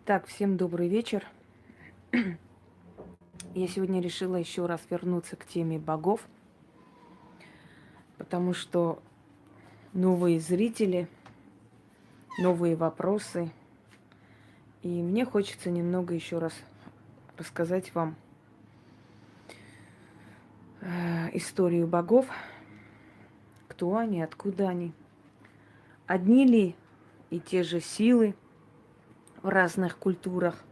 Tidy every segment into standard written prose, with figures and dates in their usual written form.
Итак, всем добрый вечер. Я сегодня решила еще раз вернуться к теме богов, потому что новые зрители, новые вопросы. И мне хочется немного еще раз рассказать вам историю богов, кто они, откуда они. Одни ли и те же силы в разных культурах,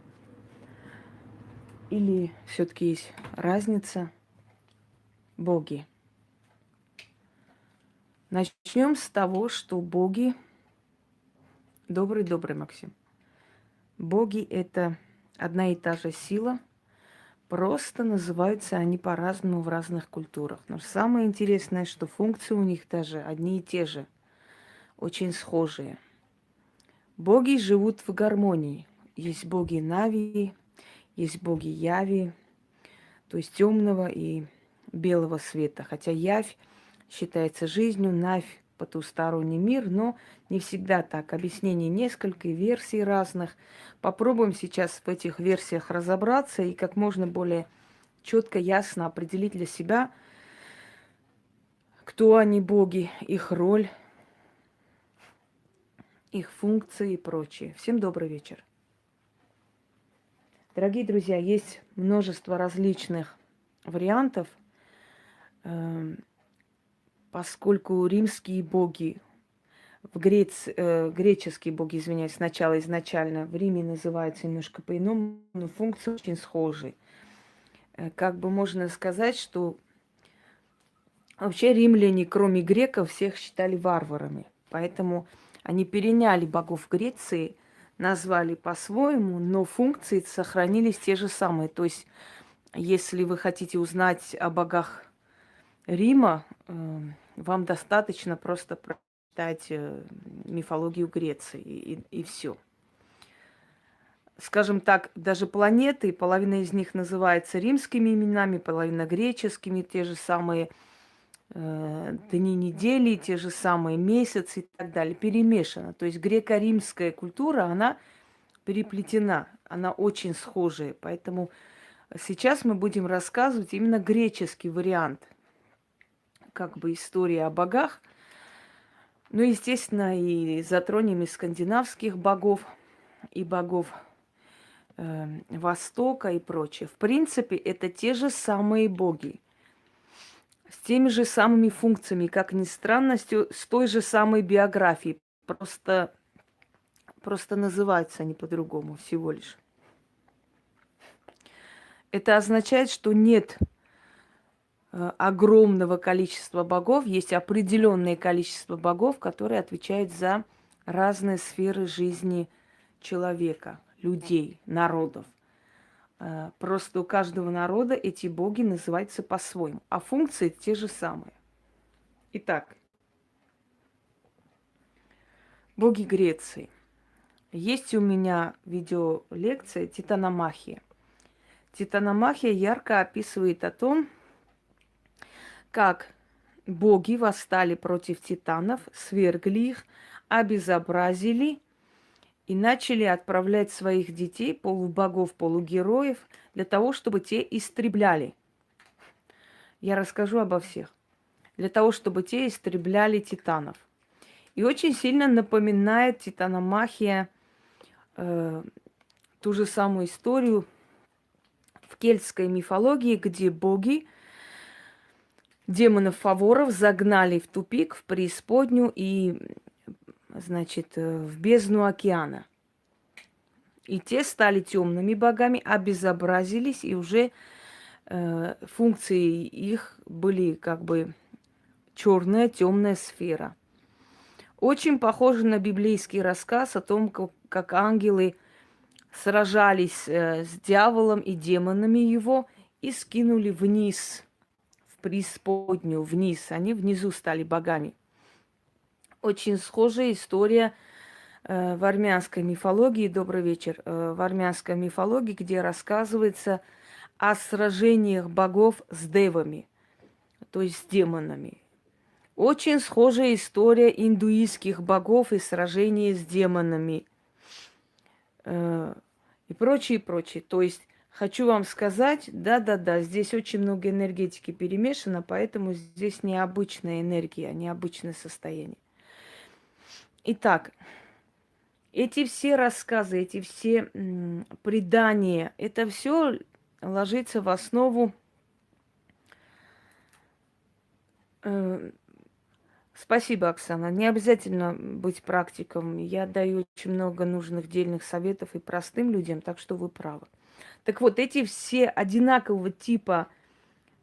или все-таки есть разница? Боги. Начнем с того, что боги... Добрый, Максим. Боги – это одна и та же сила, просто называются они по-разному в разных культурах. Но самое интересное, что функции у них даже одни и те же, очень схожие. Боги живут в гармонии. Есть боги Нави, есть боги Яви, то есть темного и белого света. Хотя Явь считается жизнью, Навь потусторонний мир, но не всегда так. Объяснений несколько, версий разных. Попробуем сейчас в этих версиях разобраться и как можно более четко, ясно определить для себя, кто они боги, их роль, их функции и прочее. Всем добрый вечер. Дорогие друзья, есть множество различных вариантов, поскольку римские боги, греческие боги, извиняюсь, сначала изначально в Риме называются немножко по-иному, но функции очень схожи. Как бы можно сказать, что вообще римляне, кроме греков, всех считали варварами. Поэтому они переняли богов Греции, назвали по-своему, но функции сохранились те же самые. То есть, если вы хотите узнать о богах Рима, вам достаточно просто прочитать мифологию Греции и все. Скажем так, даже планеты, половина из них называется римскими именами, половина греческими, те же самые дни недели, те же самые месяцы и так далее, перемешано. То есть греко-римская культура, она переплетена, она очень схожая. Поэтому сейчас мы будем рассказывать именно греческий вариант как бы истории о богах. Ну, естественно, и затронем и скандинавских богов, и богов Востока и прочее. В принципе, это те же самые боги, с теми же самыми функциями, как ни странно, с той же самой биографией. Просто называются они по-другому всего лишь. Это означает, что нет огромного количества богов, есть определенное количество богов, которые отвечают за разные сферы жизни человека, людей, народов. Просто у каждого народа эти боги называются по-своему, а функции те же самые. Итак, боги Греции. Есть у меня видеолекция «Титаномахия». Титаномахия ярко описывает о том, как боги восстали против титанов, свергли их, обезобразили и начали отправлять своих детей, полубогов, полугероев, для того, чтобы те истребляли. Я расскажу обо всех. Для того, чтобы те истребляли титанов. И очень сильно напоминает титаномахия ту же самую историю в кельтской мифологии, где боги демонов-фаворов загнали в тупик, в преисподнюю и, значит, в бездну океана. И те стали темными богами, обезобразились, и уже функции их были как бы черная, темная сфера. Очень похоже на библейский рассказ о том, как ангелы сражались с дьяволом и демонами его и скинули вниз, в преисподнюю, вниз. Они внизу стали богами. Очень схожая история в армянской мифологии, добрый вечер, в армянской мифологии, где рассказывается о сражениях богов с девами, то есть с демонами. Очень схожая история индуистских богов и сражений с демонами. и прочее, и прочее. То есть хочу вам сказать, да-да-да, здесь очень много энергетики перемешано, поэтому здесь необычная энергия, необычное состояние. Итак, эти все рассказы, эти все предания, это все ложится в основу. Спасибо, Оксана. Не обязательно быть практиком. Я даю очень много нужных дельных советов и простым людям, так что вы правы. Так вот, эти все одинакового типа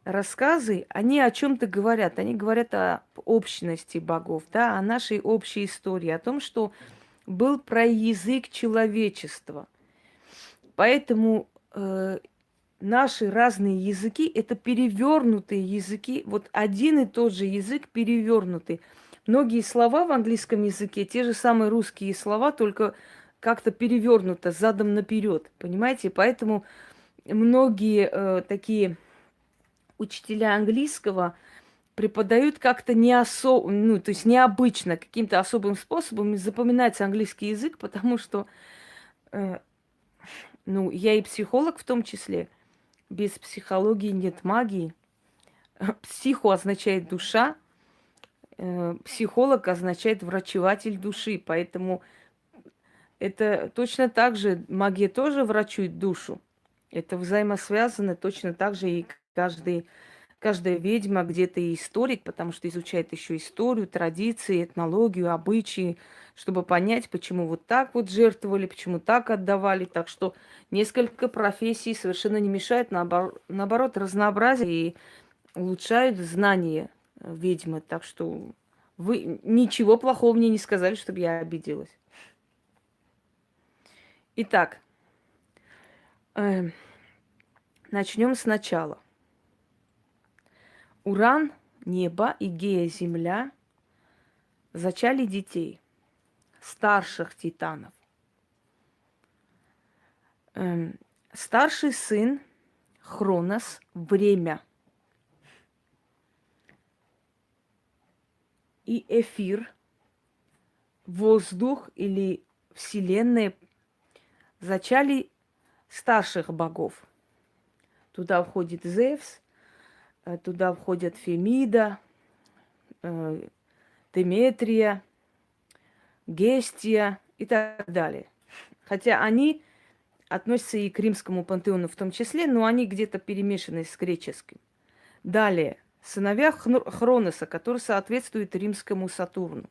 рассказы, они о чем-то говорят. Они говорят о общности богов, да, о нашей общей истории, о том, что был проязык человечества. Поэтому наши разные языки – это перевернутые языки. Вот один и тот же язык перевернутый. Многие слова в английском языке, те же самые русские слова, только как-то перевернуто задом наперед, понимаете? Поэтому многие такие учителя английского преподают как-то ну, то есть необычно, каким-то особым способом. И запоминается английский язык, потому что, ну, я и психолог в том числе. Без психологии нет магии. Психо означает душа, психолог означает врачеватель души. Поэтому это точно так же, магия тоже врачует душу. Это взаимосвязано точно так же и каждая ведьма где-то и историк, потому что изучает еще историю, традиции, этнологию, обычаи, чтобы понять, почему вот так вот жертвовали, почему так отдавали. Так что несколько профессий совершенно не мешает, наоборот, разнообразие и улучшают знания ведьмы. Так что вы ничего плохого мне не сказали, чтобы я обиделась. Итак, начнем сначала. Уран, небо и Гея, земля зачали детей, старших титанов. Старший сын Хронос, время. И эфир, воздух или вселенная зачали старших богов. Туда входит Зевс, туда входят Фемида, Деметрия, Гестия и так далее. Хотя они относятся и к римскому пантеону в том числе, но они где-то перемешаны с греческим. Далее, сыновья Хроноса, который соответствует римскому Сатурну.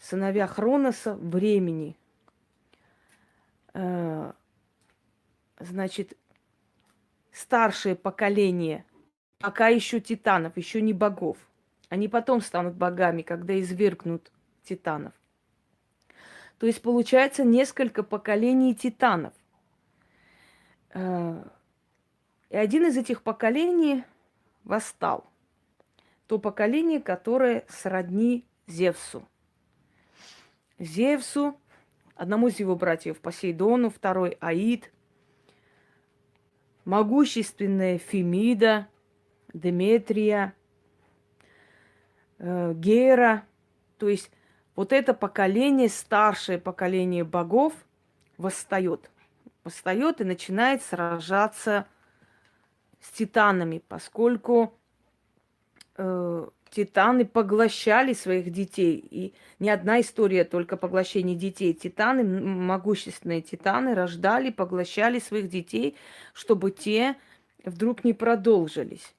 Сыновья Хроноса времени. Значит, старшее поколение, пока еще титанов, еще не богов. Они потом станут богами, когда извергнут титанов. То есть получается несколько поколений титанов. И один из этих поколений восстал. То поколение, которое сродни Зевсу. Зевсу, одному из его братьев Посейдону, второй Аид, могущественная Фемида, Деметрия, Гера. То есть вот это поколение, старшее поколение богов восстает. Восстает и начинает сражаться с титанами, поскольку титаны поглощали своих детей. И не одна история только поглощения детей. Титаны, могущественные титаны, рождали, поглощали своих детей, чтобы те вдруг не продолжились.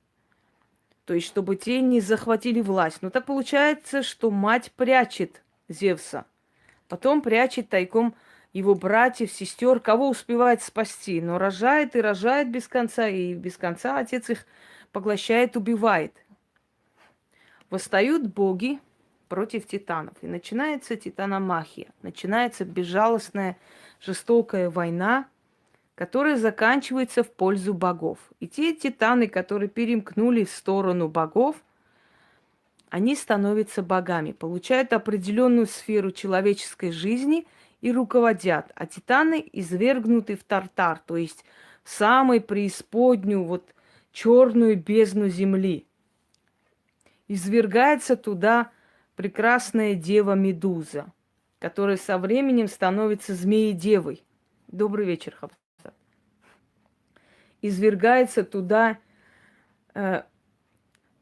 То есть, чтобы те не захватили власть. Но так получается, что мать прячет Зевса. Потом прячет тайком его братьев, сестер, кого успевает спасти. Но рожает и рожает без конца. И без конца отец их поглощает, убивает. Восстают боги против титанов. И начинается титаномахия. Начинается безжалостная, жестокая война, которая заканчивается в пользу богов. И те титаны, которые перемкнули в сторону богов, они становятся богами, получают определенную сферу человеческой жизни и руководят. А титаны извергнуты в Тартар, то есть в самую преисподнюю, вот черную бездну земли. Извергается туда прекрасная дева Медуза, которая со временем становится змеей-девой. Добрый вечер, Хабсат. Извергается туда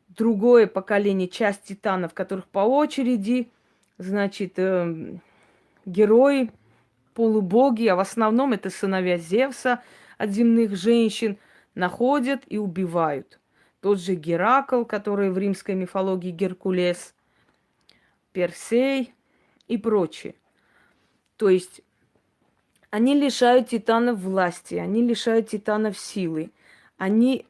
другое поколение, часть титанов, которых по очереди, значит, герои, полубоги, а в основном это сыновья Зевса от земных женщин, находят и убивают. Тот же Геракл, который в римской мифологии Геркулес, Персей и прочие. То есть они лишают титанов власти, они лишают титанов силы, они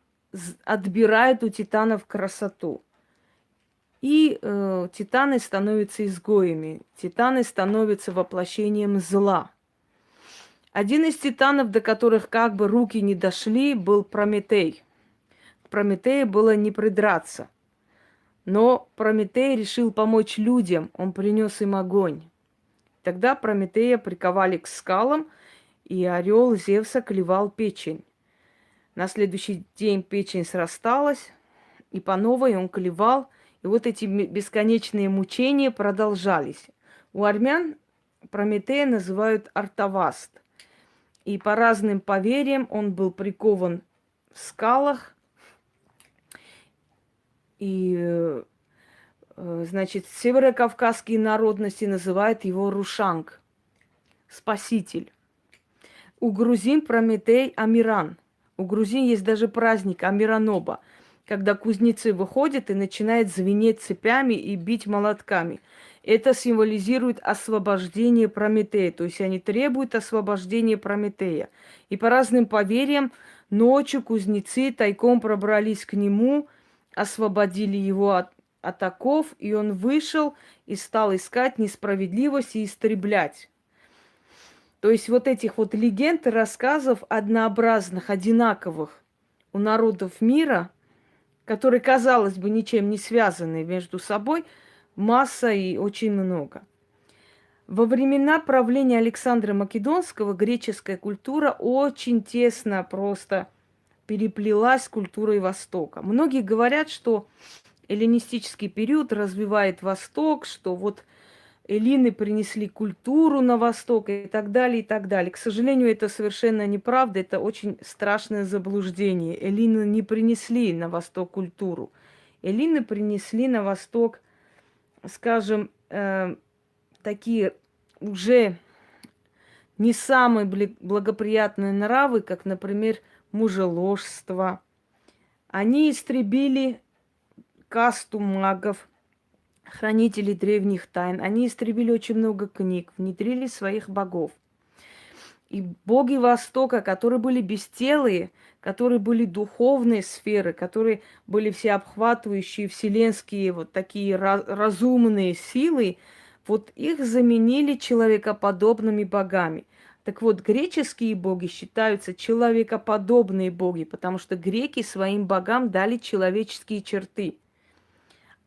отбирают у титанов красоту. И титаны становятся изгоями, титаны становятся воплощением зла. Один из титанов, до которых как бы руки не дошли, был Прометей. К Прометею было не придраться. Но Прометей решил помочь людям, он принес им огонь. Тогда Прометея приковали к скалам, и орел Зевса клевал печень. На следующий день печень срасталась, и по новой он клевал, и вот эти бесконечные мучения продолжались. У армян Прометея называют Артаваст. И по разным поверьям он был прикован в скалах. И, значит, северокавказские народности называют его Рушанг, спаситель. У грузин Прометей Амиран. У грузин есть даже праздник Амираноба, когда кузнецы выходят и начинают звенеть цепями и бить молотками. Это символизирует освобождение Прометея, то есть они требуют освобождения Прометея. И по разным поверьям, ночью кузнецы тайком пробрались к нему, освободили его от оков, и он вышел и стал искать несправедливость и истреблять. То есть вот этих вот легенд и рассказов однообразных, одинаковых у народов мира, которые, казалось бы, ничем не связаны между собой, масса и очень много. Во времена правления Александра Македонского греческая культура очень тесно просто переплелась с культурой Востока. Многие говорят, что эллинистический период развивает Восток, что вот эллины принесли культуру на Восток и так далее, и так далее. К сожалению, это совершенно неправда, это очень страшное заблуждение. Эллины не принесли на Восток культуру. Эллины принесли на Восток, скажем, такие уже не самые благоприятные нравы, как, например, мужеложство. Они истребили касту магов, хранителей древних тайн. Они истребили очень много книг, внедрили своих богов. И боги Востока, которые были бестелые, которые были духовные сферы, которые были всеобхватывающие, вселенские, вот такие разумные силы, вот их заменили человекоподобными богами. Так вот, греческие боги считаются человекоподобные боги, потому что греки своим богам дали человеческие черты.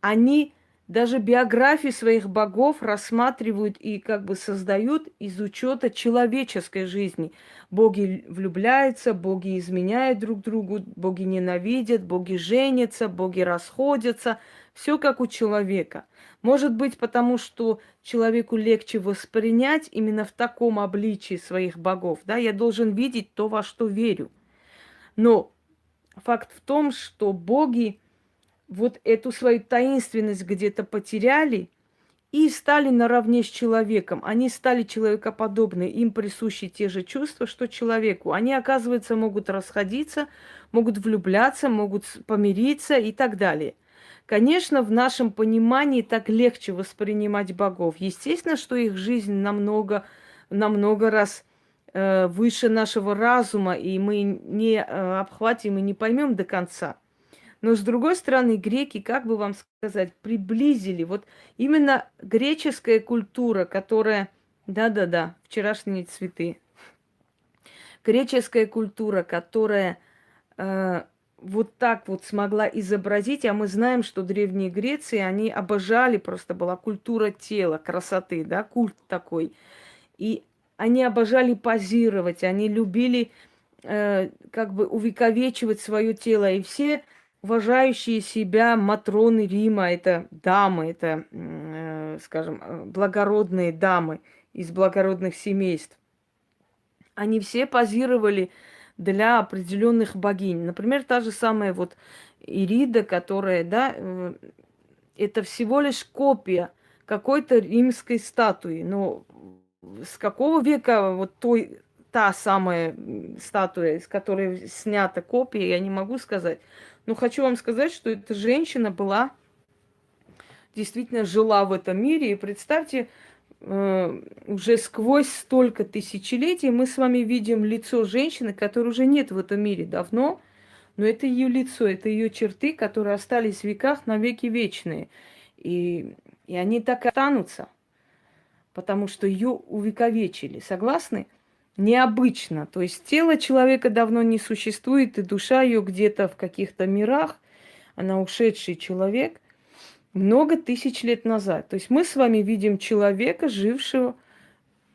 Они даже биографии своих богов рассматривают и как бы создают из учета человеческой жизни. Боги влюбляются, боги изменяют друг другу, боги ненавидят, боги женятся, боги расходятся. Все как у человека. Может быть, потому что человеку легче воспринять именно в таком обличии своих богов. Да? Я должен видеть то, во что верю. Но факт в том, что боги вот эту свою таинственность где-то потеряли и стали наравне с человеком. Они стали человекоподобны, им присущи те же чувства, что человеку. Они, оказывается, могут расходиться, могут влюбляться, могут помириться и так далее. Конечно, в нашем понимании так легче воспринимать богов. Естественно, что их жизнь намного раз выше нашего разума, и мы не обхватим и не поймем до конца. Но, с другой стороны, греки, как бы вам сказать, приблизили. Вот именно греческая культура, которая... Да-да-да, вчерашние цветы. Греческая культура, которая вот так вот смогла изобразить, а мы знаем, что древние Греции, они обожали, просто была культура тела, красоты, да, культ такой. И они обожали позировать, они любили как бы увековечивать свое тело. И все уважающие себя матроны Рима, это дамы, это, скажем, благородные дамы из благородных семейств. они все позировали для определенных богинь. Например, та же самая вот Ирида, которая, да, это всего лишь копия какой-то римской статуи. Но с какого века вот та самая статуя, из которой снята копия, я не могу сказать. Но хочу вам сказать, что эта женщина была, действительно жила в этом мире. И представьте, уже сквозь столько тысячелетий мы с вами видим лицо женщины, которой уже нет в этом мире давно, но это ее лицо, это ее черты, которые остались в веках на веки вечные. И они так и останутся, потому что ее увековечили. Согласны? Необычно. То есть тело человека давно не существует, и душа ее где-то в каких-то мирах, она ушедший человек много тысяч лет назад. То есть мы с вами видим человека, жившего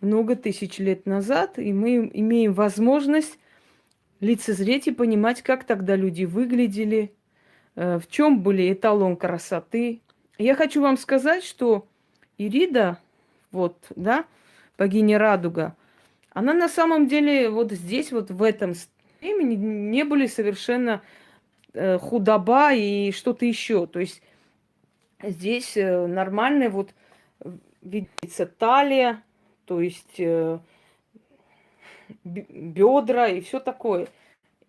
много тысяч лет назад, и мы имеем возможность лицезреть и понимать, как тогда люди выглядели, в чем были эталон красоты. Я хочу вам сказать, что Ирида, вот, да, богиня Радуга, она на самом деле вот здесь, вот в этом времени не были совершенно худоба и что-то еще. То есть здесь нормальная вот видится талия, то есть бедра и все такое.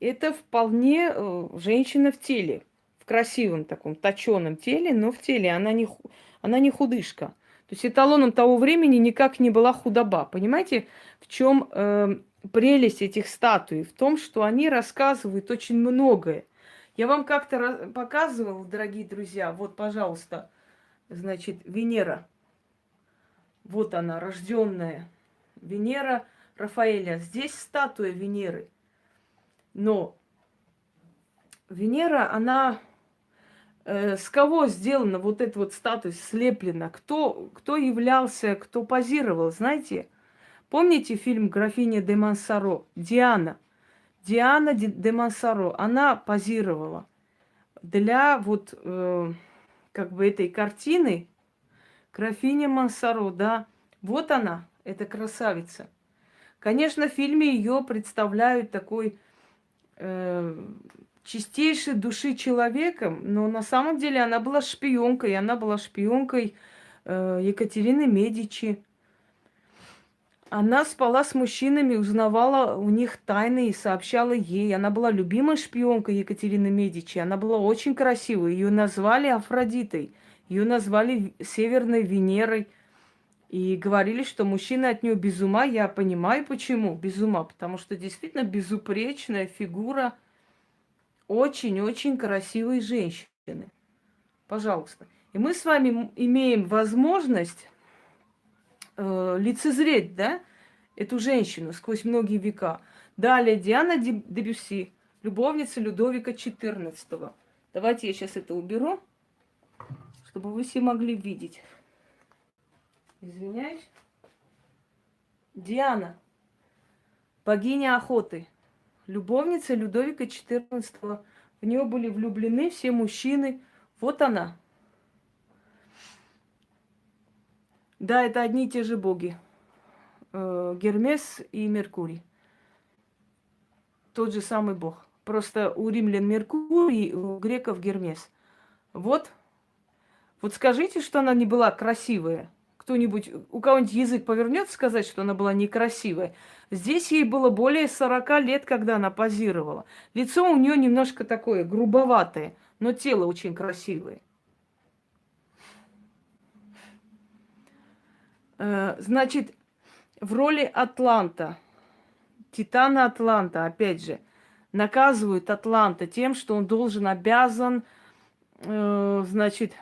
Это вполне женщина в теле, в красивом таком точеном теле, но в теле она не худышка. То есть эталоном того времени никак не была худоба. Понимаете, в чем прелесть этих статуй? В том, что они рассказывают очень многое. Я вам как-то показывала, дорогие друзья, вот, пожалуйста, значит, Венера. Вот она, рожденная Венера Рафаэля. Здесь статуя Венеры. Но Венера, она с кого сделана вот эта вот статуя, слеплена? Кто являлся, кто позировал, знаете? Помните фильм «Графиня де Монсоро»? Диана. Диана де Монсоро. Она позировала для вот как бы этой картины «Графиня Монсоро», да. Вот она, эта красавица. Конечно, в фильме ее представляют такой чистейшей души человеком, но на самом деле она была шпионкой. Она была шпионкой Екатерины Медичи. Она спала с мужчинами, узнавала у них тайны и сообщала ей. Она была любимой шпионкой Екатерины Медичи. Она была очень красивой. Ее назвали Афродитой. Ее назвали Северной Венерой. И говорили, что мужчина от нее без ума. Я понимаю, почему без ума. Потому что действительно безупречная фигура очень-очень красивой женщины. Пожалуйста. И мы с вами имеем возможность лицезреть, да, эту женщину сквозь многие века. Далее Диана де Бюсси, любовница Людовика XIV. Давайте я сейчас это уберу, чтобы вы все могли видеть. Извиняюсь. Диана, богиня охоты, любовница Людовика XIV. В нее были влюблены все мужчины. Вот она. Да, это одни и те же боги. Гермес и Меркурий. Тот же самый бог. Просто у римлян Меркурий, у греков Гермес. Вот. Вот скажите, что она не была красивая. Кто-нибудь, у кого-нибудь язык повернется сказать, что она была некрасивая. Здесь ей было более 40 лет, когда она позировала. Лицо у нее немножко такое грубоватое, но тело очень красивое. Значит, в роли Атланта, Титана Атланта, опять же, наказывают Атланта тем, что он обязан, значит,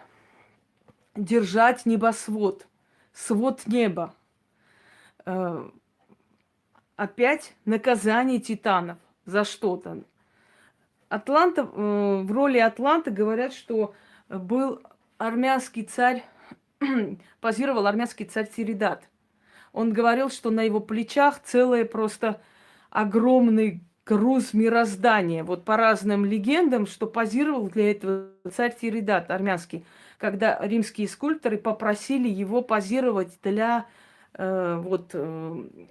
держать небосвод, свод неба. Опять наказание титанов за что-то. Атланта, в роли Атланта говорят, что был армянский царь, позировал армянский царь Тиридат. Он говорил, что на его плечах целый просто огромный груз мироздания. Вот по разным легендам, что позировал для этого царь Тиридат армянский, когда римские скульпторы попросили его позировать для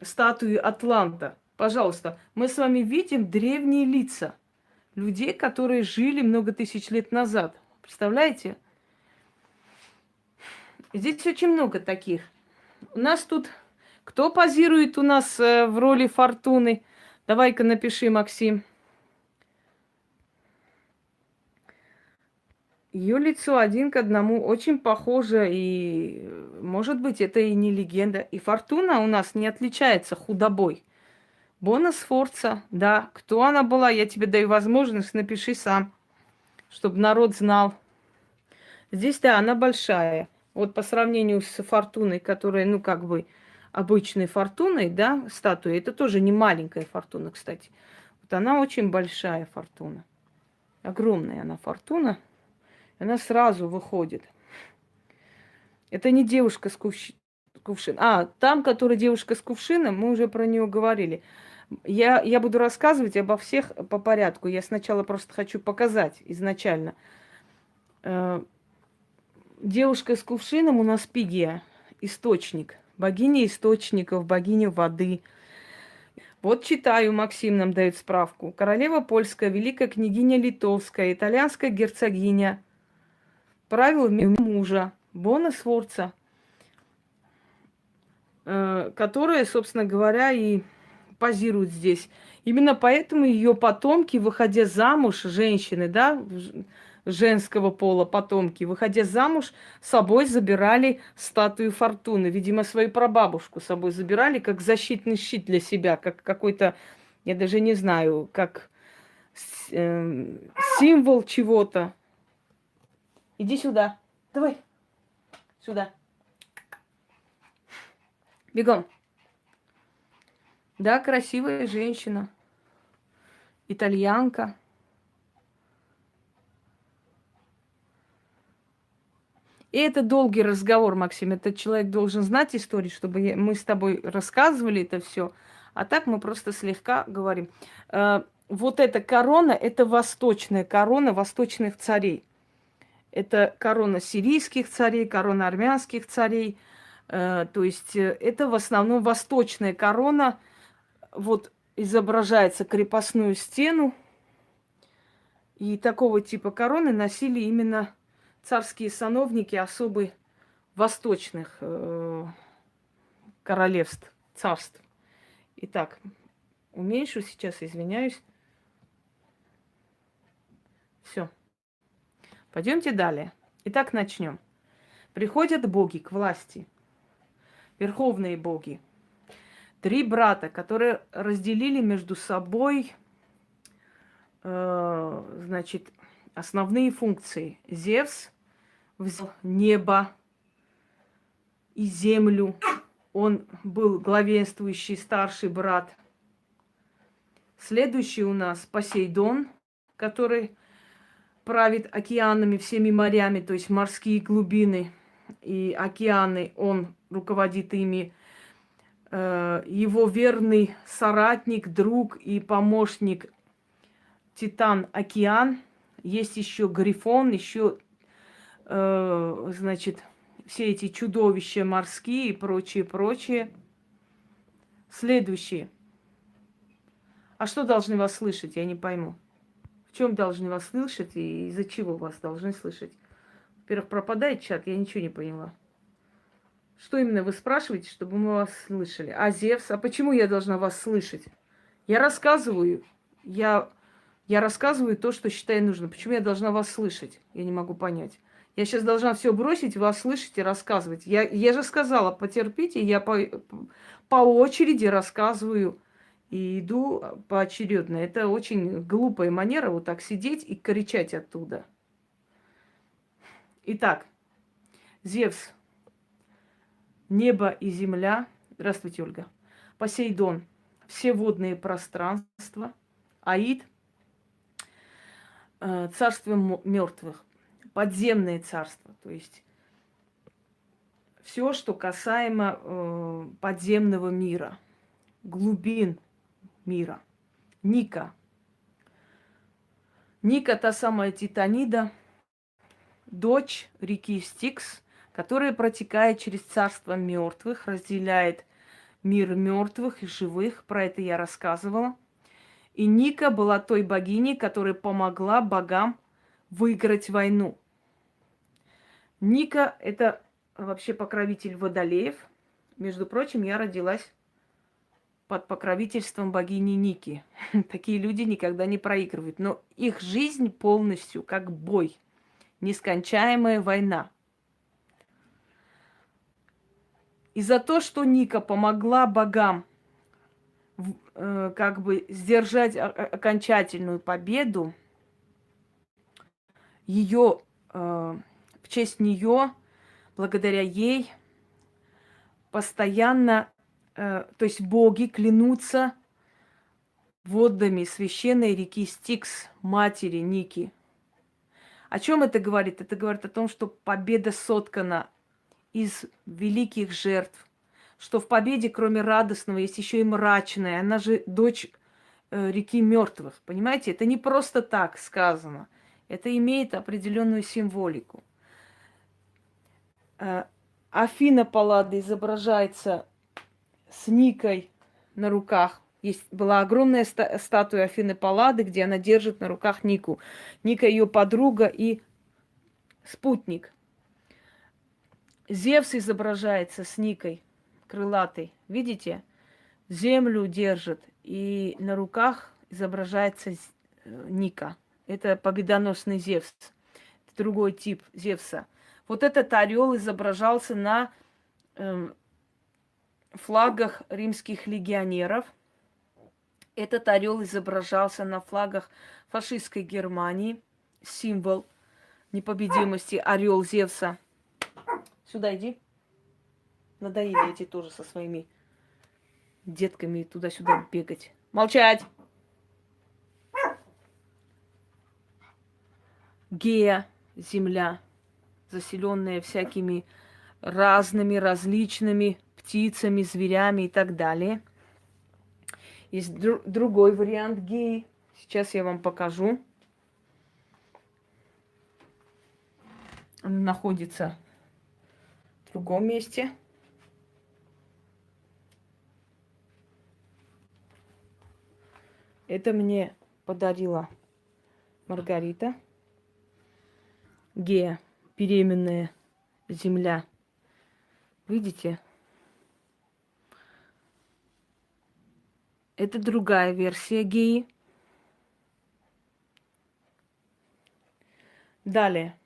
статуи Атланта. Пожалуйста, мы с вами видим древние лица людей, которые жили много тысяч лет назад. Представляете? Здесь очень много таких. У нас тут... Кто позирует у нас в роли Фортуны? Давай-ка напиши, Максим. Ее лицо один к одному очень похоже, и, может быть, это и не легенда. И Фортуна у нас не отличается худобой. Бона Сфорца, да. Кто она была, я тебе даю возможность, напиши сам, чтобы народ знал. Здесь, да, она большая. Вот по сравнению с Фортуной, которая, ну, как бы, обычной Фортуной, да, статуя, это тоже не маленькая Фортуна, кстати. Вот она очень большая Фортуна. Огромная она Фортуна. Она сразу выходит. Это не девушка с кувшином. А, там, которая девушка с кувшином, мы уже про нее говорили. Я буду рассказывать обо всех по порядку. Я сначала просто хочу показать изначально. Девушка с кувшином у нас Пигия, источник. Богиня источников, богиня воды. Вот читаю, Максим нам дает справку. Королева польская, великая княгиня литовская, итальянская герцогиня. Правила мужа, Бона Сфорца, которая, собственно говоря, и позирует здесь. Именно поэтому ее потомки, выходя замуж, женщины, да, женского пола потомки, выходя замуж, с собой забирали статую Фортуны. Видимо, свою прабабушку с собой забирали, как защитный щит для себя, как какой-то, я даже не знаю, как символ чего-то. Иди сюда. Давай. Сюда. Бегом. Да, красивая женщина. Итальянка. И это долгий разговор, Максим. Этот человек должен знать историю, чтобы мы с тобой рассказывали это все. А так мы просто слегка говорим. Вот эта корона, это восточная корона восточных царей. Это корона сирийских царей, корона армянских царей. То есть это в основном восточная корона. Вот изображается крепостную стену. И такого типа короны носили именно царские сановники особо восточных королевств, царств. Итак, уменьшу сейчас, извиняюсь. Все. Пойдемте далее. Итак, начнем. Приходят боги к власти, верховные боги. 3 брата, которые разделили между собой, значит, основные функции. Зевс взял небо и землю. Он был главенствующий старший брат. Следующий у нас Посейдон, который правит океанами, всеми морями, то есть морские глубины и океаны, он руководит ими. Его верный соратник, друг и помощник Титан Океан. Есть еще Грифон, еще, значит, все эти чудовища морские и прочее, прочее. Следующие. А что должны вас слышать, я не пойму. В чем должны вас слышать и из-за чего вас должны слышать? Во-первых, пропадает чат, я ничего не поняла. Что именно вы спрашиваете, чтобы мы вас слышали? А Зевс? А почему я должна вас слышать? Я рассказываю. Я рассказываю то, что считаю нужным. Почему я должна вас слышать? Я не могу понять. Я сейчас должна все бросить, вас слышать и рассказывать. Я же сказала, потерпите, я по очереди рассказываю и иду поочередно. Это очень глупая манера вот так сидеть и кричать оттуда. Итак, Зевс. Небо и земля. Здравствуйте, Ольга. Посейдон. Все водные пространства. Аид. Царство мертвых. Подземное царство. То есть все, что касаемо подземного мира. Глубин мира. Ника. Ника та самая Титанида. Дочь реки Стикс, которая протекает через царство мертвых, разделяет мир мертвых и живых. Про это я рассказывала. И Ника была той богиней, которая помогла богам выиграть войну. Ника – это вообще покровитель водолеев. Между прочим, я родилась под покровительством богини Ники. Такие люди никогда не проигрывают. Но их жизнь полностью как бой. Нескончаемая война. И за то, что Ника помогла богам как бы сдержать окончательную победу, ее, в честь нее, благодаря ей, постоянно, то есть боги клянутся водами священной реки Стикс, матери Ники. О чем это говорит? Это говорит о том, что победа соткана из великих жертв, что в победе, кроме радостного, есть еще и мрачная. Она же дочь реки мертвых. Понимаете, это не просто так сказано. Это имеет определенную символику. Афина Паллада изображается с Никой на руках. Была огромная статуя Афины Паллады, где она держит на руках Нику. Ника ее подруга и спутник. Зевс изображается с Никой, крылатой. Видите? Землю держит, и на руках изображается Ника. Это победоносный Зевс. Это другой тип Зевса. Вот этот орел изображался на флагах римских легионеров. Этот орел изображался на флагах фашистской Германии. Символ непобедимости, орел Зевса. Сюда иди. Надоели эти тоже со своими детками туда-сюда бегать. Молчать! Гея, земля, заселенная всякими разными, различными птицами, зверями и так далее. Есть другой вариант Геи. Сейчас я вам покажу. Он находится в другом месте. Это мне подарила Маргарита. Гея, беременная земля. Видите? Это другая версия Геи. Далее.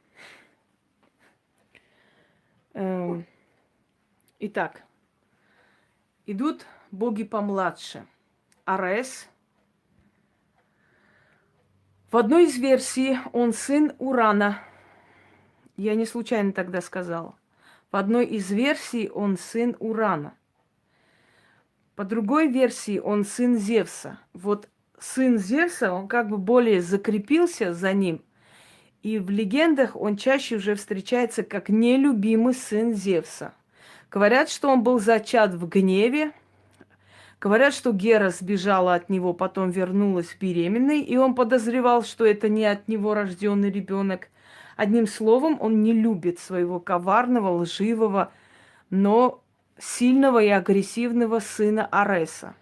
Итак, идут боги помладше. Арес. В одной из версий он сын Урана. Я не случайно тогда сказала. В одной из версий он сын Урана. По другой версии он сын Зевса. Вот сын Зевса, он как бы более закрепился за ним. И в легендах он чаще уже встречается как нелюбимый сын Зевса. Говорят, что он был зачат в гневе. Говорят, что Гера сбежала от него, потом вернулась беременной, и он подозревал, что это не от него рожденный ребенок. Одним словом, он не любит своего коварного, лживого, но сильного и агрессивного сына Ареса.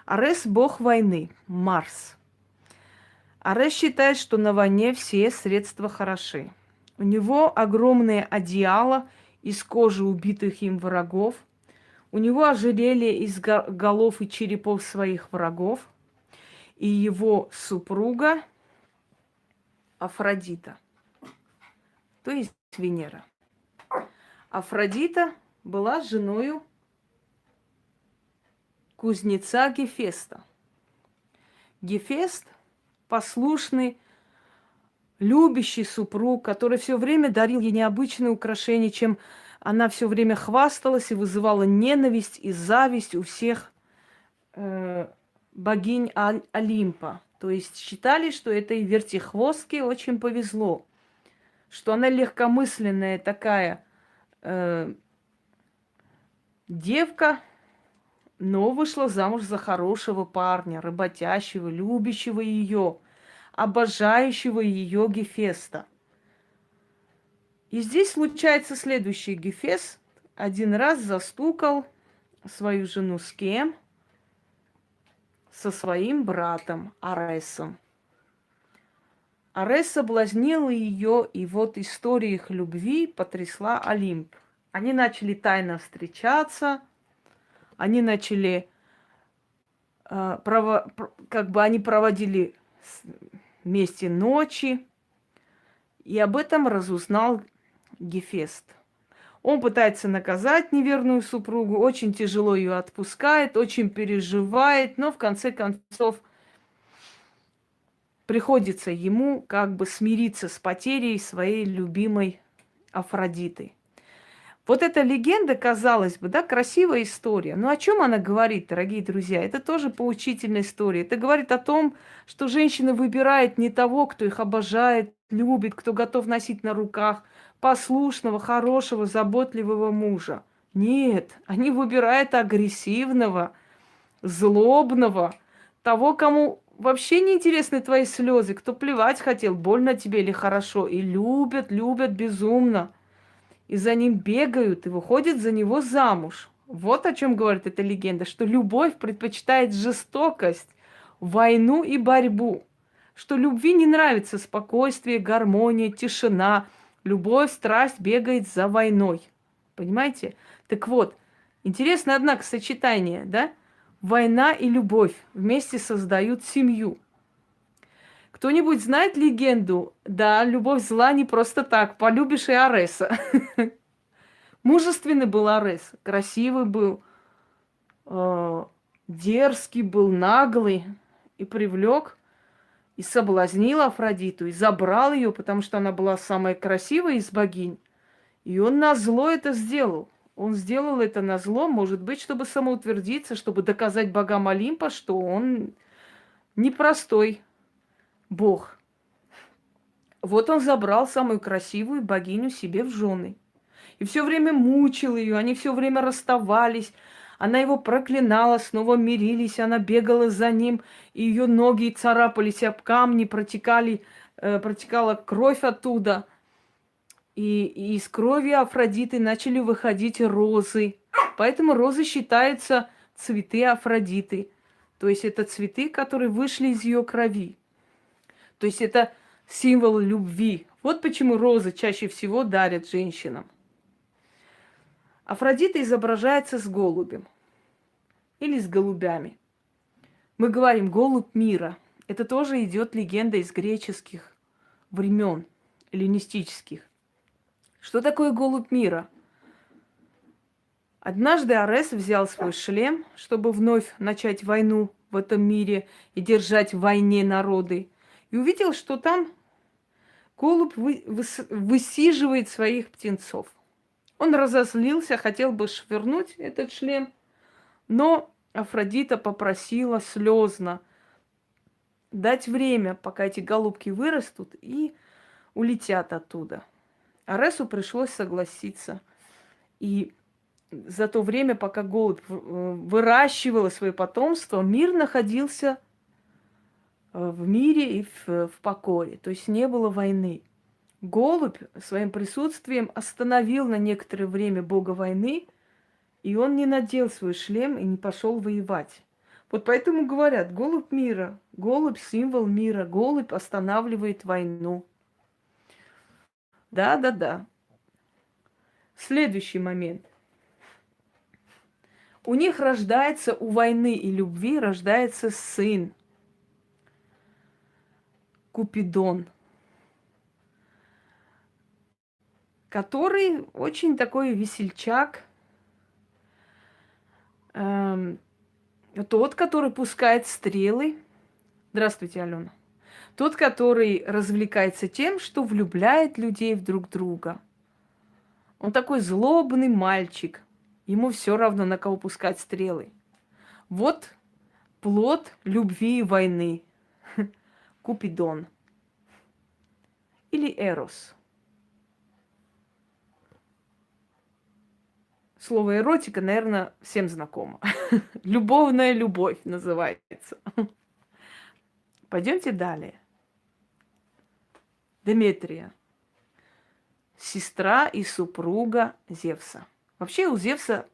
Арес – бог войны, Марс. Арес считает, что на войне все средства хороши. У него огромное одеяло из кожи убитых им врагов. У него ожерелье из голов и черепов своих врагов. И его супруга Афродита, то есть Венера. Афродита была женою кузнеца Гефеста. Гефест – послушный, любящий супруг, который все время дарил ей необычные украшения, чем она все время хвасталась и вызывала ненависть и зависть у всех богинь Олимпа. То есть считали, что этой вертихвостке очень повезло, что она легкомысленная такая девка, но вышла замуж за хорошего парня, работящего, любящего ее, обожающего ее Гефеста. И здесь случается следующее. Гефест один раз застукал свою жену с кем? Со своим братом Аресом. Арес соблазнил ее, и вот история их любви потрясла Олимп. Они начали тайно встречаться, они начали, как бы они проводили вместе ночи, и об этом разузнал Гефест. Он пытается наказать неверную супругу, очень тяжело ее отпускает, очень переживает, но в конце концов приходится ему как бы смириться с потерей своей любимой Афродиты. Вот эта легенда, казалось бы, да, красивая история. Но о чем она говорит, дорогие друзья? Это тоже поучительная история. Это говорит о том, что женщина выбирает не того, кто их обожает, любит, кто готов носить на руках, послушного, хорошего, заботливого мужа. Нет, они выбирают агрессивного, злобного, того, кому вообще не интересны твои слезы, кто плевать хотел, больно тебе или хорошо, и любят, любят безумно. И за ним бегают, и выходят за него замуж. Вот о чем говорит эта легенда, что любовь предпочитает жестокость, войну и борьбу. Что любви не нравится спокойствие, гармония, тишина. Любовь, страсть бегает за войной. Понимаете? Так вот, интересно, однако, сочетание, да? Война и любовь вместе создают семью. Кто-нибудь знает легенду? Да, любовь зла не просто так. Полюбишь и Ареса. Мужественный был Арес, красивый был, дерзкий был, наглый. И привлек, и соблазнил Афродиту, и забрал ее, потому что она была самая красивая из богинь. И он назло это сделал. Он сделал это назло, может быть, чтобы самоутвердиться, чтобы доказать богам Олимпа, что он непростой бог. Вот он забрал самую красивую богиню себе в жены. И все время мучил ее, они все время расставались. Она его проклинала, снова мирились, она бегала за ним, и ее ноги царапались об камни, протекала кровь оттуда. И из крови Афродиты начали выходить розы. Поэтому розы считаются цветы Афродиты. То есть это цветы, которые вышли из ее крови. То есть это символ любви. Вот почему розы чаще всего дарят женщинам. Афродита изображается с голубем или с голубями. Мы говорим голубь мира. Это тоже идет легенда из греческих времен, эллинистических. Что такое голубь мира? Однажды Арес взял свой шлем, чтобы вновь начать войну в этом мире и держать в войне народы. И увидел, что там голубь высиживает своих птенцов. Он разозлился, хотел бы швырнуть этот шлем, но Афродита попросила слезно дать время, пока эти голубки вырастут и улетят оттуда. Аресу пришлось согласиться. И за то время, пока голубь выращивала свое потомство, мир находился в мире и в покое. То есть не было войны. Голубь своим присутствием остановил на некоторое время бога войны, и он не надел свой шлем и не пошел воевать. Вот поэтому говорят, голубь мира, голубь символ мира, голубь останавливает войну. Да. Следующий момент. У них рождается, у войны и любви рождается сын. Купидон. Который очень такой весельчак. Тот, который пускает стрелы. Здравствуйте, Алена. Тот, который развлекается тем, что влюбляет людей в друг друга. Он такой злобный мальчик. Ему все равно, на кого пускать стрелы. Вот плод любви и войны. Купидон. Или Эрос. Слово эротика, наверное, всем знакомо. Любовная любовь называется. Пойдемте далее. Деметрия. Сестра и супруга Зевса. Вообще у Зевса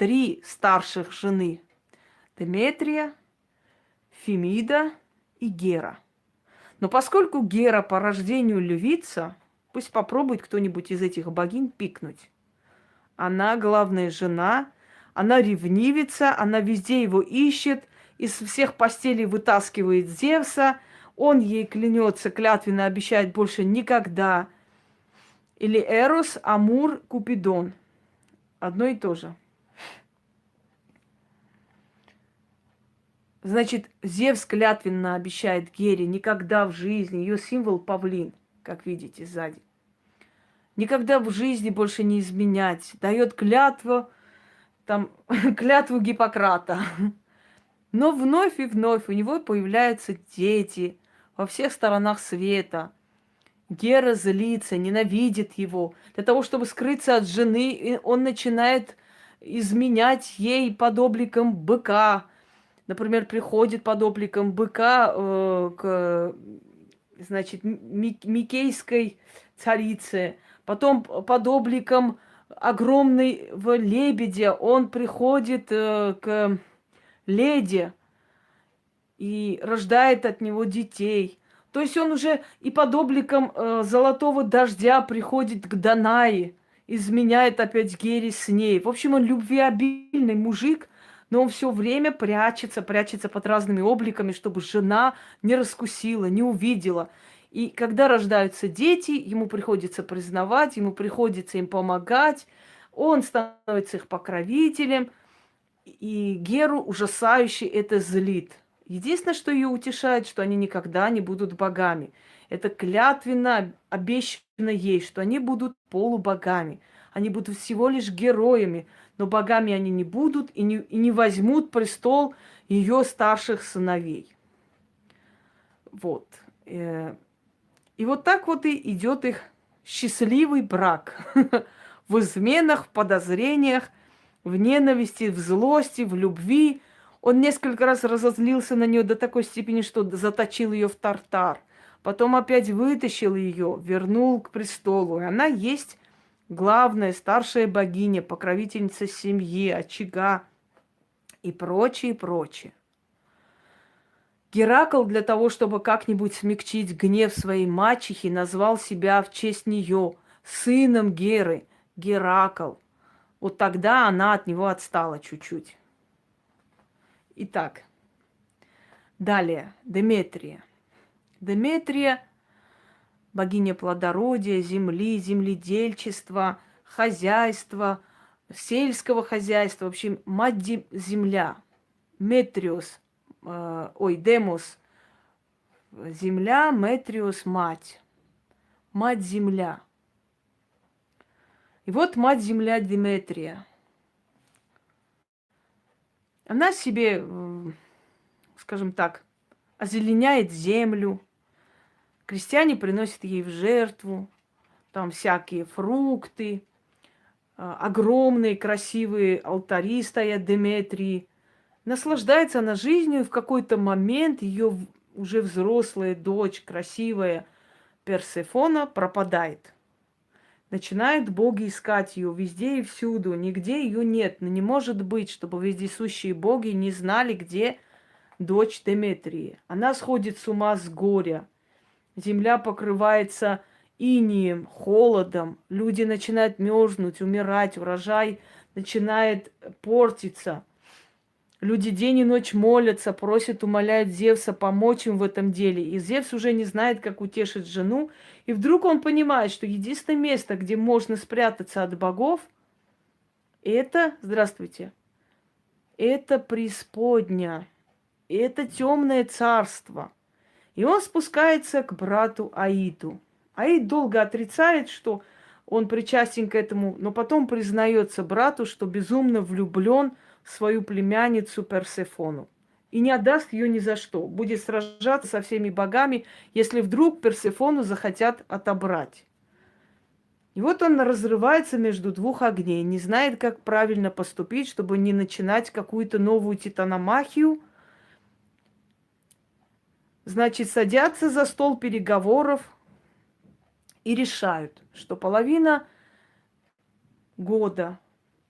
3 старших жены. Деметрия, Фемида и Гера. Но поскольку Гера по рождению львица, пусть попробует кто-нибудь из этих богинь пикнуть. Она главная жена, она ревнивица, она везде его ищет, из всех постелей вытаскивает Зевса, он ей клянется, клятвенно обещает больше никогда. Или Эрос, Амур, Купидон. Одно и то же. Значит, Зевс клятвенно обещает Гере никогда в жизни, ее символ павлин, как видите сзади, никогда в жизни больше не изменять. Дает клятву, там, клятву Гиппократа. Но вновь и вновь у него появляются дети во всех сторонах света. Гера злится, ненавидит его. Для того, чтобы скрыться от жены, он начинает изменять ей под обликом быка. Например, приходит под обликом быка к, значит, микейской царице. Потом под обликом огромного лебедя он приходит к леди и рождает от него детей. То есть он уже и под обликом золотого дождя приходит к Данаи, изменяет опять Гере с ней. В общем, он любвеобильный мужик, но он все время прячется под разными обликами, чтобы жена не раскусила, не увидела. И когда рождаются дети, ему приходится признавать, ему приходится им помогать, он становится их покровителем, и Геру ужасающе это злит. Единственное, что ее утешает, что они никогда не будут богами. Это клятвенно обещано ей, что они будут полубогами. Они будут всего лишь героями, но богами они не будут и не возьмут престол ее старших сыновей. Вот. И вот так вот и идет их счастливый брак. В изменах, в подозрениях, в ненависти, в злости, в любви. Он несколько раз разозлился на нее до такой степени, что заточил ее в Тартар. Потом опять вытащил ее, вернул к престолу. И она есть главная, старшая богиня, покровительница семьи, очага и прочее, прочее. Геракл для того, чтобы как-нибудь смягчить гнев своей мачехи, назвал себя в честь нее сыном Геры, Геракл. Вот тогда она от него отстала чуть-чуть. Итак, далее, Деметрия. Деметрия – богиня плодородия, земли, земледельчества, хозяйства, сельского хозяйства, в общем, мать-земля. Метриус, Демос – земля, Метриус – мать. Мать-земля. И вот мать-земля Деметрия. Она себе, скажем так, озеленяет землю. Крестьяне приносят ей в жертву там всякие фрукты, огромные красивые алтари стоят Деметрии. Наслаждается она жизнью, и в какой-то момент ее уже взрослая дочь, красивая Персефона, пропадает. Начинают боги искать ее везде и всюду, нигде ее нет. Но не может быть, чтобы вездесущие боги не знали, где дочь Деметрии. Она сходит с ума с горя. Земля покрывается инием, холодом. Люди начинают мерзнуть, умирать, урожай начинает портиться. Люди день и ночь молятся, просят, умоляют Зевса помочь им в этом деле. И Зевс уже не знает, как утешить жену. И вдруг он понимает, что единственное место, где можно спрятаться от богов, это, здравствуйте, это преисподня, это темное царство. И он спускается к брату Аиду. Аид долго отрицает, что он причастен к этому, но потом признается брату, что безумно влюблен в свою племянницу Персефону. И не отдаст ее ни за что. Будет сражаться со всеми богами, если вдруг Персефону захотят отобрать. И вот он разрывается между двух огней, не знает, как правильно поступить, чтобы не начинать какую-то новую титаномахию. Значит, садятся за стол переговоров и решают, что половина года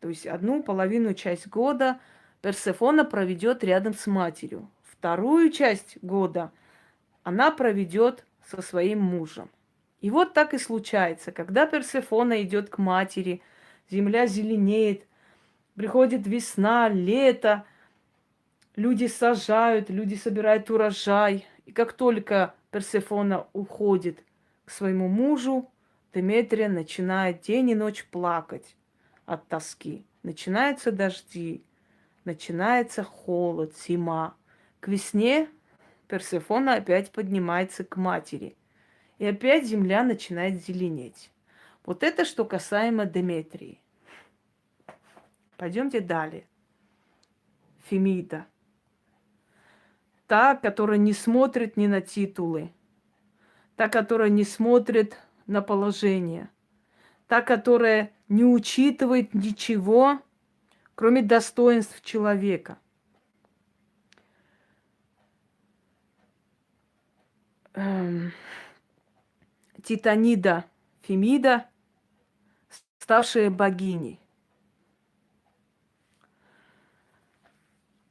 То есть одну половину часть года Персефона проведет рядом с матерью. Вторую часть года она проведет со своим мужем. И вот так и случается, когда Персефона идет к матери, земля зеленеет, приходит весна, лето, люди сажают, люди собирают урожай. И как только Персефона уходит к своему мужу, Деметрия начинает день и ночь плакать от тоски. Начинаются дожди, начинается холод, зима. К весне Персефона опять поднимается к матери. И опять земля начинает зеленеть. Вот это что касаемо Деметрии. Пойдемте далее. Фемида. Та, которая не смотрит ни на титулы. Та, которая не смотрит на положение. Та, которая не учитывает ничего, кроме достоинств человека. Титанида Фемида, ставшая богиней.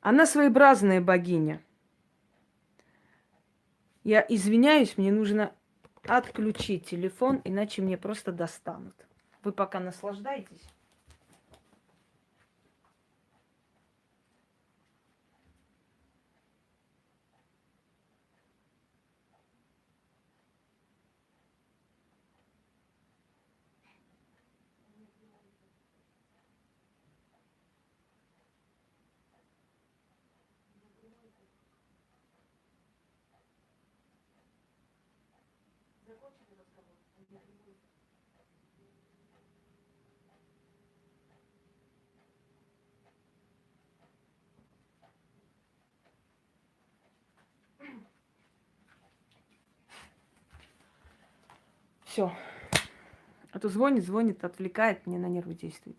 Она своеобразная богиня. Я извиняюсь, мне нужно отключить телефон, иначе мне просто достанут. Вы пока наслаждайтесь. Все. А то звонит, отвлекает, мне на нервы действует.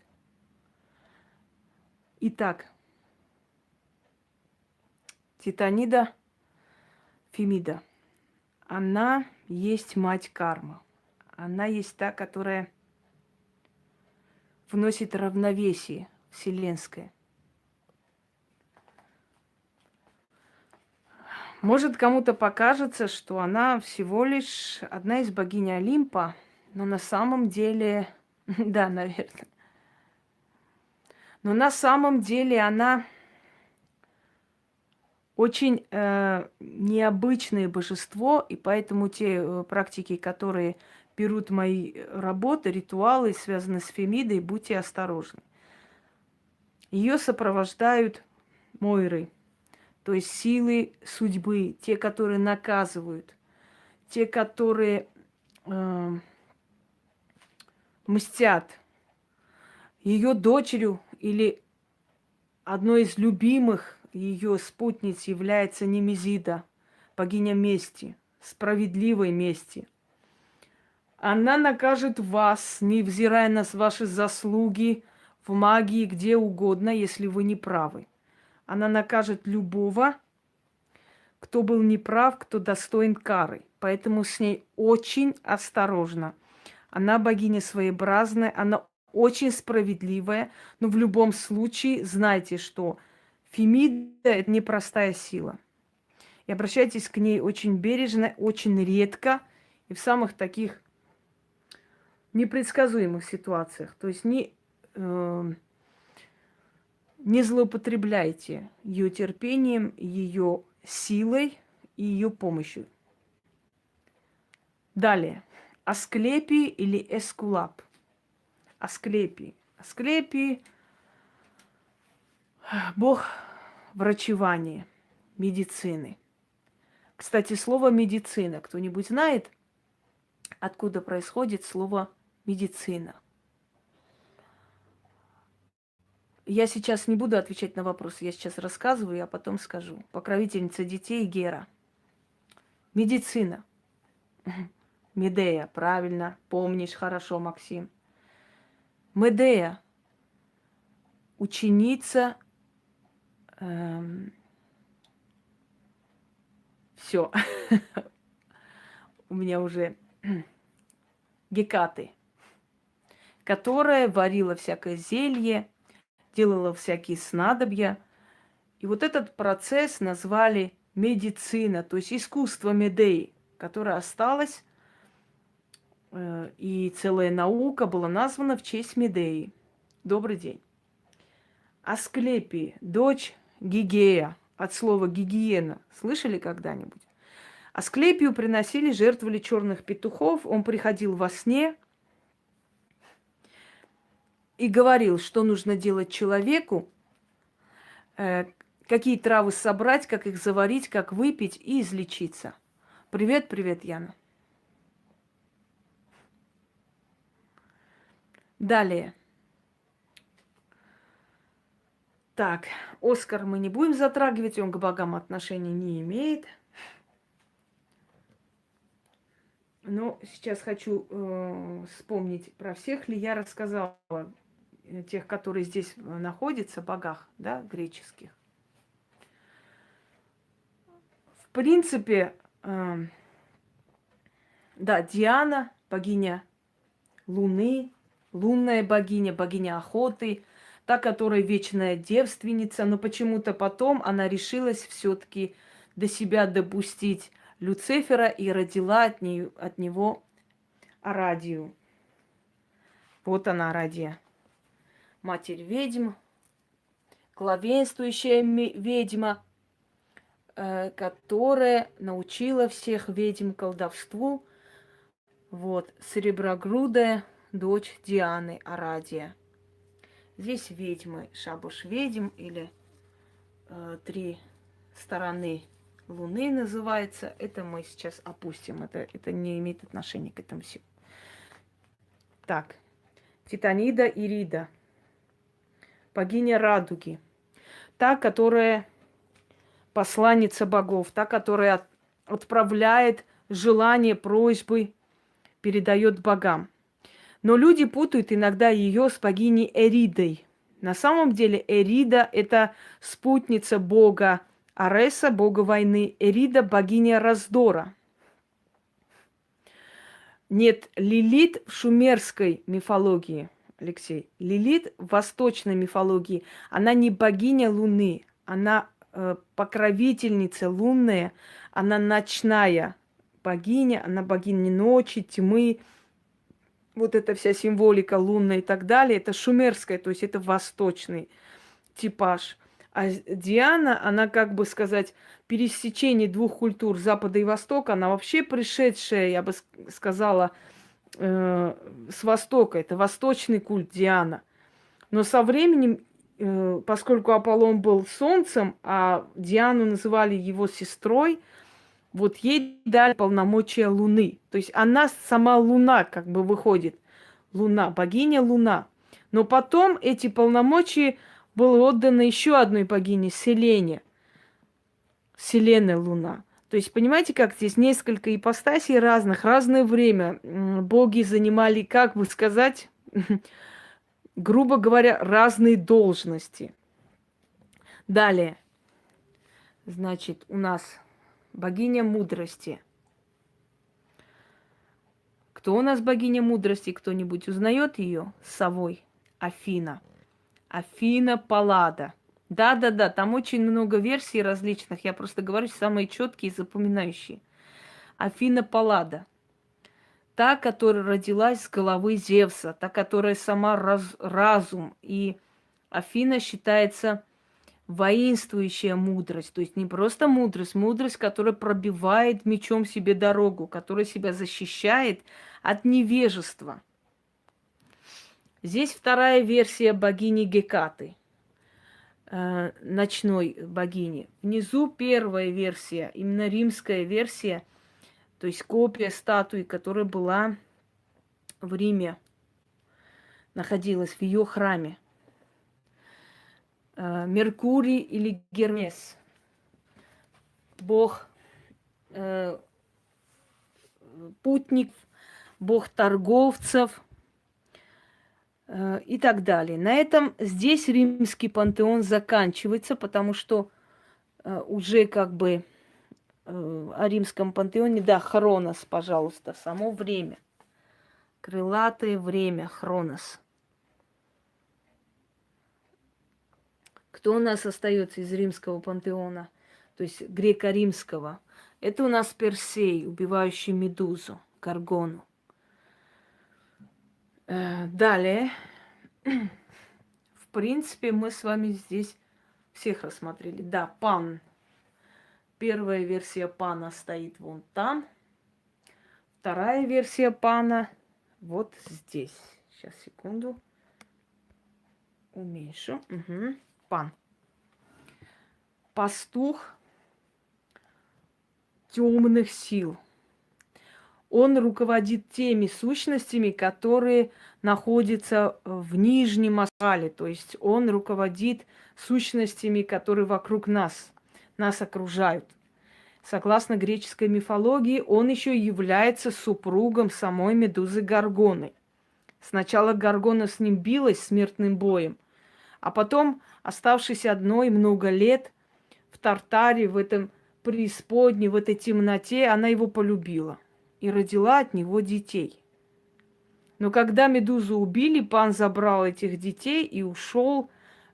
Итак, Титанида Фемида. Она есть мать кармы. Она есть та, которая вносит равновесие вселенское. Может, кому-то покажется, что она всего лишь одна из богинь Олимпа, но на самом деле, да, наверное. Но на самом деле она очень необычное божество, и поэтому те практики, которые берут мои работы, ритуалы, связанные с Фемидой, будьте осторожны. Ее сопровождают Мойры, то есть силы судьбы, те, которые наказывают, те, которые мстят. Ее дочерью или одной из любимых ее спутниц является Немезида, богиня мести, справедливой мести. Она накажет вас, невзирая на ваши заслуги в магии, где угодно, если вы не правы. Она накажет любого, кто был неправ, кто достоин кары. Поэтому с ней очень осторожно. Она богиня своеобразная, она очень справедливая, но в любом случае знайте, что Фемида – это непростая сила. И обращайтесь к ней очень бережно, очень редко и в самых таких непредсказуемых ситуациях. То есть не злоупотребляйте ее терпением, ее силой и ее помощью. Далее. Асклепий или Эскулап. Асклепий. Асклепий – бог врачевания, медицины. Кстати, слово «медицина». Кто-нибудь знает, откуда происходит слово «медицина»? Я сейчас не буду отвечать на вопросы, я сейчас рассказываю, а потом скажу. Покровительница детей Гера. Медицина. Медея, правильно, помнишь хорошо, Максим. Медея, ученица, все, у меня уже Гекаты, которая варила всякое зелье, делала всякие снадобья. И вот этот процесс назвали медицина, то есть искусство Медеи, которое осталось, и целая наука была названа в честь Медеи. Добрый день. Асклепий, дочь Гигея, от слова гигиена. Слышали когда-нибудь? Асклепию приносили, жертвовали черных петухов. Он приходил во сне и говорил, что нужно делать человеку, какие травы собрать, как их заварить, как выпить и излечиться. Привет, привет, Яна. Далее. Так, Оскар мы не будем затрагивать, он к богам отношения не имеет. Но сейчас хочу вспомнить, про всех ли я рассказала, тех, которые здесь находятся, богах, да, греческих. В принципе, да, Диана, богиня Луны, лунная богиня, богиня охоты, та, которая вечная девственница, но почему-то потом она решилась все-таки до себя допустить Люцифера и родила от него Арадию. Вот она, Арадия. Матерь ведьм, главенствующая ведьма, которая научила всех ведьм колдовству. Вот, сереброгрудая дочь Дианы, Арадия. Здесь ведьмы, шабуш ведьм или три стороны Луны называется. Это мы сейчас опустим. Это не имеет отношения к этому всему. Так, Титанида Ирида, богиня радуги. Та, которая посланница богов, та, которая отправляет желания, просьбы, передает богам. Но люди путают иногда ее с богиней Эридой. На самом деле Эрида – это спутница бога Ареса, бога войны. Эрида – богиня раздора. Нет, Лилит в шумерской мифологии, Алексей. Лилит в восточной мифологии. Она не богиня Луны, она покровительница лунная, она ночная богиня, она богиня ночи, тьмы. Вот эта вся символика лунная и так далее, это шумерская, то есть это восточный типаж. А Диана, она, как бы сказать, пересечение двух культур Запада и Востока, она вообще пришедшая, я бы сказала, с Востока. Это восточный культ Диана. Но со временем, поскольку Аполлон был солнцем, а Диану называли его сестрой, вот ей дали полномочия Луны. То есть она сама Луна как бы выходит. Луна, богиня Луна. Но потом эти полномочия были отданы еще одной богине, Селене. Селена Луна. То есть, понимаете, как здесь несколько ипостасей разных, разное время. Боги занимали, как бы сказать, грубо говоря, разные должности. Далее. Значит, у нас богиня мудрости. Кто у нас богиня мудрости? Кто-нибудь узнает ее? С совой. Афина. Афина Паллада. Да-да-да, там очень много версий различных. Я просто говорю самые четкие и запоминающие. Афина Паллада. Та, которая родилась с головы Зевса. Та, которая сама разум. И Афина считается воинствующая мудрость. То есть не просто мудрость, мудрость, которая пробивает мечом себе дорогу, которая себя защищает от невежества. Здесь вторая версия богини Гекаты, ночной богини. Внизу первая версия, именно римская версия, то есть копия статуи, которая была в Риме, находилась в ее храме. Меркурий или Гермес, бог путник, бог торговцев и так далее. На этом здесь римский пантеон заканчивается, потому что уже как бы о римском пантеоне, да, Хронос, пожалуйста, само время. Крылатое время, Хронос. Кто у нас остается из римского пантеона, то есть греко-римского? Это у нас Персей, убивающий Медузу, Гаргону. Далее, в принципе, мы с вами здесь всех рассмотрели. Да, Пан. Первая версия Пана стоит вон там. Вторая версия Пана вот здесь. Сейчас, секунду. Уменьшу. Угу. Пан. Пастух темных сил. Он руководит теми сущностями, которые находятся в нижнем астрале. То есть он руководит сущностями, которые вокруг нас окружают. Согласно греческой мифологии, он еще является супругом самой Медузы Гаргоны. Сначала Гаргона с ним билась смертным боем, а потом, оставшись одной много лет в Тартаре, в этом преисподней, в этой темноте, она его полюбила и родила от него детей. Но когда Медузу убили, Пан забрал этих детей и ушел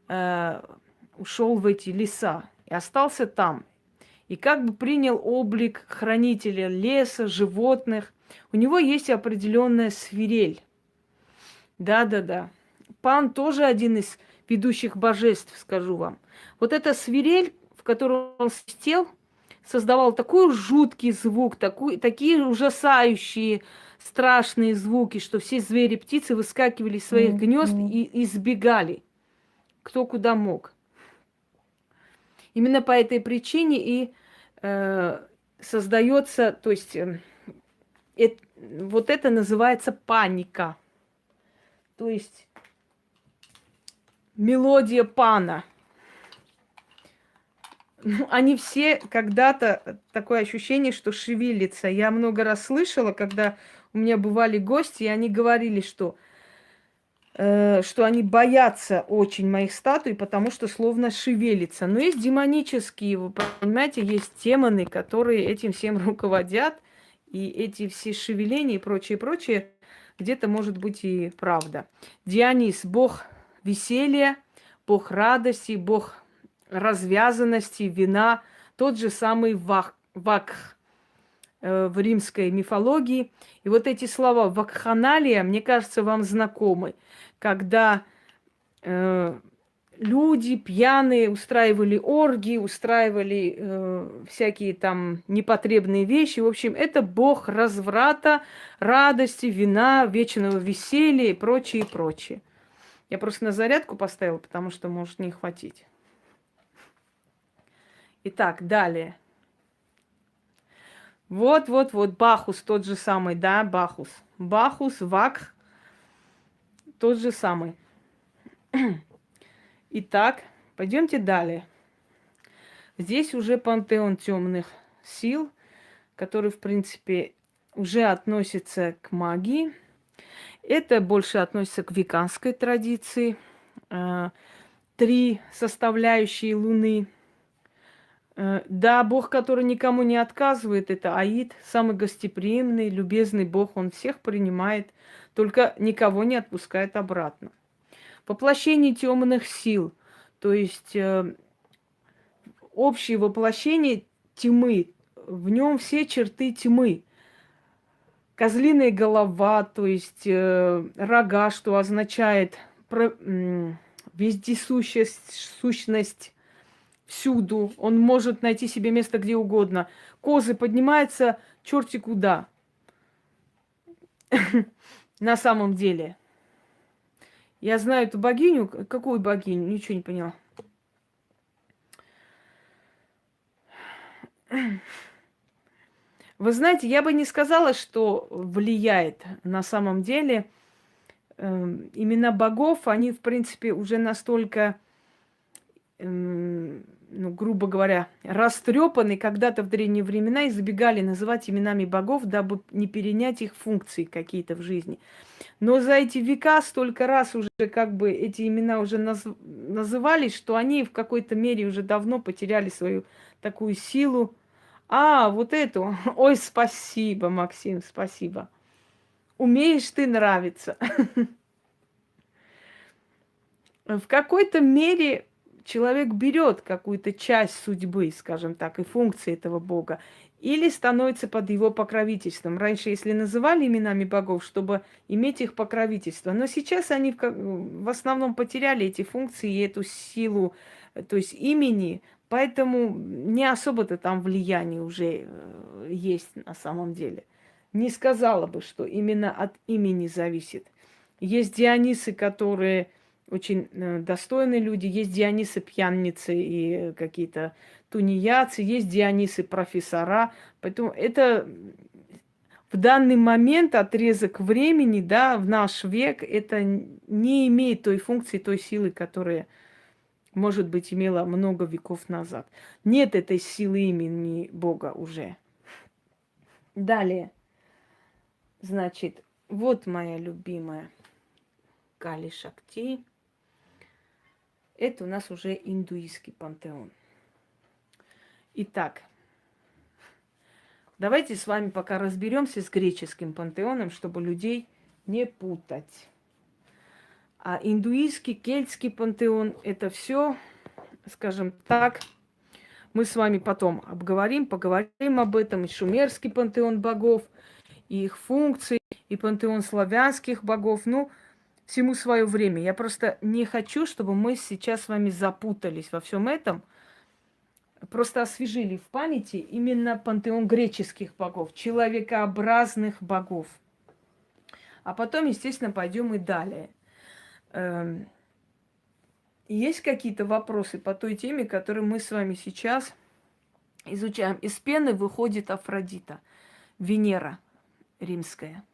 в эти леса и остался там. И как бы принял облик хранителя леса, животных. У него есть определенная свирель. Да-да-да. Пан тоже один из ведущих божеств, скажу вам. Вот эта свирель, в которую он свистел, создавал такой жуткий звук, такие ужасающие, страшные звуки, что все звери, птицы выскакивали из своих гнезд и избегали, кто куда мог. Именно по этой причине и создается, то есть вот это называется паника. То есть мелодия Пана. Они все когда-то, такое ощущение, что шевелится. Я много раз слышала, когда у меня бывали гости, и они говорили, что они боятся очень моих статуй, потому что словно шевелится. Но есть демонические, вы понимаете, есть демоны, которые этим всем руководят, и эти все шевеления и прочее, где-то может быть и правда. Дионис – бог веселья, бог радости, бог развязанности, вина, тот же самый Вакх в римской мифологии. И вот эти слова вакханалия, мне кажется, вам знакомы. Когда люди пьяные устраивали оргии, устраивали всякие там непотребные вещи. В общем, это бог разврата, радости, вина, вечного веселья и прочее. Я просто на зарядку поставила, потому что может не хватить. Итак, далее. Вот, Бахус, тот же самый, да, Бахус. Бахус, Вакх, тот же самый. Итак, пойдемте далее. Здесь уже пантеон темных сил, который, в принципе, уже относится к магии. Это больше относится к веканской традиции. 3 составляющие Луны. Да, Бог, который никому не отказывает, это Аид, самый гостеприимный, любезный Бог. Он всех принимает, только никого не отпускает обратно. Воплощение темных сил, то есть общее воплощение тьмы, в нем все черты тьмы. Козлиная голова, то есть рога, что означает вездесущая сущность всюду. Он может найти себе место где угодно. Козы поднимаются черти куда. На самом деле. Я знаю эту богиню. Какую богиню? Ничего не поняла. Вы знаете, я бы не сказала, что влияет на самом деле. Имена богов, они, в принципе, уже настолько, грубо говоря, растрепаны. Когда-то в древние времена избегали называть именами богов, дабы не перенять их функции какие-то в жизни. Но за эти века столько раз уже как бы эти имена уже назывались, что они в какой-то мере уже давно потеряли свою такую силу. Вот эту. Ой, спасибо, Максим, спасибо. Умеешь ты нравиться. В какой-то мере человек берет какую-то часть судьбы, скажем так, и функции этого бога, или становится под его покровительством. Раньше, если называли именами богов, чтобы иметь их покровительство, но сейчас они в основном потеряли эти функции и эту силу, то есть имени, поэтому не особо-то там влияние уже есть на самом деле. Не сказала бы, что именно от имени зависит. Есть Дионисы, которые очень достойные люди, есть Дионисы пьяницы и какие-то тунеядцы, есть Дионисы профессора. Поэтому это в данный момент отрезок времени, да, в наш век, это не имеет той функции, той силы, которая, может быть, имела много веков назад. Нет этой силы имени Бога уже. Далее. Значит, вот моя любимая Кали Шакти. Это у нас уже индуистский пантеон. Итак, давайте с вами пока разберемся с греческим пантеоном, чтобы людей не путать. А индуистский, кельтский пантеон – это все, скажем так, мы с вами потом поговорим об этом. И шумерский пантеон богов, и их функции, и пантеон славянских богов. Ну, всему свое время. Я просто не хочу, чтобы мы сейчас с вами запутались во всем этом. Просто освежили в памяти именно пантеон греческих богов, человекообразных богов. А потом, естественно, пойдем и далее. Есть какие-то вопросы по той теме, которую мы с вами сейчас изучаем? Из пены выходит Афродита, Венера римская.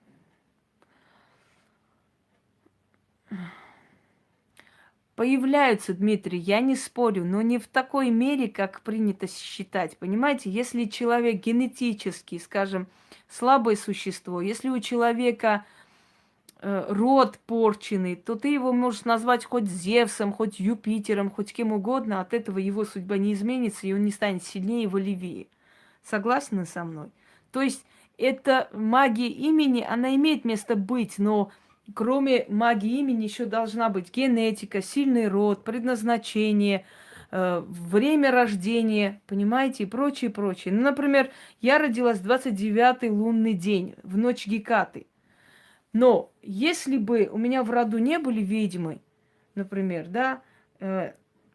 Появляются, Дмитрий, я не спорю, но не в такой мере, как принято считать. Понимаете, если человек генетически, скажем, слабое существо, если у человека род порченный, то ты его можешь назвать хоть Зевсом, хоть Юпитером, хоть кем угодно, от этого его судьба не изменится, и он не станет сильнее и волевее. Согласны со мной? То есть эта магия имени, она имеет место быть, но кроме магии имени еще должна быть генетика, сильный род, предназначение, время рождения, понимаете, и прочее, прочее. Ну, например, я родилась в 29-й лунный день, в ночь Гекаты. Но если бы у меня в роду не были ведьмы, например, да,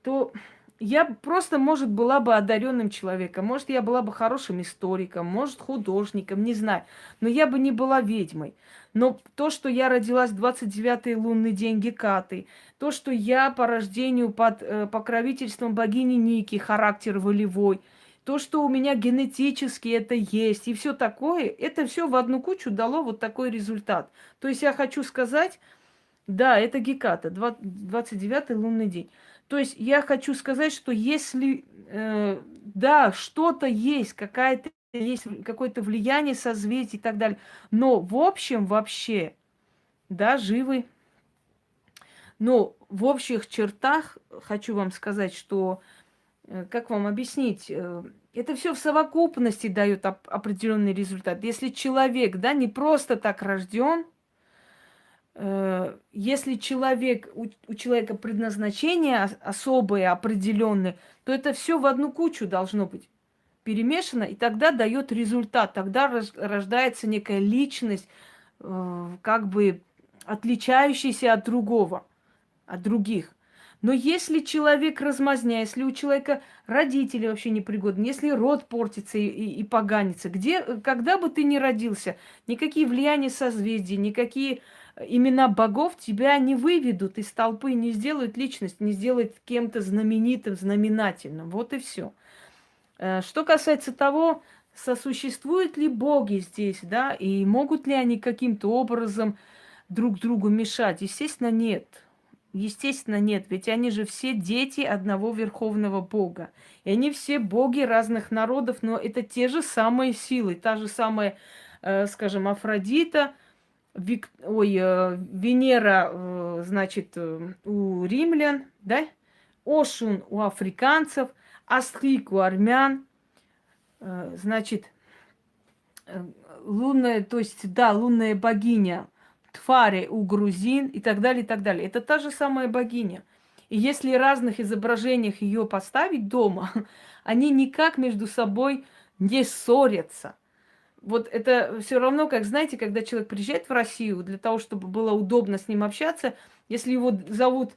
то я просто, может, была бы одаренным человеком, может, я была бы хорошим историком, может, художником, не знаю. Но я бы не была ведьмой. Но то, что я родилась в 29-й лунный день Гекаты, то, что я по рождению под покровительством богини Ники, характер волевой, то, что у меня генетически это есть, и все такое, это все в одну кучу дало вот такой результат. То есть я хочу сказать, да, это Геката, 29-й лунный день. То есть я хочу сказать, что если, да, что-то есть, какая-то есть какое-то влияние созвездий и так далее, но в общем вообще, да, живы. Но в общих чертах хочу вам сказать, что, как вам объяснить, это все в совокупности дает определенный результат. Если человек, да, не просто так рожден, если человек, у человека предназначение особое, определенное, то это все в одну кучу должно быть перемешано, и тогда дает результат, тогда рождается некая личность, как бы отличающаяся от другого, от других. Но если человек размазня, если у человека родители вообще непригодны, если род портится и поганится, когда бы ты ни родился, никакие влияния созвездий, никакие имена богов тебя не выведут из толпы, не сделают личность, не сделают кем-то знаменитым, знаменательным. Вот и все. Что касается того, сосуществуют ли боги здесь, да, и могут ли они каким-то образом друг другу мешать? Естественно, нет. Естественно, нет, ведь они же все дети одного верховного бога. И они все боги разных народов, но это те же самые силы, та же самая, скажем, Афродита, Венера, значит, у римлян, да? Ошун у африканцев, Астрик у армян, значит, лунная, то есть, да, лунная богиня Тфари у грузин и так далее, и так далее. Это та же самая богиня. И если разных изображениях ее поставить дома, они никак между собой не ссорятся. Вот это все равно, как, знаете, когда человек приезжает в Россию, для того, чтобы было удобно с ним общаться, если его зовут,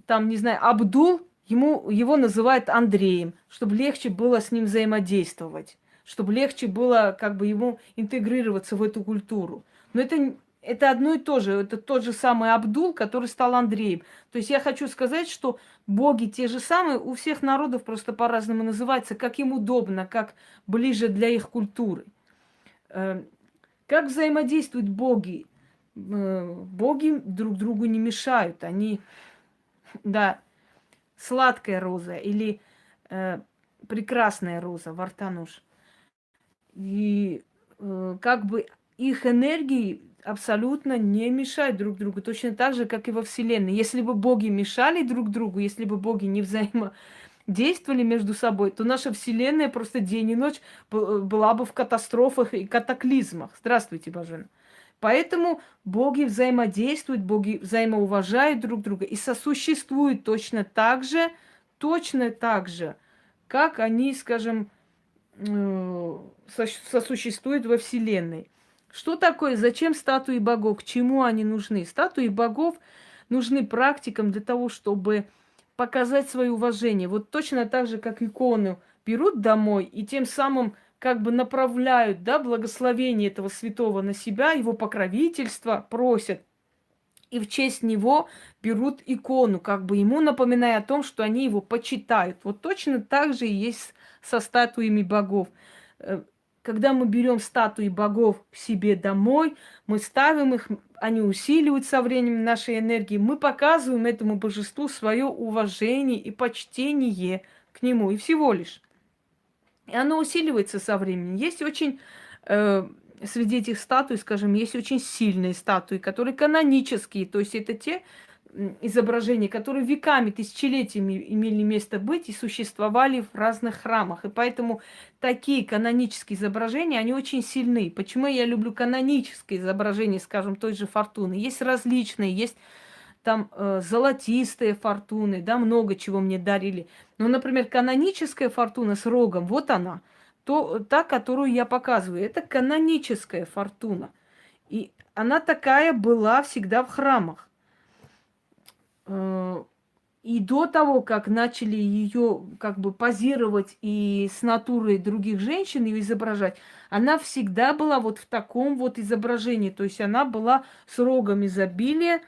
там, не знаю, Абдул, его называют Андреем, чтобы легче было с ним взаимодействовать, чтобы легче было как бы ему интегрироваться в эту культуру. Но это одно и то же, это тот же самый Абдул, который стал Андреем. То есть я хочу сказать, что боги те же самые, у всех народов просто по-разному называются, как им удобно, как ближе для их культуры. Как взаимодействуют боги? Боги друг другу не мешают. Они, да, сладкая роза или прекрасная роза, Вартануш. И как бы их энергии абсолютно не мешают друг другу. Точно так же, как и во Вселенной. Если бы боги мешали друг другу, если бы боги не взаимодействовали между собой, то наша Вселенная просто день и ночь была бы в катастрофах и катаклизмах. Здравствуйте, Бажена. Поэтому боги взаимодействуют, боги взаимоуважают друг друга и сосуществуют точно так же, как они, скажем, сосуществуют во Вселенной. Что такое? Зачем статуи богов? К чему они нужны? Статуи богов нужны практикам для того, чтобы показать свое уважение. Вот точно так же, как икону берут домой и тем самым как бы направляют, да, благословение этого святого на себя, его покровительство просят. И в честь него берут икону, как бы ему напоминая о том, что они его почитают. Вот точно так же и есть со статуями богов. Когда мы берем статуи богов к себе домой, мы ставим их, они усиливают со временем нашей энергии, мы показываем этому божеству свое уважение и почтение к нему, и всего лишь. И оно усиливается со временем. Есть очень среди этих статуй, скажем, есть очень сильные статуи, которые канонические, то есть это те изображения, которые веками, тысячелетиями имели место быть и существовали в разных храмах. И поэтому такие канонические изображения, они очень сильны. Почему я люблю канонические изображения, скажем, той же Фортуны? Есть различные, есть там золотистые фортуны, да, много чего мне дарили. Ну, например, каноническая фортуна с рогом, вот она. Та, которую я показываю, это каноническая фортуна. И она такая была всегда в храмах. И до того, как начали ее как бы позировать и с натурой других женщин ее изображать, она всегда была вот в таком вот изображении. То есть она была с рогом изобилия,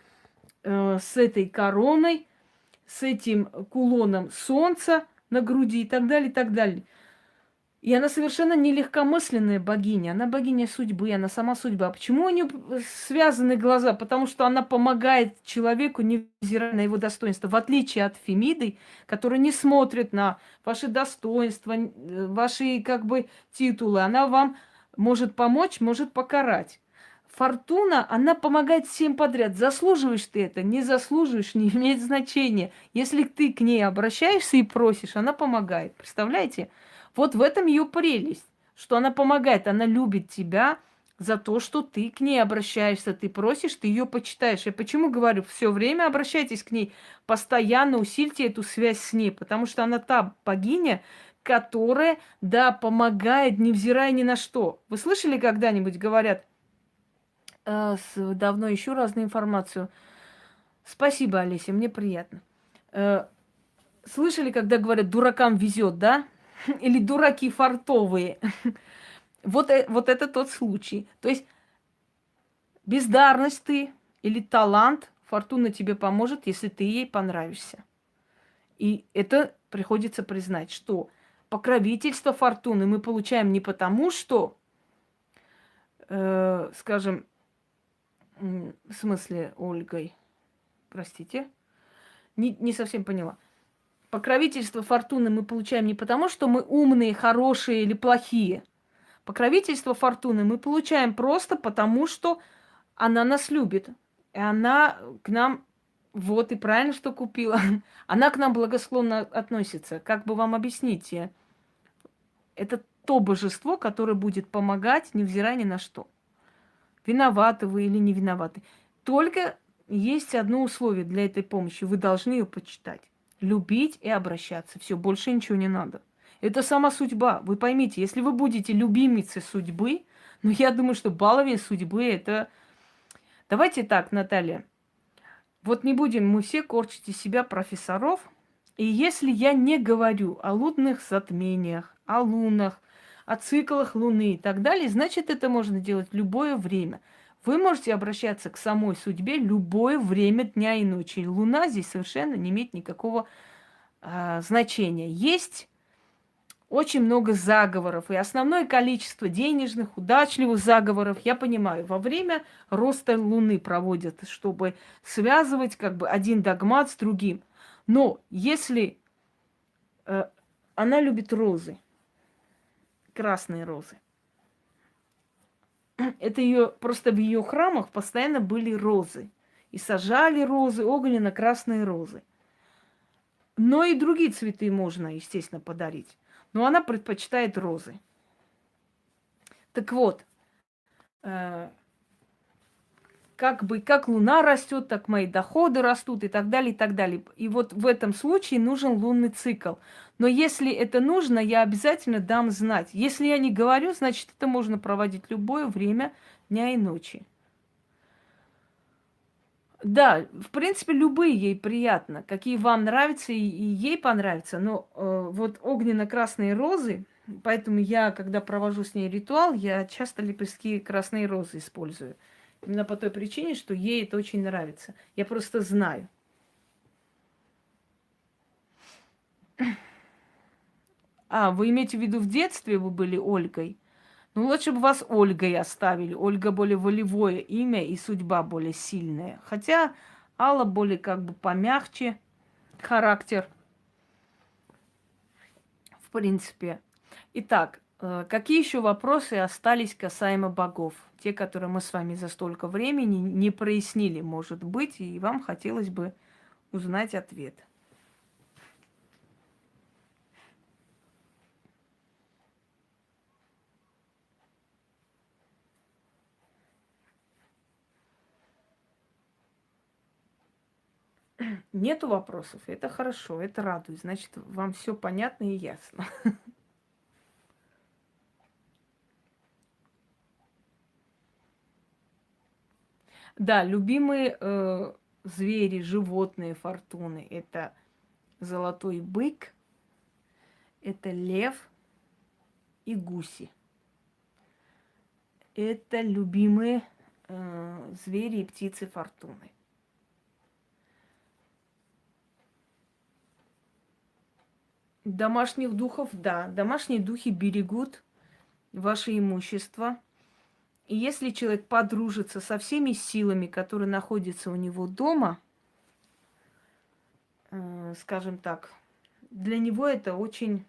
с этой короной, с этим кулоном солнца на груди и так далее, и так далее. И она совершенно не легкомысленная богиня, она богиня судьбы, она сама судьба. Почему у нее связаны глаза? Потому что она помогает человеку, невзирая на его достоинство. В отличие от Фемиды, которая не смотрит на ваши достоинства, ваши как бы титулы. Она вам может помочь, может покарать. Фортуна, она помогает всем подряд. Заслуживаешь ты это, не заслуживаешь, не имеет значения. Если ты к ней обращаешься и просишь, она помогает. Представляете? Вот в этом ее прелесть, что она помогает, она любит тебя за то, что ты к ней обращаешься, ты просишь, ты ее почитаешь. Я почему говорю, все время обращайтесь к ней, постоянно усильте эту связь с ней, потому что она та богиня, которая, да, помогает, невзирая ни на что. Вы слышали когда-нибудь, говорят, давно ищу разную информацию. Спасибо, Олеся, мне приятно. Слышали, когда говорят, дуракам везет, да? Или дураки фартовые. Вот это тот случай. То есть бездарность ты или талант, фортуна тебе поможет, если ты ей понравишься. И это приходится признать, что покровительство фортуны мы получаем не потому, что, скажем, в смысле Ольгой, простите, не совсем поняла. Покровительство фортуны мы получаем не потому, что мы умные, хорошие или плохие. Покровительство фортуны мы получаем просто потому, что она нас любит. И она к нам, вот и правильно, что купила, она к нам благосклонно относится. Как бы вам объяснить? Это то божество, которое будет помогать, невзирая ни на что. Виноваты вы или не виноваты. Только есть одно условие для этой помощи. Вы должны ее почитать. Любить и обращаться. Все, больше ничего не надо. Это сама судьба. Вы поймите, если вы будете любимицей судьбы, ну, я думаю, что баловень судьбы это... Давайте так, Наталья. Вот не будем мы все корчить из себя профессоров. И если я не говорю о лунных затмениях, о лунах, о циклах Луны и так далее, значит, это можно делать в любое время. Вы можете обращаться к самой судьбе любое время дня и ночи. Луна здесь совершенно не имеет никакого значения. Есть очень много заговоров, и основное количество денежных, удачливых заговоров, я понимаю, во время роста Луны проводят, чтобы связывать как бы один догмат с другим. Но если она любит розы, красные розы, это ее просто в ее храмах постоянно были розы. И сажали розы, огненно-красные розы. Но и другие цветы можно, естественно, подарить. Но она предпочитает розы. Так вот, как луна растет, так мои доходы растут и так далее, и так далее. И вот в этом случае нужен лунный цикл. Но если это нужно, я обязательно дам знать. Если я не говорю, значит, это можно проводить любое время дня и ночи. Да, в принципе, любые ей приятно, какие вам нравятся и ей понравятся. Но вот огненно-красные розы, поэтому я, когда провожу с ней ритуал, я часто лепестки красной розы использую. Именно по той причине, что ей это очень нравится. Я просто знаю. А, вы имеете в виду в детстве вы были Ольгой? Ну, лучше бы вас Ольгой оставили. Ольга более волевое имя и судьба более сильная. Хотя Алла более как бы помягче характер, в принципе. Итак, какие еще вопросы остались касаемо богов? Те, которые мы с вами за столько времени не прояснили, может быть, и вам хотелось бы узнать ответ. Нету вопросов, это хорошо, это радует. Значит, вам все понятно и ясно. Да, любимые звери, животные фортуны – это золотой бык, это лев и гуси. Это любимые звери и птицы фортуны. Домашних духов, да, домашние духи берегут ваше имущество. И если человек подружится со всеми силами, которые находятся у него дома, скажем так, для него это очень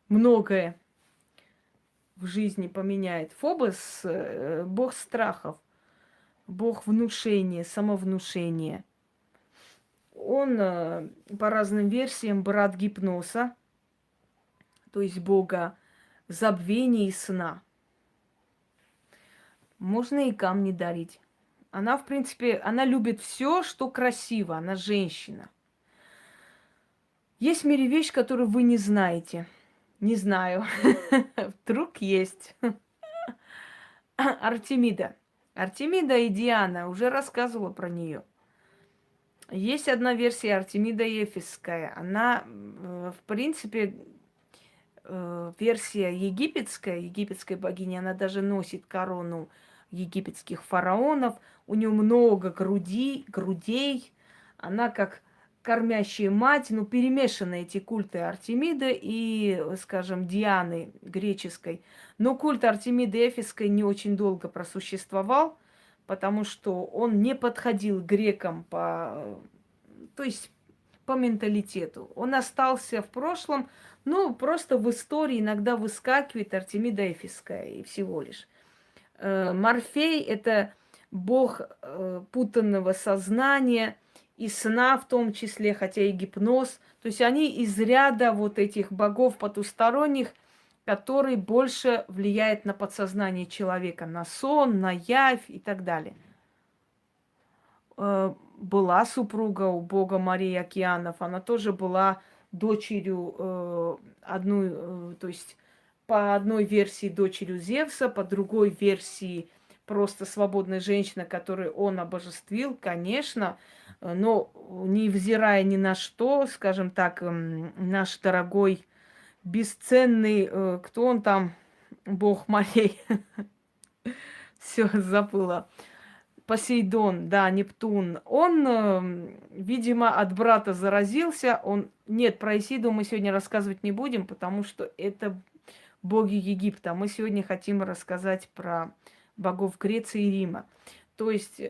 многое в жизни поменяет. Фобос бог страхов, бог внушения, самовнушения. Он по разным версиям брат гипноза, то есть бога забвения и сна. Можно и камни дарить. Она, в принципе, она любит все, что красиво. Она женщина. Есть в мире вещь, которую вы не знаете. Не знаю. Вдруг есть. Артемида. Артемида и Диана. Уже рассказывала про нее. Есть одна версия Артемида Ефесская. Она, в принципе, версия египетской богини. Она даже носит корону египетских фараонов. У нее много грудей. Она как кормящая мать, ну, перемешаны эти культы Артемиды и, скажем, Дианы греческой. Но культ Артемиды Эфесской не очень долго просуществовал, потому что он не подходил грекам то есть по менталитету. Он остался в прошлом, ну, просто в истории иногда выскакивает Артемида Эфесская и всего лишь. Морфей – это бог путанного сознания и сна в том числе, хотя и гипноз. То есть они из ряда вот этих богов потусторонних, которые больше влияют на подсознание человека, на сон, на явь и так далее. была супруга у бога морей и океанов, она тоже была дочерью то есть по одной версии дочерью Зевса, по другой версии просто свободная женщина, которую он обожествил, конечно, но невзирая ни на что, скажем так, наш дорогой, бесценный, кто он там, бог морей, все забыла. Посейдон, да, Нептун, он, видимо, от брата заразился. Нет, про Исиду мы сегодня рассказывать не будем, потому что это боги Египта. Мы сегодня хотим рассказать про богов Греции и Рима. То есть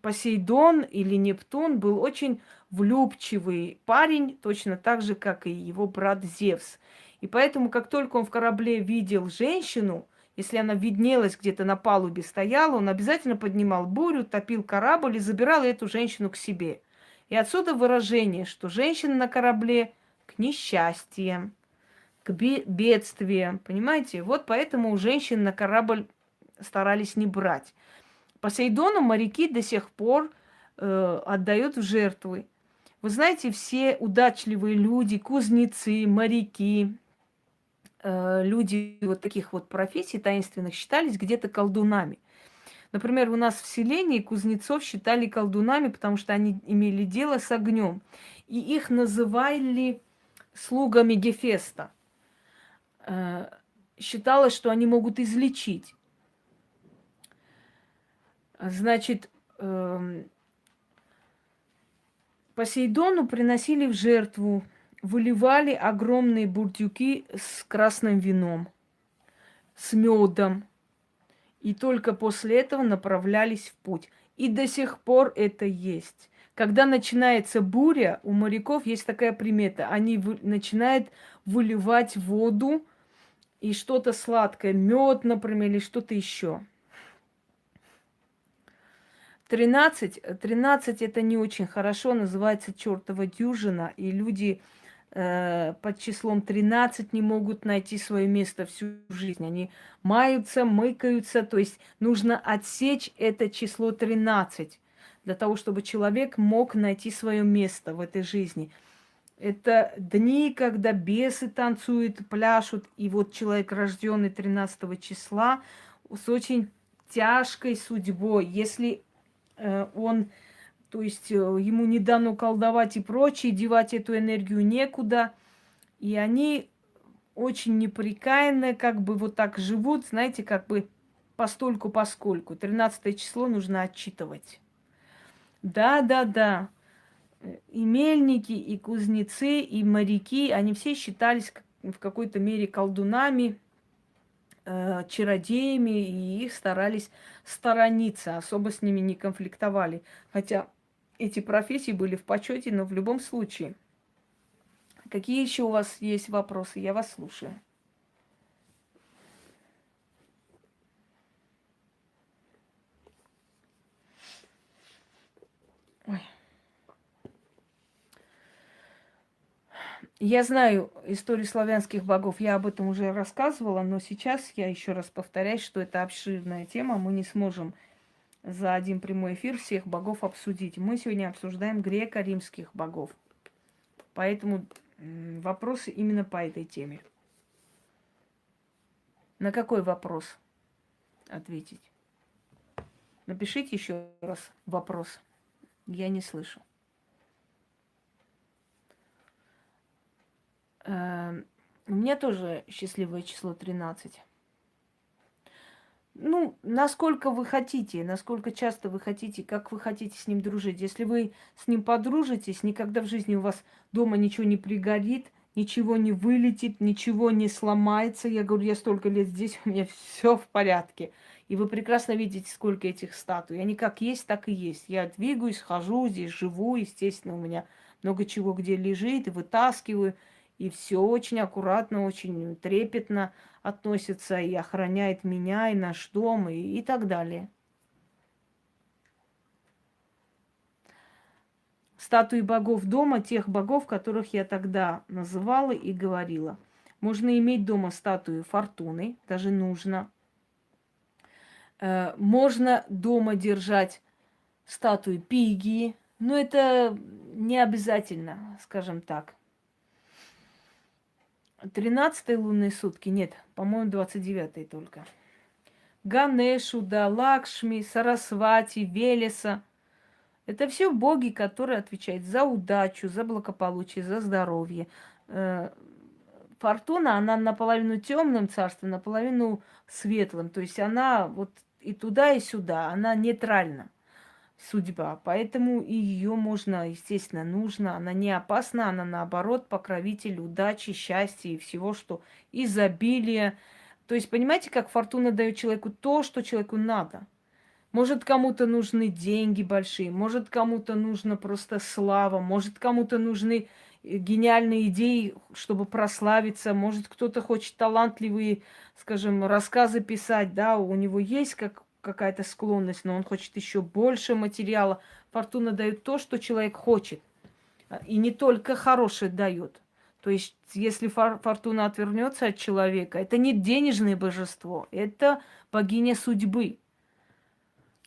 Посейдон или Нептун был очень влюбчивый парень, точно так же, как и его брат Зевс. И поэтому, как только он в корабле видел женщину, если она виднелась где-то на палубе, стояла, он обязательно поднимал бурю, топил корабль и забирал эту женщину к себе. И отсюда выражение, что женщина на корабле к несчастьям, к бедствиям, понимаете? Вот поэтому у женщин на корабль старались не брать. Посейдону моряки до сих пор отдают в жертвы. Вы знаете, все удачливые люди, кузнецы, моряки, люди вот таких вот профессий таинственных считались где-то колдунами. Например, у нас в селении кузнецов считали колдунами, потому что они имели дело с огнем. И их называли слугами Гефеста. Считалось, что они могут излечить. Значит, Посейдону приносили в жертву, выливали огромные бурдюки с красным вином, с медом. И только после этого направлялись в путь. И до сих пор это есть. Когда начинается буря, у моряков есть такая примета. Они начинают выливать воду и что-то сладкое, мед, например, или что-то еще. 13 это не очень хорошо, называется чертова дюжина, и люди под числом 13 не могут найти свое место всю жизнь. Они маются, мыкаются, то есть нужно отсечь это число 13 для того, чтобы человек мог найти свое место в этой жизни. Это дни, когда бесы танцуют, пляшут, и вот человек, рожденный 13 числа, с очень тяжкой судьбой. Если он, то есть ему не дано колдовать и прочее, девать эту энергию некуда. И они очень непрекаянно, как бы вот так живут, знаете, как бы постольку-поскольку. 13 число нужно отчитывать. Да. И мельники, и кузнецы, и моряки, они все считались в какой-то мере колдунами, чародеями, и их старались сторониться, особо с ними не конфликтовали. Хотя эти профессии были в почете, но в любом случае. Какие еще у вас есть вопросы? Я вас слушаю. Ой. Я знаю историю славянских богов, я об этом уже рассказывала, но сейчас я еще раз повторяю, что это обширная тема, мы не сможем за один прямой эфир всех богов обсудить. Мы сегодня обсуждаем греко-римских богов. Поэтому вопросы именно по этой теме. На какой вопрос ответить? Напишите еще раз вопрос. Я не слышу. У меня тоже счастливое число 13. Ну, насколько вы хотите, насколько часто вы хотите, как вы хотите с ним дружить. Если вы с ним подружитесь, никогда в жизни у вас дома ничего не пригорит, ничего не вылетит, ничего не сломается. Я говорю, я столько лет здесь, у меня все в порядке. И вы прекрасно видите, сколько этих статуй. Они как есть, так и есть. Я двигаюсь, хожу, здесь живу, естественно, у меня много чего где лежит, и вытаскиваю. И все очень аккуратно, очень трепетно относится и охраняет меня, и наш дом, и так далее. Статуи богов дома, тех богов, которых я тогда называла и говорила. Можно иметь дома статую фортуны, даже нужно. Можно дома держать статуи Пиги. Но это не обязательно, скажем так. 13-й лунные сутки, нет, по-моему, 29-й только. Ганешу, да, Лакшми, Сарасвати, Велеса. Это все боги, которые отвечают за удачу, за благополучие, за здоровье. Фортуна, она наполовину темным царством, наполовину светлым. То есть она вот и туда, и сюда. Она нейтральна, судьба. Поэтому и ее можно, естественно, нужно. Она не опасна, она наоборот покровитель удачи, счастья и всего, что изобилие. То есть, понимаете, как фортуна дает человеку то, что человеку надо. Может, кому-то нужны деньги большие, может, кому-то нужна просто слава, может, кому-то нужны гениальные идеи, чтобы прославиться, может, кто-то хочет талантливые, скажем, рассказы писать, да, у него есть какая-то склонность, но он хочет еще больше материала. Фортуна дает то, что человек хочет, и не только хорошее дает. То есть, если фортуна отвернется от человека, это не денежное божество, это богиня судьбы.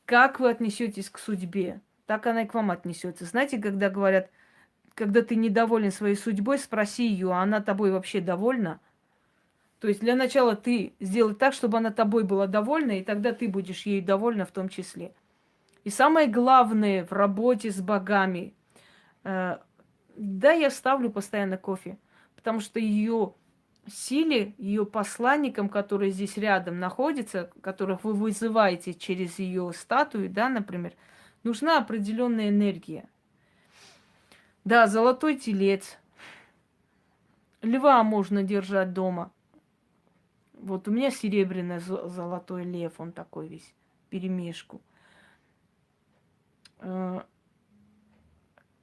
Как вы отнесетесь к судьбе, так она и к вам отнесется. Знаете, когда говорят, когда ты недоволен своей судьбой, спроси ее, а она тобой вообще довольна? То есть для начала ты сделай так, чтобы она тобой была довольна, и тогда ты будешь ей довольна в том числе. И самое главное в работе с богами, да, я ставлю постоянно кофе, потому что ее силе, ее посланникам, которые здесь рядом находятся, которых вы вызываете через ее статую, да, например, нужна определенная энергия. Да, золотой телец. Льва можно держать дома. Вот у меня серебряный золотой лев, он такой весь, перемешку.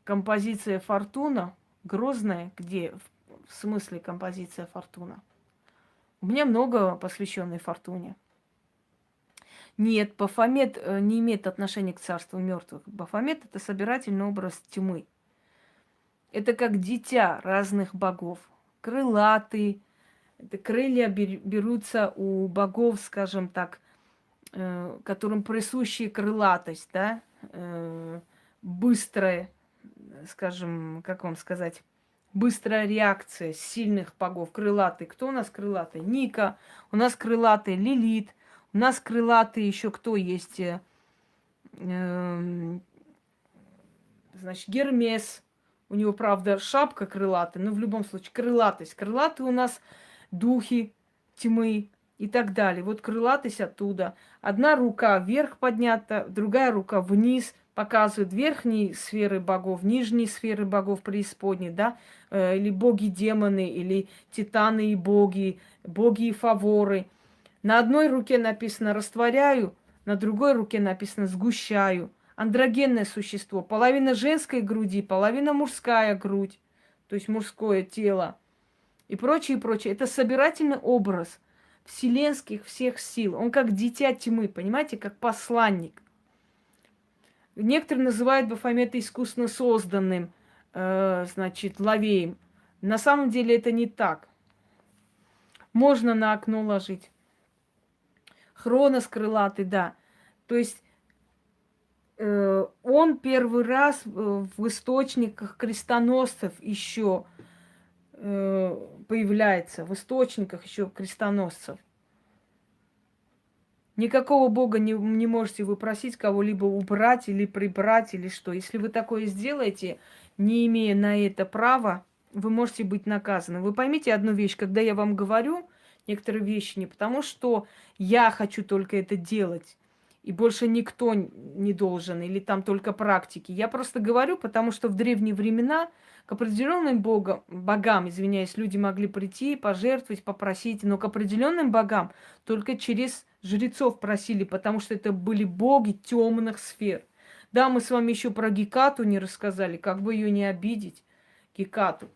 Композиция Фортуна, Грозная, где, в смысле композиция Фортуна? У меня много посвященной Фортуне. Нет, Бафомет не имеет отношения к царству мертвых. Бафомет – это собирательный образ тьмы. Это как дитя разных богов. Крылатый. Это крылья берутся у богов, скажем так, которым присущи крылатость, да, быстрая, скажем, как вам сказать, быстрая реакция сильных богов, крылатый. Кто у нас крылатый? Ника. У нас крылатый Лилит. У нас крылатый еще кто есть? Значит, Гермес. У него, правда, шапка крылатая, но в любом случае крылатость. Крылатые у нас духи тьмы и так далее. Вот крылатость оттуда. Одна рука вверх поднята, другая рука вниз, показывает верхние сферы богов, нижние сферы богов преисподней, да, или боги-демоны, или титаны и боги, боги и фаворы. На одной руке написано «растворяю», на другой руке написано «сгущаю». Андрогенное существо, половина женской груди, половина мужская грудь, то есть мужское тело и прочее, прочее. Это собирательный образ вселенских всех сил. Он как дитя тьмы, понимаете, как посланник. Некоторые называют Бафомета искусственно созданным, значит, ловеем. На самом деле это не так. Можно на окно ложить. Хронос крылатый, да. То есть он первый раз в источниках крестоносцев еще появляется, в источниках еще крестоносцев. Никакого бога не можете вы просить кого-либо убрать или прибрать, или что. Если вы такое сделаете, не имея на это права, вы можете быть наказаны. Вы поймите одну вещь, когда я вам говорю некоторые вещи, не потому что я хочу только это делать, и больше никто не должен, или там только практики. Я просто говорю, потому что в древние времена к определенным богам, извиняюсь, люди могли прийти, пожертвовать, попросить, но к определенным богам только через жрецов просили, потому что это были боги темных сфер. Да, мы с вами еще про Гекату не рассказали, как бы ее не обидеть, Гекату.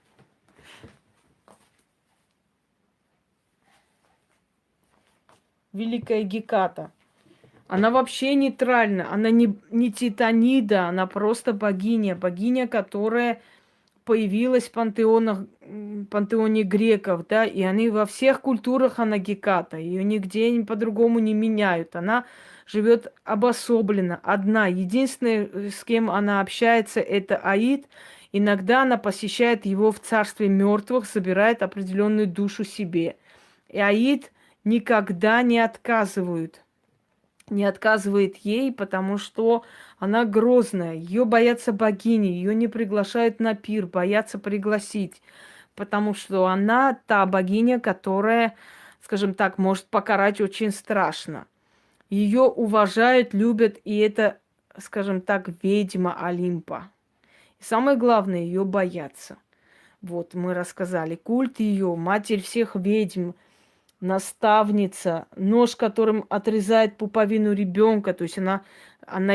Великая Геката. Она вообще нейтральна, она не титанида, она просто богиня. Богиня, которая появилась в пантеонах пантеоне греков, да, и они во всех культурах она Геката, ее нигде по-другому не меняют. Она живет обособленно, одна. Единственное, с кем она общается, это Аид. Иногда она посещает его в царстве мертвых, собирает определенную душу себе. И Аид никогда не отказывает ей, потому что она грозная, ее боятся богини, ее не приглашают на пир, боятся пригласить, потому что она та богиня, которая, скажем так, может покарать очень страшно. Ее уважают, любят, и это, скажем так, ведьма Олимпа. И самое главное, ее боятся. Вот мы рассказали, культ ее, матерь всех ведьм, наставница, нож, которым отрезает пуповину ребенка, то есть она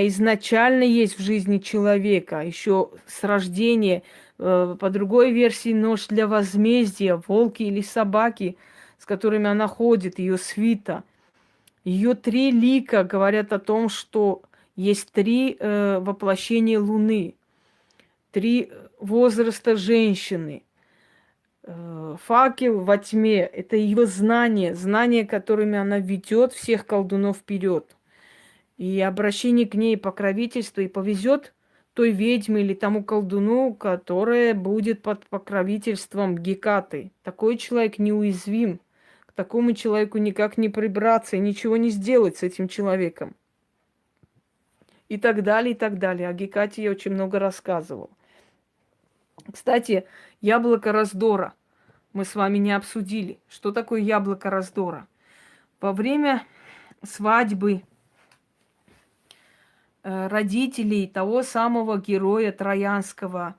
изначально есть в жизни человека, еще с рождения. По другой версии, нож для возмездия, волки или собаки, с которыми она ходит, ее свита. Ее три лика говорят о том, что есть три воплощения Луны, три возраста женщины. Факел во тьме – это ее знания, которыми она ведет всех колдунов вперед. И обращение к ней покровительство, и повезет той ведьме или тому колдуну, которая будет под покровительством Гекаты. Такой человек неуязвим. К такому человеку никак не прибраться и ничего не сделать с этим человеком. И так далее, и так далее. О Гекате я очень много рассказывал. Кстати, яблоко раздора. Мы с вами не обсудили, что такое яблоко раздора. Во время свадьбы родителей того самого героя Троянского,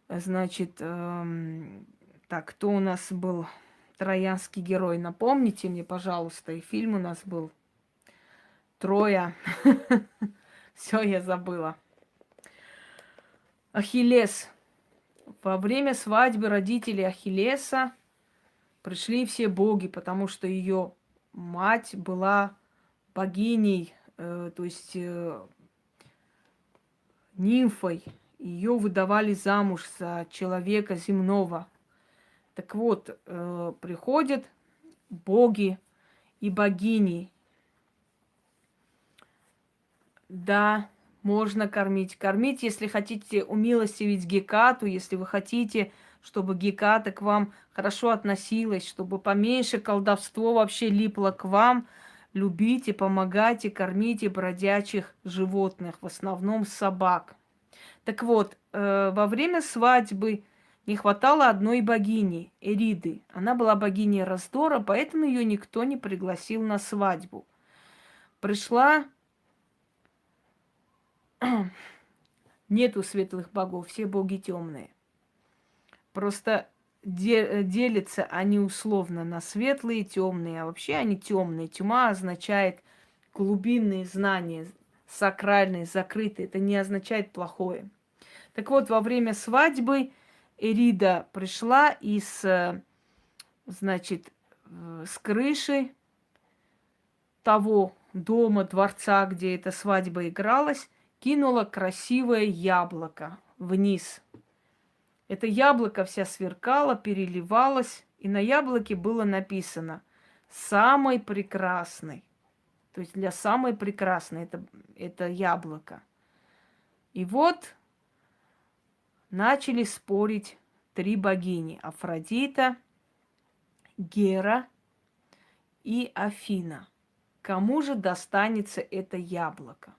значит, так, кто у нас был троянский герой? Напомните мне, пожалуйста, и фильм у нас был Троя. Все, я забыла. Ахиллес. Во время свадьбы родителей Ахиллеса пришли все боги, потому что ее мать была богиней, то есть нимфой. Ее выдавали замуж за человека земного. Так вот, приходят боги и богини. Да, можно кормить. Кормить, если хотите умилостивить Гекату, если вы хотите, чтобы Геката к вам хорошо относилась, чтобы поменьше колдовство вообще липло к вам, любите, помогайте, кормите бродячих животных, в основном собак. Так вот, во время свадьбы не хватало одной богини, Эриды. Она была богиней раздора, поэтому ее никто не пригласил на свадьбу. Пришла... Нету светлых богов, все боги темные. Просто делятся они условно на светлые и темные, а вообще они темные. Тьма означает глубинные знания, сакральные, закрытые. Это не означает плохое. Так вот, во время свадьбы Эрида пришла и значит, с крыши того дома, дворца, где эта свадьба игралась, кинула красивое яблоко вниз. Это яблоко вся сверкало, переливалось, и на яблоке было написано «самый прекрасный». То есть для самой прекрасной это яблоко. И вот начали спорить три богини: Афродита, Гера и Афина. Кому же достанется это яблоко?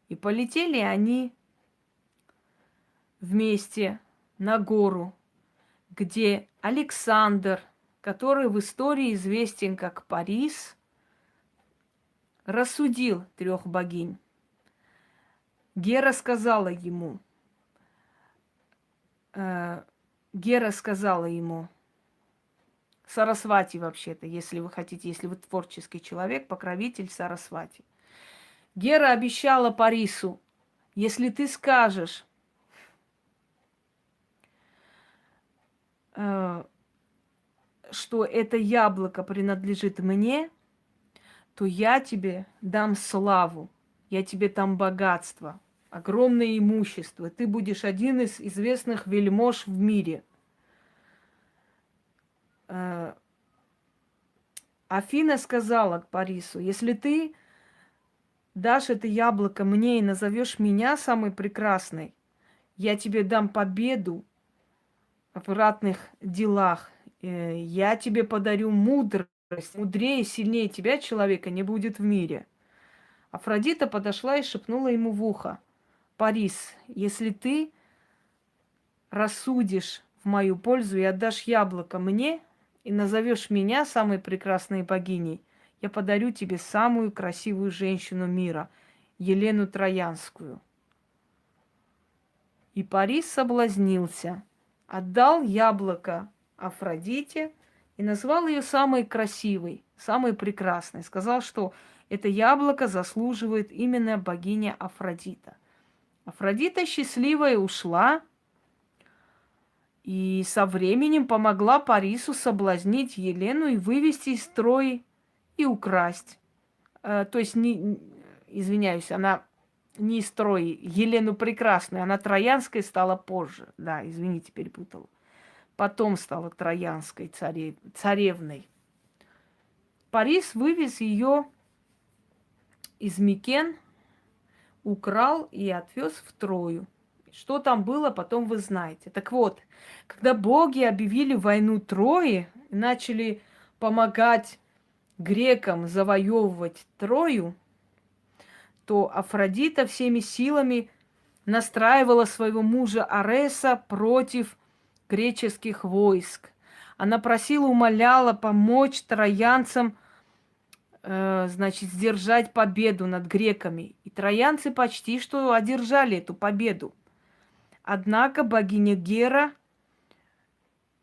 И полетели они вместе на гору, где Александр, который в истории известен как Парис, рассудил трех богинь. Гера сказала ему, Сарасвати вообще-то, если вы хотите, если вы творческий человек, покровитель Сарасвати. Гера обещала Парису, если ты скажешь, что это яблоко принадлежит мне, то я тебе дам славу, я тебе дам богатство, огромное имущество. Ты будешь один из известных вельмож в мире. э, Афина сказала к Парису: если ты дашь это яблоко мне и назовешь меня самой прекрасной, я тебе дам победу в ратных делах. Я тебе подарю мудрость. Мудрее, сильнее тебя человека не будет в мире. Афродита подошла и шепнула ему в ухо: Парис, если ты рассудишь в мою пользу и отдашь яблоко мне, и назовешь меня самой прекрасной богиней, я подарю тебе самую красивую женщину мира, Елену Троянскую. И Парис соблазнился, отдал яблоко Афродите и назвал ее самой красивой, самой прекрасной. Сказал, что это яблоко заслуживает именно богиня Афродита. Афродита счастливая ушла и со временем помогла Парису соблазнить Елену и вывести из строя и украсть. То есть, извиняюсь, она не из строя Елену Прекрасную, она Троянской стала позже. Да, извините, перепутала. Потом стала Троянской царевной. Парис вывез ее из Микен, украл и отвез в Трою. Что там было, потом вы знаете. Так вот, когда боги объявили войну Трои и начали помогать грекам завоевывать Трою, то Афродита всеми силами настраивала своего мужа Ареса против греческих войск. Она просила, умоляла помочь троянцам, значит, сдержать победу над греками. И троянцы почти что одержали эту победу. Однако богиня Гера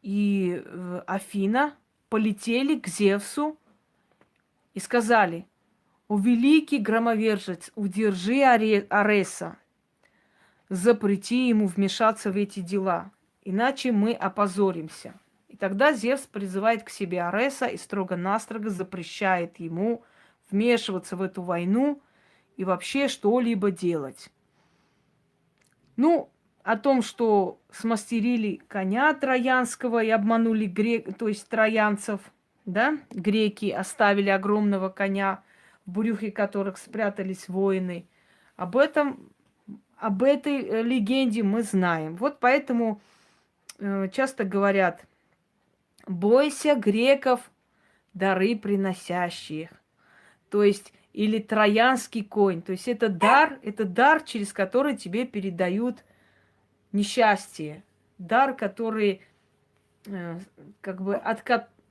и Афина полетели к Зевсу и сказали: «О великий громовержец, удержи Ареса, запрети ему вмешаться в эти дела, иначе мы опозоримся». И тогда Зевс призывает к себе Ареса и строго-настрого запрещает ему вмешиваться в эту войну и вообще что-либо делать. Ну, о том, что смастерили коня троянского и обманули то есть троянцев, да, греки оставили огромного коня, в брюхе которых спрятались воины. Об этой легенде мы знаем. Вот поэтому часто говорят: бойся греков, дары приносящих. То есть, или троянский конь. То есть это дар, через который тебе передают несчастье. Дар, который,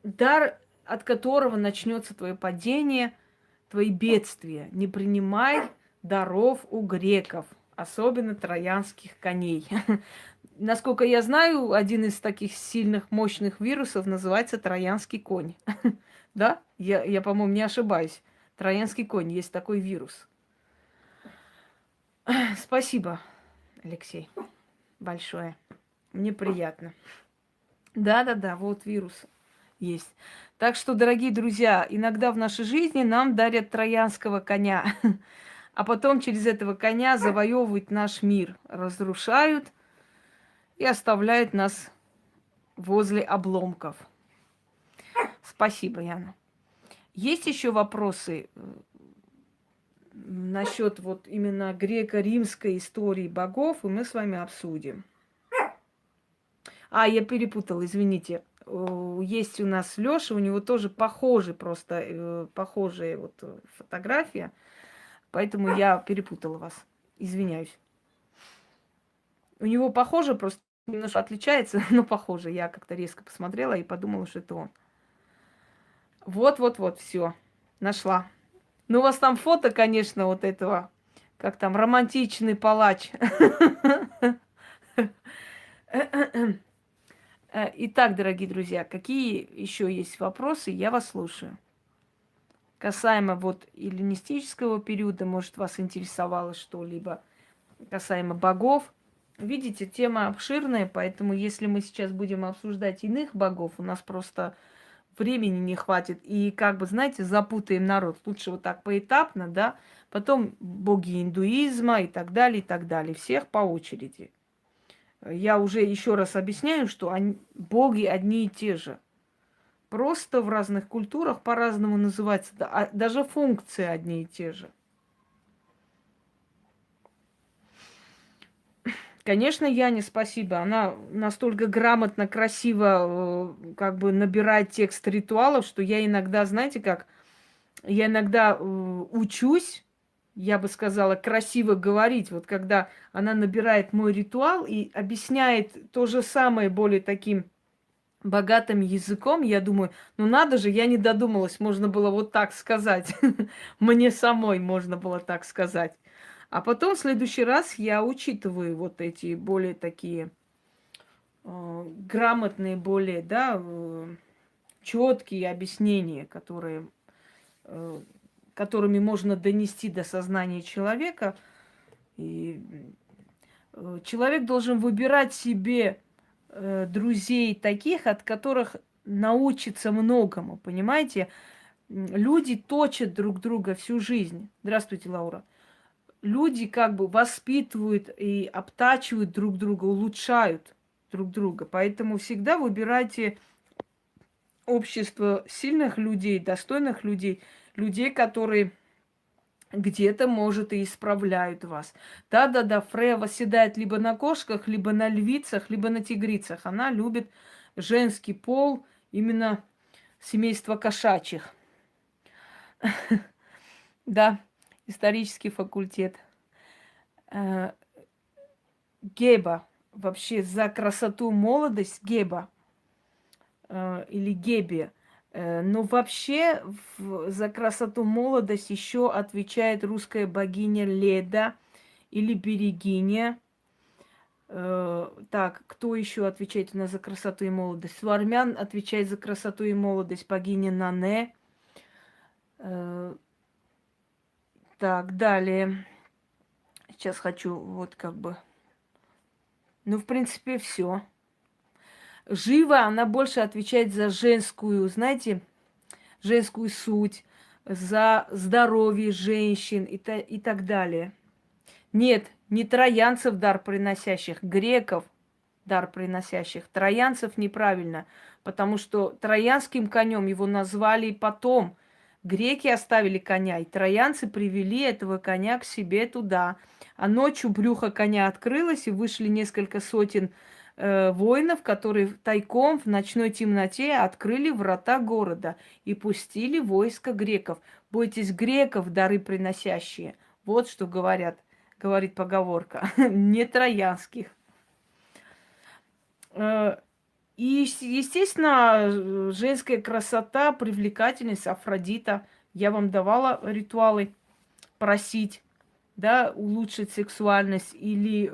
дар, от которого начнется твое падение, твои бедствия. Не принимай даров у греков, особенно троянских коней. Насколько я знаю, один из таких сильных, мощных вирусов называется троянский конь. Да? Я, по-моему, не ошибаюсь. Троянский конь, есть такой вирус. Спасибо, Алексей, большое. Мне приятно. Да, вот вирус есть. Так что, дорогие друзья, иногда в нашей жизни нам дарят троянского коня, а потом через этого коня завоевывают наш мир, разрушают и оставляют нас возле обломков. Спасибо, Яна. Есть еще вопросы насчет вот именно греко-римской истории богов, и мы с вами обсудим. Я перепутала, извините. Есть у нас Лёша, у него тоже похожая вот фотография, поэтому я перепутала вас. Извиняюсь. У него похоже, просто немножко отличается, но похоже. Я как-то резко посмотрела и подумала, что это он. Вот, все, нашла. Ну, у вас там фото, конечно, вот этого, как там, романтичный палач. Итак, дорогие друзья, какие еще есть вопросы, я вас слушаю. Касаемо вот эллинистического периода, может, вас интересовало что-либо, касаемо богов. Видите, тема обширная, поэтому если мы сейчас будем обсуждать иных богов, у нас просто времени не хватит. И знаете, запутаем народ. Лучше вот так поэтапно, да, потом боги индуизма и так далее, и так далее. Всех по очереди. Я уже еще раз объясняю, что боги одни и те же. Просто в разных культурах по-разному называется. Даже функции одни и те же. Конечно, Яне спасибо. Она настолько грамотно, красиво как бы набирает текст ритуалов, что я иногда, знаете как, я иногда учусь, я бы сказала, красиво говорить. Вот когда она набирает мой ритуал и объясняет то же самое более таким богатым языком, я думаю, ну надо же, я не додумалась, можно было вот так сказать. Мне самой можно было так сказать. А потом в следующий раз я учитываю вот эти более такие грамотные, более, да, четкие объяснения, э, которыми можно донести до сознания человека. И человек должен выбирать себе друзей таких, от которых научится многому, понимаете? Люди точат друг друга всю жизнь. Здравствуйте, Лаура. Люди как бы воспитывают и обтачивают друг друга, улучшают друг друга. Поэтому всегда выбирайте общество сильных людей, достойных людей, людей, которые где-то, может, и исправляют вас. Да-да-да, Фрея восседает либо на кошках, либо на львицах, либо на тигрицах. Она любит женский пол, именно семейство кошачьих. Да, исторический факультет. Геба. Вообще за красоту молодость Геба. Или Геби. Но вообще за красоту молодость еще отвечает русская богиня Леда или Берегиня. Так, кто еще отвечает у нас за красоту и молодость? У армян отвечает за красоту и молодость богиня Нане. Так, далее. Сейчас хочу вот как бы... Ну, в принципе, все. Жива, она больше отвечает за женскую, знаете, женскую суть, за здоровье женщин и так далее. Нет, не троянцев дар приносящих, греков дар приносящих. Троянцев неправильно, потому что троянским конем его назвали потом. Греки оставили коня, и троянцы привели этого коня к себе туда. А ночью брюхо коня открылось, и вышли несколько сотен воинов, которые тайком в ночной темноте открыли врата города и пустили войско греков. Бойтесь греков, дары приносящие. Вот что говорит поговорка. Не троянских. И, естественно, женская красота, привлекательность, Афродита. Я вам давала ритуалы просить, да, улучшить сексуальность или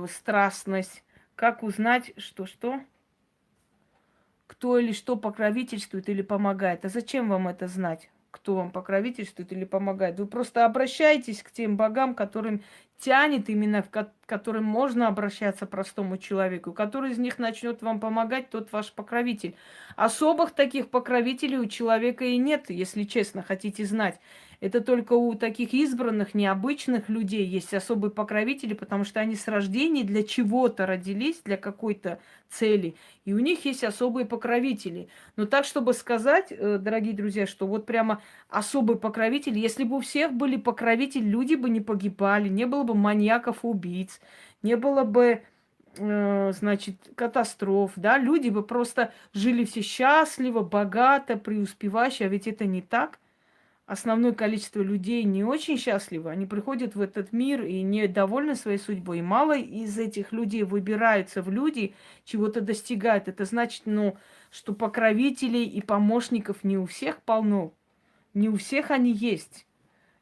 страстность. Как узнать, что? Кто или что покровительствует или помогает? А зачем вам это знать? Кто вам покровительствует или помогает? Вы просто обращаетесь к тем богам, которым тянет именно, к которым можно обращаться простому человеку. Который из них начнет вам помогать, тот ваш покровитель. Особых таких покровителей у человека и нет, если честно, хотите знать. Это только у таких избранных, необычных людей есть особые покровители, потому что они с рождения для чего-то родились, для какой-то цели. И у них есть особые покровители. Но так, чтобы сказать, дорогие друзья, что вот прямо особый покровитель, если бы у всех были покровители, люди бы не погибали, не было бы маньяков-убийц, не было бы, значит, катастроф, да, люди бы просто жили все счастливо, богато, преуспевающе, а ведь это не так. Основное количество людей не очень счастливы. Они приходят в этот мир и недовольны своей судьбой. И мало из этих людей выбираются в люди, чего-то достигают. Это значит, ну, что покровителей и помощников не у всех полно. Не у всех они есть.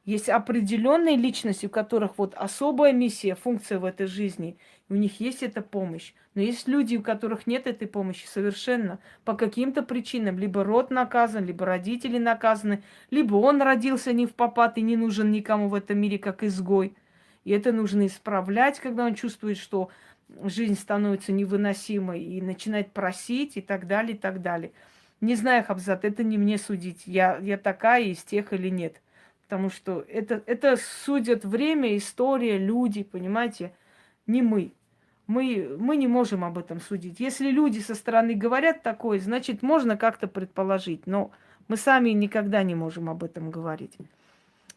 Есть определенные личности, у которых вот особая миссия, функция в этой жизни. И у них есть эта помощь. Но есть люди, у которых нет этой помощи совершенно. По каким-то причинам. Либо род наказан, либо родители наказаны, либо он родился не в попад и не нужен никому в этом мире, как изгой. И это нужно исправлять, когда он чувствует, что жизнь становится невыносимой и начинает просить и так далее, и так далее. Не знаю, Хабзат, это не мне судить, я такая из тех или нет. Потому что это судят время, история, люди, понимаете, не мы. Мы не можем об этом судить. Если люди со стороны говорят такое, значит, можно как-то предположить, но мы сами никогда не можем об этом говорить.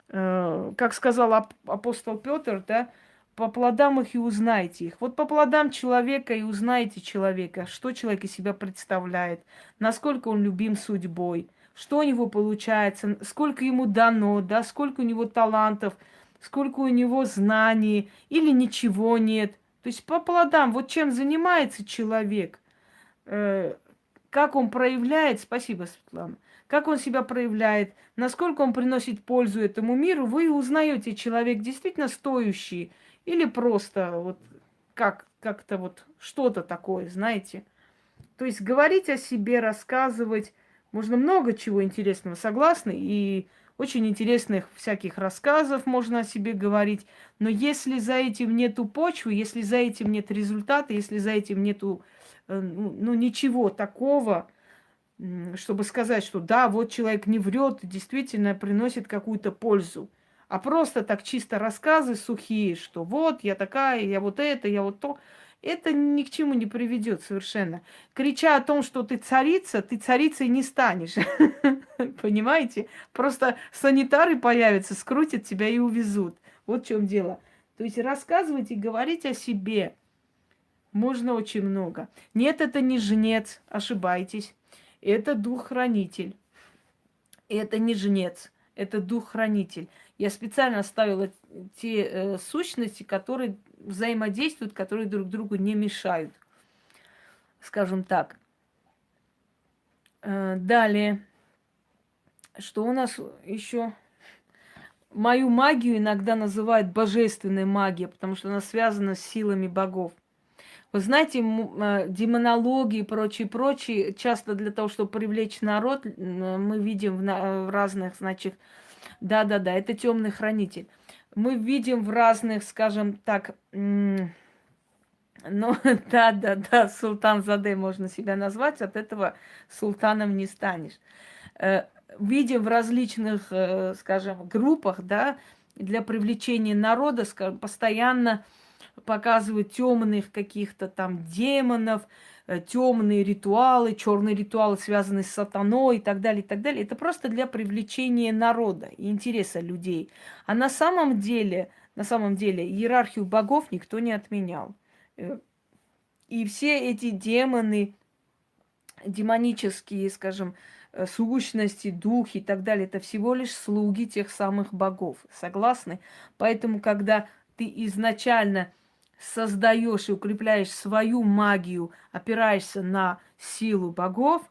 Как сказал апостол Петр, да, по плодам их и узнаете их. Вот по плодам человека и узнаете человека, что человек из себя представляет, насколько он любим судьбой, что у него получается, сколько ему дано, да, сколько у него талантов, сколько у него знаний или ничего нет. То есть по плодам, вот чем занимается человек, как он проявляет, спасибо, Светлана, как он себя проявляет, насколько он приносит пользу этому миру, вы узнаете, человек действительно стоящий или просто вот как-то вот что-то такое, знаете. То есть говорить о себе, рассказывать, можно много чего интересного, согласны? И очень интересных всяких рассказов можно о себе говорить. Но если за этим нету почвы, если за этим нет результата, если за этим нету ну, ничего такого, чтобы сказать, что да, вот человек не врет, действительно приносит какую-то пользу. А просто так чисто рассказы сухие, что вот я такая, я вот это, я вот то, это ни к чему не приведет совершенно. Крича о том, что ты царицей не станешь. Понимаете? Просто санитары появятся, скрутят тебя и увезут. Вот в чем дело. То есть рассказывать и говорить о себе можно очень много. Нет, это не жнец, ошибаетесь. Это дух-хранитель. Это не жнец, это дух-хранитель. Я специально оставила те сущности, которые взаимодействуют, которые друг другу не мешают. Скажем так. Далее. Что у нас еще? Мою магию иногда называют божественной магией, потому что она связана с силами богов. Вы знаете, демонологии и прочее, часто для того, чтобы привлечь народ, мы видим в разных, значит, да-да-да, это темный хранитель. Мы видим в разных, скажем так, ну, да-да-да, султан Заде можно себя назвать, от этого султаном не станешь. Видим в различных, скажем, группах, да, для привлечения народа, скажем, постоянно показывают темных каких-то там демонов, темные ритуалы, черные ритуалы, связанные с сатаной и так далее, и так далее. Это просто для привлечения народа и интереса людей. А на самом деле иерархию богов никто не отменял. И все эти демоны, демонические, скажем, сущности, духи и так далее, это всего лишь слуги тех самых богов. Согласны? Поэтому, когда ты изначально создаешь и укрепляешь свою магию, опираешься на силу богов,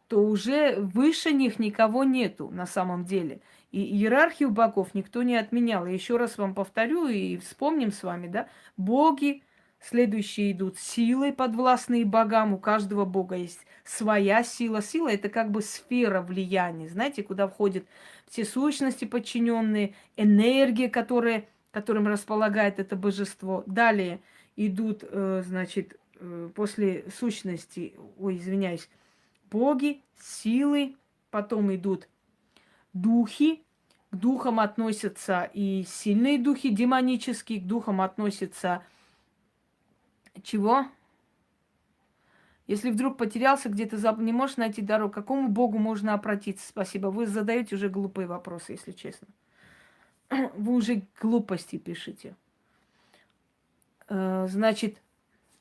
то уже выше них никого нету на самом деле. И иерархию богов никто не отменял. И еще раз вам повторю и вспомним с вами, да, боги, следующие идут силой, подвластные богам. У каждого бога есть своя сила. Сила – это как бы сфера влияния, знаете, куда входят все сущности подчиненные, энергия, которым располагает это божество. Далее идут, значит, после сущности, ой, извиняюсь, боги, силы, потом идут духи. К духам относятся и сильные духи демонические, к духам относятся чего? Если вдруг потерялся где-то, не можешь найти дорогу, к какому богу можно обратиться? Спасибо. Вы задаете уже глупые вопросы, если честно. Вы уже глупости пишите. Значит,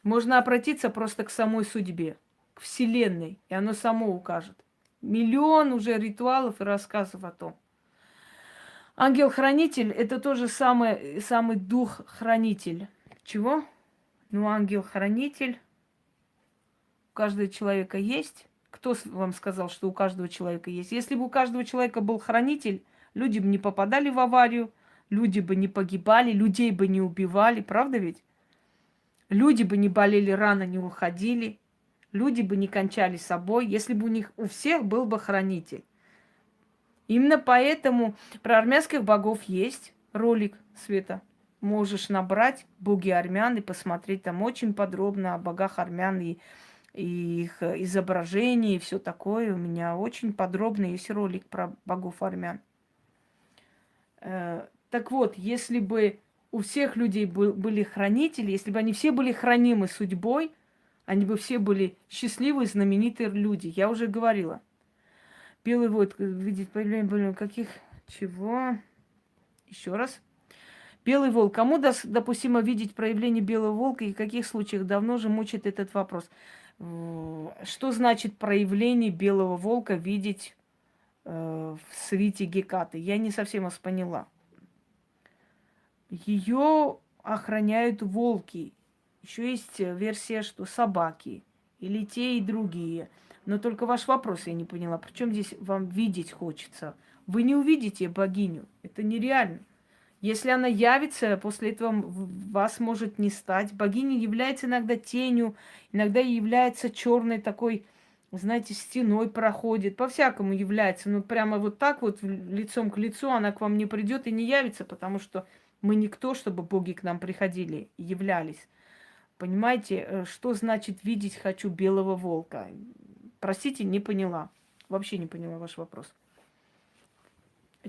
можно обратиться просто к самой судьбе, к Вселенной, и оно само укажет. Миллион уже ритуалов и рассказов о том. Ангел-хранитель – это тоже самый дух-хранитель. Чего? Ну, ангел-хранитель у каждого человека есть. Кто вам сказал, что у каждого человека есть? Если бы у каждого человека был хранитель, люди бы не попадали в аварию, люди бы не погибали, людей бы не убивали, правда ведь? Люди бы не болели рано, не уходили, люди бы не кончали собой, если бы у всех был бы хранитель. Именно поэтому про армянских богов есть ролик, Света. Можешь набрать «Боги армян» и посмотреть там очень подробно о богах армян и их изображении и все такое. У меня очень подробно есть ролик про богов армян. Так вот, если бы у всех людей были хранители, если бы они все были хранимы судьбой, они бы все были счастливые, знаменитые люди. Я уже говорила. Белый волк видеть появление каких... Чего? Еще раз. Белый волк. Кому допустимо видеть проявление белого волка и в каких случаях? Давно же мучает этот вопрос. Что значит проявление белого волка видеть в свите Гекаты? Я не совсем вас поняла. Ее охраняют волки. Еще есть версия, что собаки. Или те, и другие. Но только ваш вопрос я не поняла. Причем здесь вам видеть хочется? Вы не увидите богиню. Это нереально. Если она явится, после этого вас может не стать. Богиня является иногда тенью, иногда является черной такой, знаете, стеной проходит. По-всякому является. Но прямо вот так вот лицом к лицу она к вам не придет и не явится, потому что мы никто, чтобы боги к нам приходили, являлись. Понимаете, что значит видеть хочу белого волка? Простите, не поняла. Вообще не поняла ваш вопрос.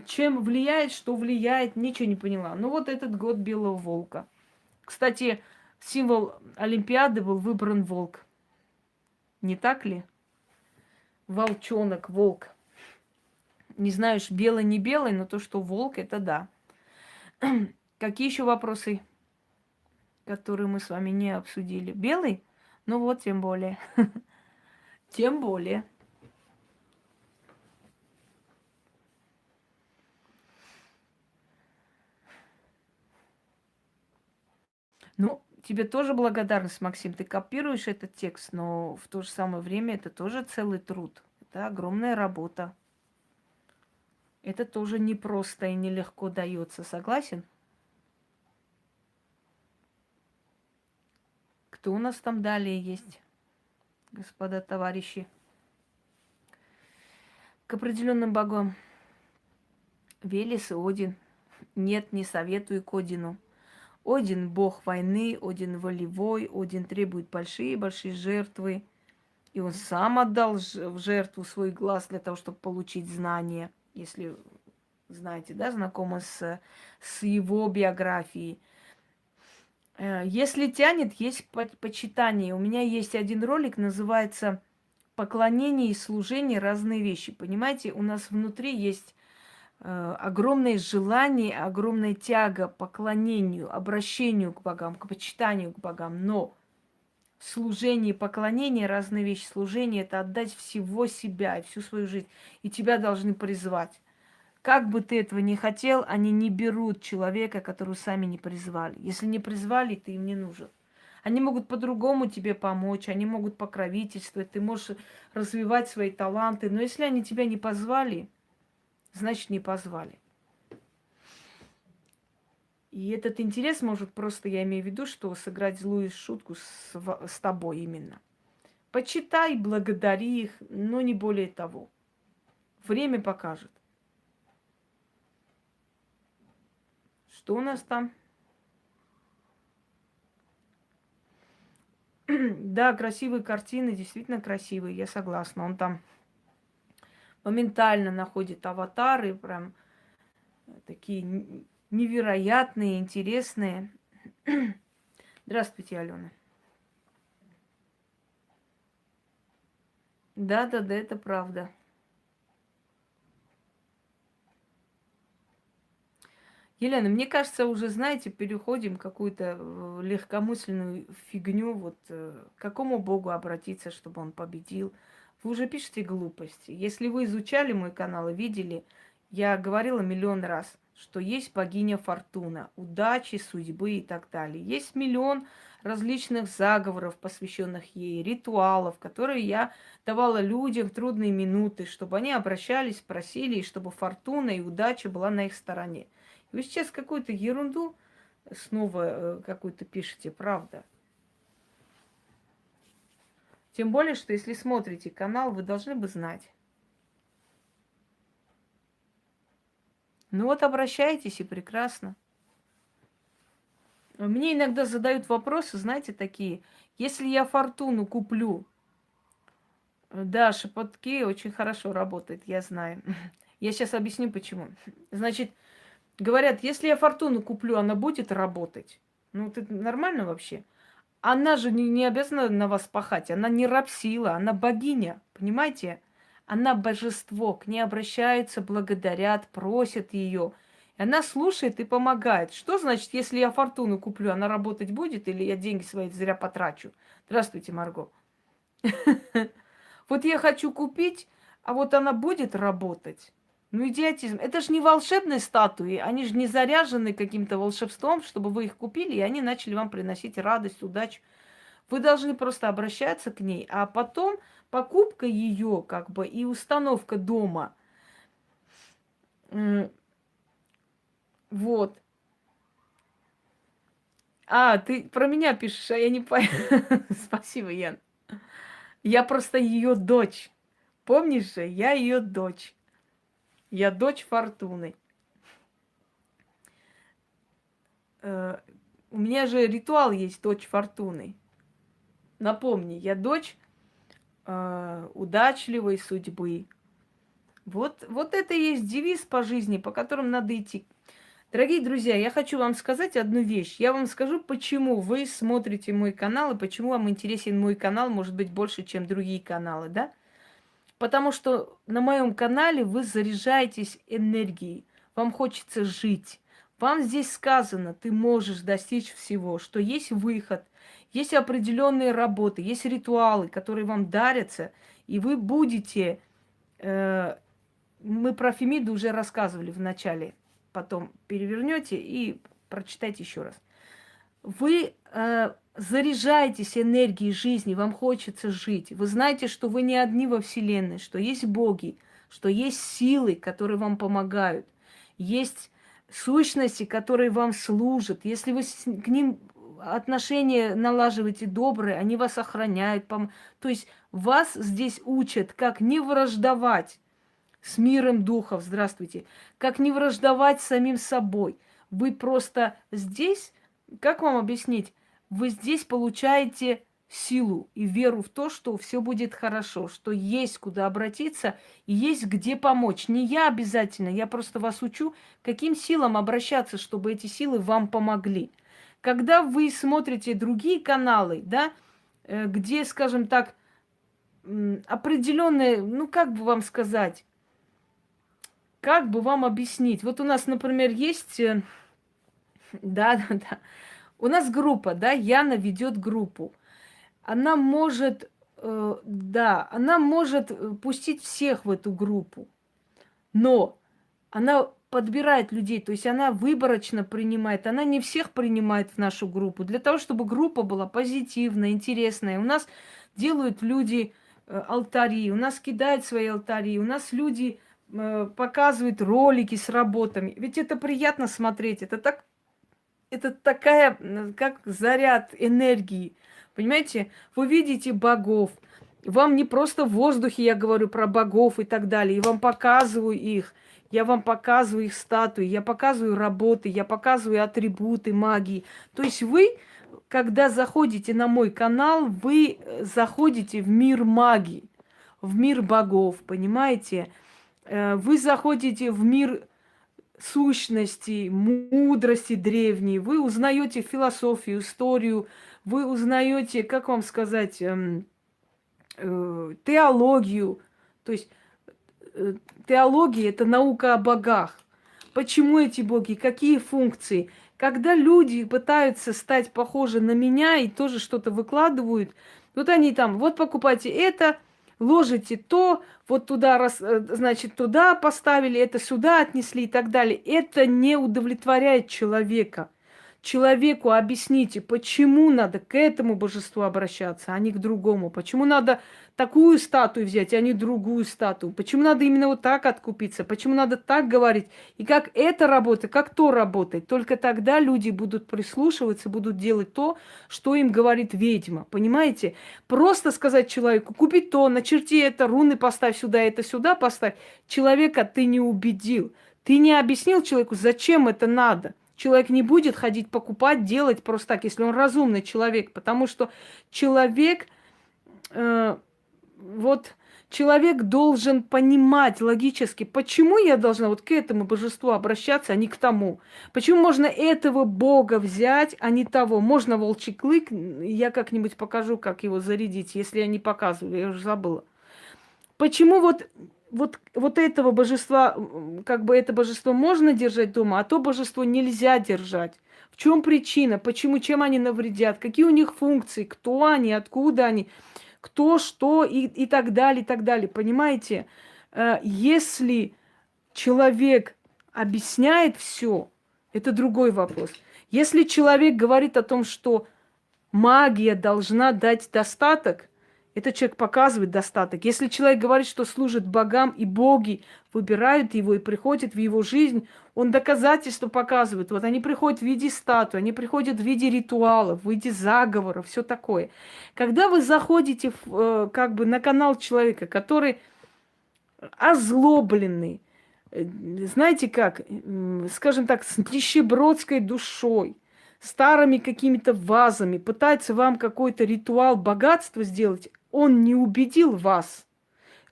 Чем влияет, что влияет, ничего не поняла. Ну вот этот год белого волка. Кстати, символ Олимпиады был выбран волк. Не так ли? Волчонок, волк. Не знаю, белый, не белый, но то, что волк, это да. Какие еще вопросы, которые мы с вами не обсудили? Белый? Ну вот, тем более. Тем более. Ну, тебе тоже благодарность, Максим. Ты копируешь этот текст, но в то же самое время это тоже целый труд. Это огромная работа. Это тоже непросто и нелегко дается. Согласен? Кто у нас там далее есть, господа товарищи? К определенным богам. Велес и Один. Нет, не советую к Одину. Один бог войны, Один волевой, Один требует большие-большие жертвы. И он сам отдал в жертву свой глаз для того, чтобы получить знания. Если знаете, да, знакомы с его биографией. Если тянет, есть почитание. У меня есть один ролик, называется «Поклонение и служение. Разные вещи». Понимаете, у нас внутри есть огромное желание, огромная тяга к поклонению, обращению к богам, к почитанию к богам. Но служение и поклонение – разные вещи. Служение – это отдать всего себя и всю свою жизнь. И тебя должны призвать. Как бы ты этого не хотел, они не берут человека, которого сами не призвали. Если не призвали, ты им не нужен. Они могут по-другому тебе помочь, они могут покровительствовать, ты можешь развивать свои таланты. Но если они тебя не позвали, значит, не позвали. И этот интерес может просто, я имею в виду, что сыграть злую шутку с тобой именно. Почитай, благодари их, но не более того. Время покажет. Что у нас там? Да, красивые картины, действительно красивые, я согласна. Он там моментально находит аватары, прям такие невероятные, интересные. Здравствуйте, Алена. Да, это правда. Елена, мне кажется, уже, знаете, переходим какую-то легкомысленную фигню. Вот к какому богу обратиться, чтобы он победил? Вы уже пишете глупости. Если вы изучали мой канал и видели, я говорила миллион раз, что есть богиня Фортуна, удачи, судьбы и так далее. Есть миллион различных заговоров, посвященных ей, ритуалов, которые я давала людям в трудные минуты, чтобы они обращались, просили, и чтобы фортуна и удача была на их стороне. Вы сейчас какую-то ерунду снова какую-то пишете, правда. Тем более, что если смотрите канал, вы должны бы знать. Ну вот обращайтесь и прекрасно. Мне иногда задают вопросы, знаете, такие. Если я фортуну куплю, да, шепотки очень хорошо работает, я знаю. Я сейчас объясню, почему. Значит, Говорят, если я фортуну куплю, она будет работать. Ну, это нормально вообще? Она же не обязана на вас пахать. Она не рабсила, она богиня. Понимаете? Она божество. К ней обращаются, благодарят, просят ее. И она слушает и помогает. Что значит, если я фортуну куплю, она работать будет или я деньги свои зря потрачу? Здравствуйте, Марго. Вот я хочу купить, а вот она будет работать. Ну, идиотизм. Это же не волшебные статуи. Они же не заряжены каким-то волшебством, чтобы вы их купили, и они начали вам приносить радость, удачу. Вы должны просто обращаться к ней, а потом покупка ее, как бы, и установка дома. Вот. А, ты про меня пишешь, а я не поняла. Спасибо, Ян. Я просто ее дочь. Помнишь же, я ее дочь. Я дочь Фортуны. У меня же ритуал есть дочь Фортуны. Напомни, я дочь удачливой судьбы. Вот это и есть девиз по жизни, по которому надо идти. Дорогие друзья, я хочу вам сказать одну вещь. Я вам скажу, почему вы смотрите мой канал и почему вам интересен мой канал, может быть, больше, чем другие каналы, да? Потому что на моем канале вы заряжаетесь энергией, вам хочется жить. Вам здесь сказано, ты можешь достичь всего, что есть выход, есть определенные работы, есть ритуалы, которые вам дарятся, и вы будете... мы про Фемиду уже рассказывали в начале, потом перевернете и прочитайте еще раз. Вы заряжаетесь энергией жизни, вам хочется жить. Вы знаете, что вы не одни во Вселенной, что есть боги, что есть силы, которые вам помогают, есть сущности, которые вам служат. Если вы к ним отношения налаживаете добрые, они вас охраняют. То есть вас здесь учат, как не враждовать с миром духов, здравствуйте, как не враждовать с самим собой. Вы просто здесь, как вам объяснить, вы здесь получаете силу и веру в то, что все будет хорошо, что есть куда обратиться и есть где помочь. Не я обязательно, я просто вас учу, каким силам обращаться, чтобы эти силы вам помогли. Когда вы смотрите другие каналы, да, где, скажем так, определенные, ну как бы вам сказать, как бы вам объяснить? Вот у нас, например, есть... Да, да, да. У нас группа, да, Яна ведет группу. Она может, да, она может пустить всех в эту группу, но она подбирает людей, то есть она выборочно принимает, она не всех принимает в нашу группу. Для того, чтобы группа была позитивная, интересная, у нас делают люди алтари, у нас кидают свои алтари, у нас люди показывают ролики с работами. Ведь это приятно смотреть, это такая, как заряд энергии. Понимаете, вы видите богов. Вам не просто в воздухе я говорю про богов и так далее. И вам показываю их. Я вам показываю их статуи. Я показываю работы. Я показываю атрибуты магии. То есть вы, когда заходите на мой канал, вы заходите в мир магии, в мир богов, понимаете? Вы заходите в мир сущности, мудрости древней, вы узнаете философию, историю, вы узнаете, как вам сказать, теологию. То есть теология – это наука о богах. Почему эти боги, какие функции. Когда люди пытаются стать похожи на меня и тоже что-то выкладывают, вот они там, вот покупайте это, ложите то, вот туда, значит, туда поставили, это сюда отнесли и так далее. Это не удовлетворяет человека. Человеку объясните, почему надо к этому божеству обращаться, а не к другому. Почему надо такую статую взять, а не другую статую. Почему надо именно вот так откупиться, почему надо так говорить. И как это работает, как то работает. Только тогда люди будут прислушиваться, будут делать то, что им говорит ведьма. Понимаете? Просто сказать человеку, купи то, начерти это, руны поставь сюда, это сюда поставь. Человека ты не убедил. Ты не объяснил человеку, зачем это надо. Человек не будет ходить покупать, делать просто так, если он разумный человек. Потому что человек... человек должен понимать логически, почему я должна вот к этому божеству обращаться, а не к тому. Почему можно этого бога взять, а не того. Можно волчий клык, я как-нибудь покажу, как его зарядить, если я не показываю, я уже забыла. Почему вот этого божества, как бы это божество можно держать дома, а то божество нельзя держать? В чем причина? Почему? Чем они навредят? Какие у них функции? Кто они? Откуда они? Кто, что и так далее, и так далее. Понимаете? Если человек объясняет все, это другой вопрос. Если человек говорит о том, что магия должна дать достаток, этот человек показывает достаток. Если человек говорит, что служит богам, и боги выбирают его и приходят в его жизнь, он доказательства показывает. Вот они приходят в виде статуи, они приходят в виде ритуалов, в виде заговоров, все такое. Когда вы заходите как бы на канал человека, который озлобленный, знаете как, скажем так, с нищебродской душой, старыми какими-то вазами, пытается вам какой-то ритуал богатства сделать, он не убедил вас.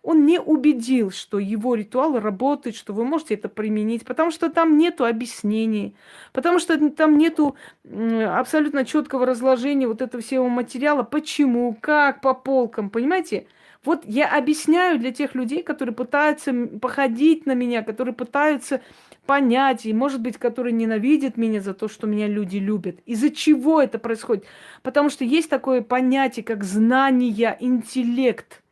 Он не убедил, что его ритуал работает, что вы можете это применить, потому что там нету объяснений, потому что там нету абсолютно четкого разложения вот этого всего материала, почему, как, по полкам, понимаете? Вот я объясняю для тех людей, которые пытаются походить на меня, которые пытаются понять, и, может быть, которые ненавидят меня за то, что меня люди любят. Из-за чего это происходит? Потому что есть такое понятие, как знание, интеллект.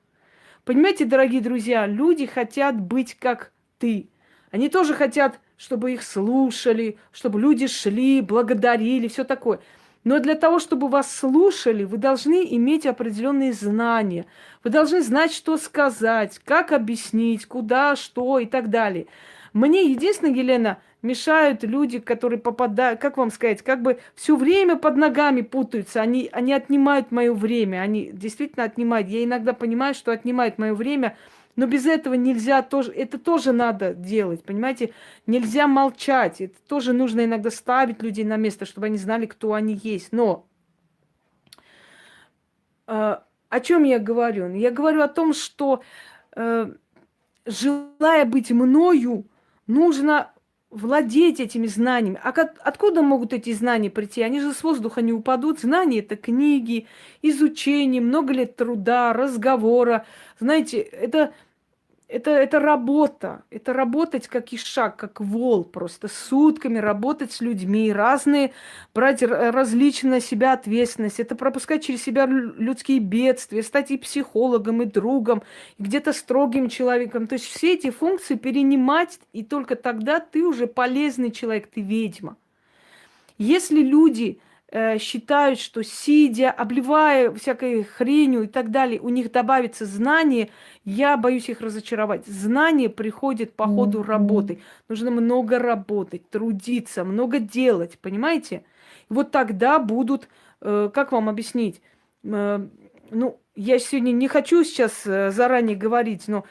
Понимаете, дорогие друзья, люди хотят быть как ты. Они тоже хотят, чтобы их слушали, чтобы люди шли, благодарили, все такое. Но для того, чтобы вас слушали, вы должны иметь определенные знания. Вы должны знать, что сказать, как объяснить, куда, что и так далее. Мне единственное, Елена, мешают люди, которые попадают, как вам сказать, как бы все время под ногами путаются. Они отнимают мое время. Они действительно отнимают. Я иногда понимаю, что отнимают мое время, но без этого нельзя тоже, это тоже надо делать, понимаете? Нельзя молчать. Это тоже нужно иногда ставить людей на место, чтобы они знали, кто они есть. Но о чем я говорю? Я говорю о том, что желая быть мною, нужно владеть этими знаниями. А откуда могут эти знания прийти? Они же с воздуха не упадут. Знания – это книги, изучение, много лет труда, разговора. Знаете, это работа. Это работать как ишак, как вол. Просто сутками работать с людьми. Разные, брать различные на себя ответственность. Это пропускать через себя людские бедствия. Стать и психологом, и другом, и где-то строгим человеком. То есть все эти функции перенимать. И только тогда ты уже полезный человек, ты ведьма. Если люди считают, что сидя, обливая всякой хренью и так далее, у них добавится знание, я боюсь их разочаровать. Знание приходит по ходу работы. Нужно много работать, трудиться, много делать, понимаете? И вот тогда будут, как вам объяснить, ну, я сегодня не хочу сейчас заранее говорить, но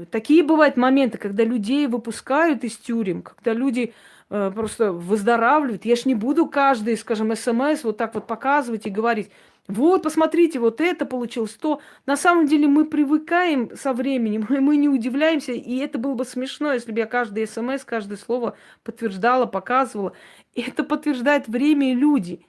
такие бывают моменты, когда людей выпускают из тюрем, когда люди просто выздоравливают. Я ж не буду каждый, скажем, СМС вот так вот показывать и говорить, вот, посмотрите, вот это получилось, то. На самом деле мы привыкаем со временем, и мы не удивляемся, и это было бы смешно, если бы я каждый СМС, каждое слово подтверждала, показывала. И это подтверждает время и люди.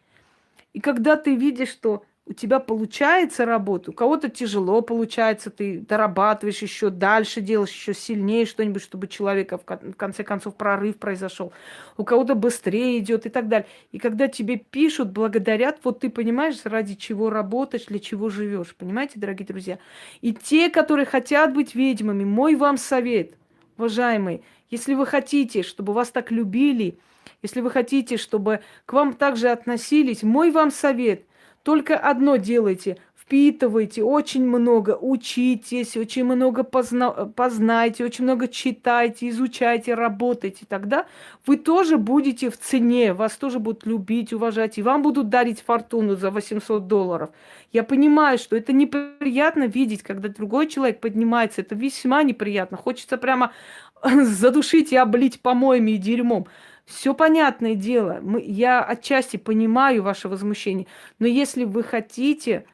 И когда ты видишь, что у тебя получается работа, у кого-то тяжело получается, ты дорабатываешь еще дальше, делаешь еще сильнее что-нибудь, чтобы человека в конце концов прорыв произошел. У кого-то быстрее идет и так далее. И когда тебе пишут, благодарят, вот ты понимаешь, ради чего работаешь, для чего живешь. Понимаете, дорогие друзья? И те, которые хотят быть ведьмами, мой вам совет, уважаемые, если вы хотите, чтобы вас так любили, если вы хотите, чтобы к вам также относились, мой вам совет – только одно делайте, впитывайте очень много, учитесь, очень много познайте, очень много читайте, изучайте, работайте. Тогда вы тоже будете в цене, вас тоже будут любить, уважать, и вам будут дарить фортуну за $800. Я понимаю, что это неприятно видеть, когда другой человек поднимается, это весьма неприятно. Хочется прямо задушить и облить помоями и дерьмом. Все понятное дело. Я отчасти понимаю ваше возмущение. Но если вы хотите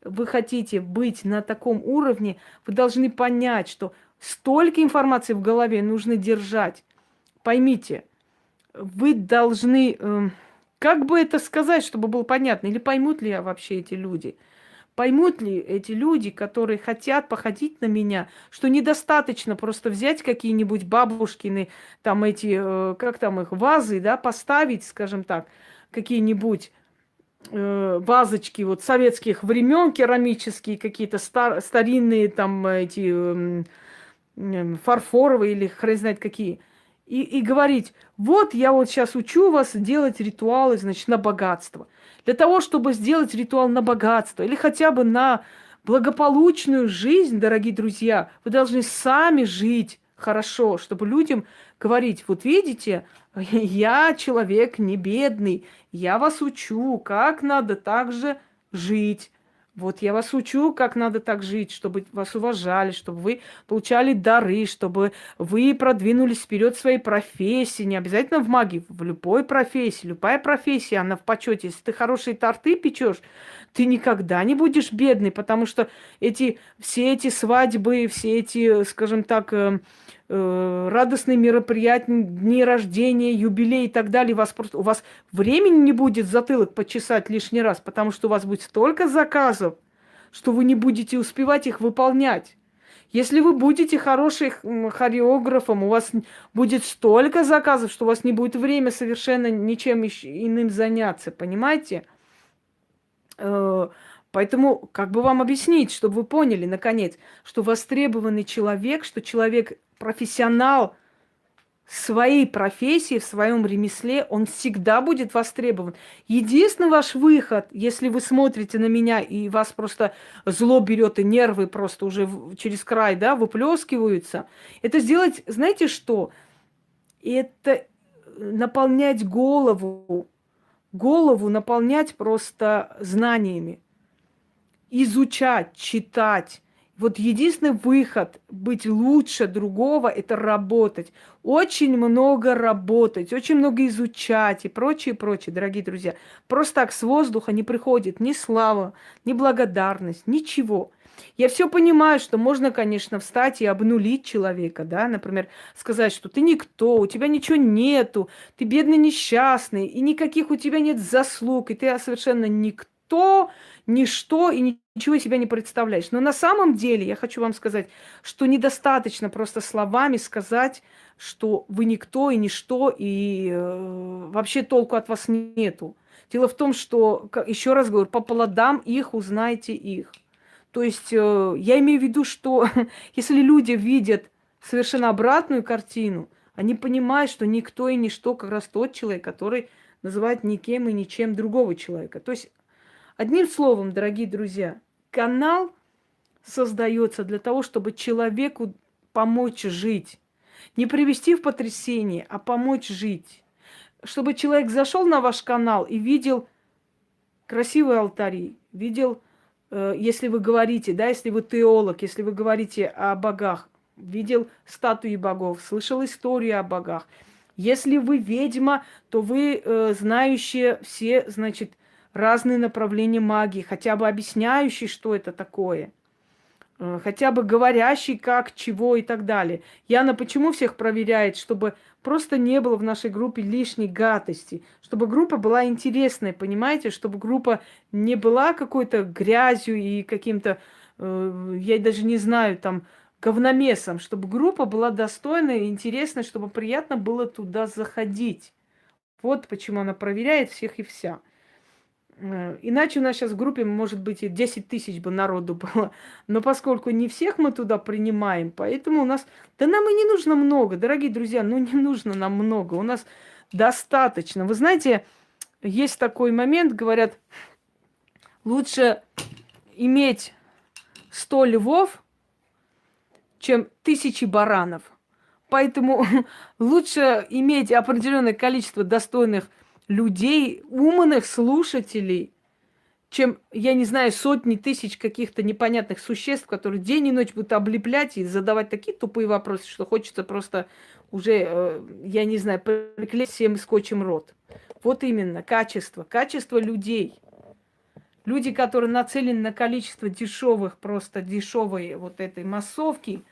вы хотите быть на таком уровне, вы должны понять, что столько информации в голове нужно держать. Поймите, вы должны, как бы это сказать, чтобы было понятно, или поймут ли вообще эти люди? Поймут ли эти люди, которые хотят походить на меня, что недостаточно просто взять какие-нибудь бабушкины, там эти, как там их, вазы, да, поставить, скажем так, какие-нибудь вазочки вот советских времен, керамические какие-то старинные там эти фарфоровые или хрен знает какие. И говорить, вот я вот сейчас учу вас делать ритуалы, значит, на богатство. Для того, чтобы сделать ритуал на богатство или хотя бы на благополучную жизнь, дорогие друзья, вы должны сами жить хорошо, чтобы людям говорить, вот видите, я человек не бедный, я вас учу, как надо так же жить. Вот я вас учу, как надо так жить, чтобы вас уважали, чтобы вы получали дары, чтобы вы продвинулись вперед в своей профессии. Не обязательно в магии, в любой профессии. Любая профессия, она в почете. Если ты хорошие торты печешь, ты никогда не будешь бедный, потому что все эти свадьбы, все эти, скажем так, радостные мероприятия, дни рождения, юбилей и так далее, у вас времени не будет затылок почесать лишний раз, потому что у вас будет столько заказов, что вы не будете успевать их выполнять. Если вы будете хорошим хореографом, у вас будет столько заказов, что у вас не будет времени совершенно ничем иным заняться, понимаете? Поэтому, как бы вам объяснить, чтобы вы поняли, наконец, что востребованный человек, что человек профессионал в своей профессии, в своем ремесле, он всегда будет востребован. Единственный ваш выход, если вы смотрите на меня и вас просто зло берет, и нервы просто уже через край, да, выплескиваются, это сделать, знаете что? Это наполнять голову наполнять просто знаниями, изучать, читать. Вот единственный выход быть лучше другого – это работать. Очень много работать, очень много изучать и прочее, прочее, дорогие друзья. Просто так с воздуха не приходит ни слава, ни благодарность, ничего. Я все понимаю, что можно, конечно, встать и обнулить человека, да, например, сказать, что ты никто, у тебя ничего нету, ты бедный несчастный, и никаких у тебя нет заслуг, и ты совершенно никто, ничто и ничего из себя не представляешь. Но на самом деле я хочу вам сказать, что недостаточно просто словами сказать, что вы никто и ничто, и вообще толку от вас нету. Дело в том, что, еще раз говорю, по плодам их узнаете их. То есть я имею в виду, что если люди видят совершенно обратную картину, они понимают, что никто и ничто как раз тот человек, который называет никем и ничем другого человека. То есть, одним словом, дорогие друзья, канал создается для того, чтобы человеку помочь жить. Не привести в потрясение, а помочь жить. Чтобы человек зашел на ваш канал и видел красивые алтари, видел, если вы говорите, да, если вы теолог, если вы говорите о богах, видел статуи богов, слышал историю о богах. Если вы ведьма, то вы знающие все, значит, разные направления магии, хотя бы объясняющие, что это такое, хотя бы говорящий как, чего и так далее. Яна почему всех проверяет? Чтобы просто не было в нашей группе лишней гадости, чтобы группа была интересная, понимаете? Чтобы группа не была какой-то грязью и каким-то, я даже не знаю, там, говномесом, чтобы группа была достойная и интересная, чтобы приятно было туда заходить. Вот почему она проверяет всех и вся. Иначе у нас сейчас в группе, может быть, и 10 тысяч бы народу было. Но поскольку не всех мы туда принимаем, поэтому у нас... Да нам и не нужно много, дорогие друзья, ну не нужно нам много. У нас достаточно. Вы знаете, есть такой момент, говорят, лучше иметь 100 львов, чем 1000 баранов. Поэтому лучше иметь определенное количество достойных людей, умных слушателей, чем, я не знаю, сотни тысяч каких-то непонятных существ, которые день и ночь будут облеплять и задавать такие тупые вопросы, что хочется просто уже, я не знаю, приклеить всем скотчем рот. Вот именно, качество людей. Люди, которые нацелены на количество дешевых, просто дешевой вот этой массовки,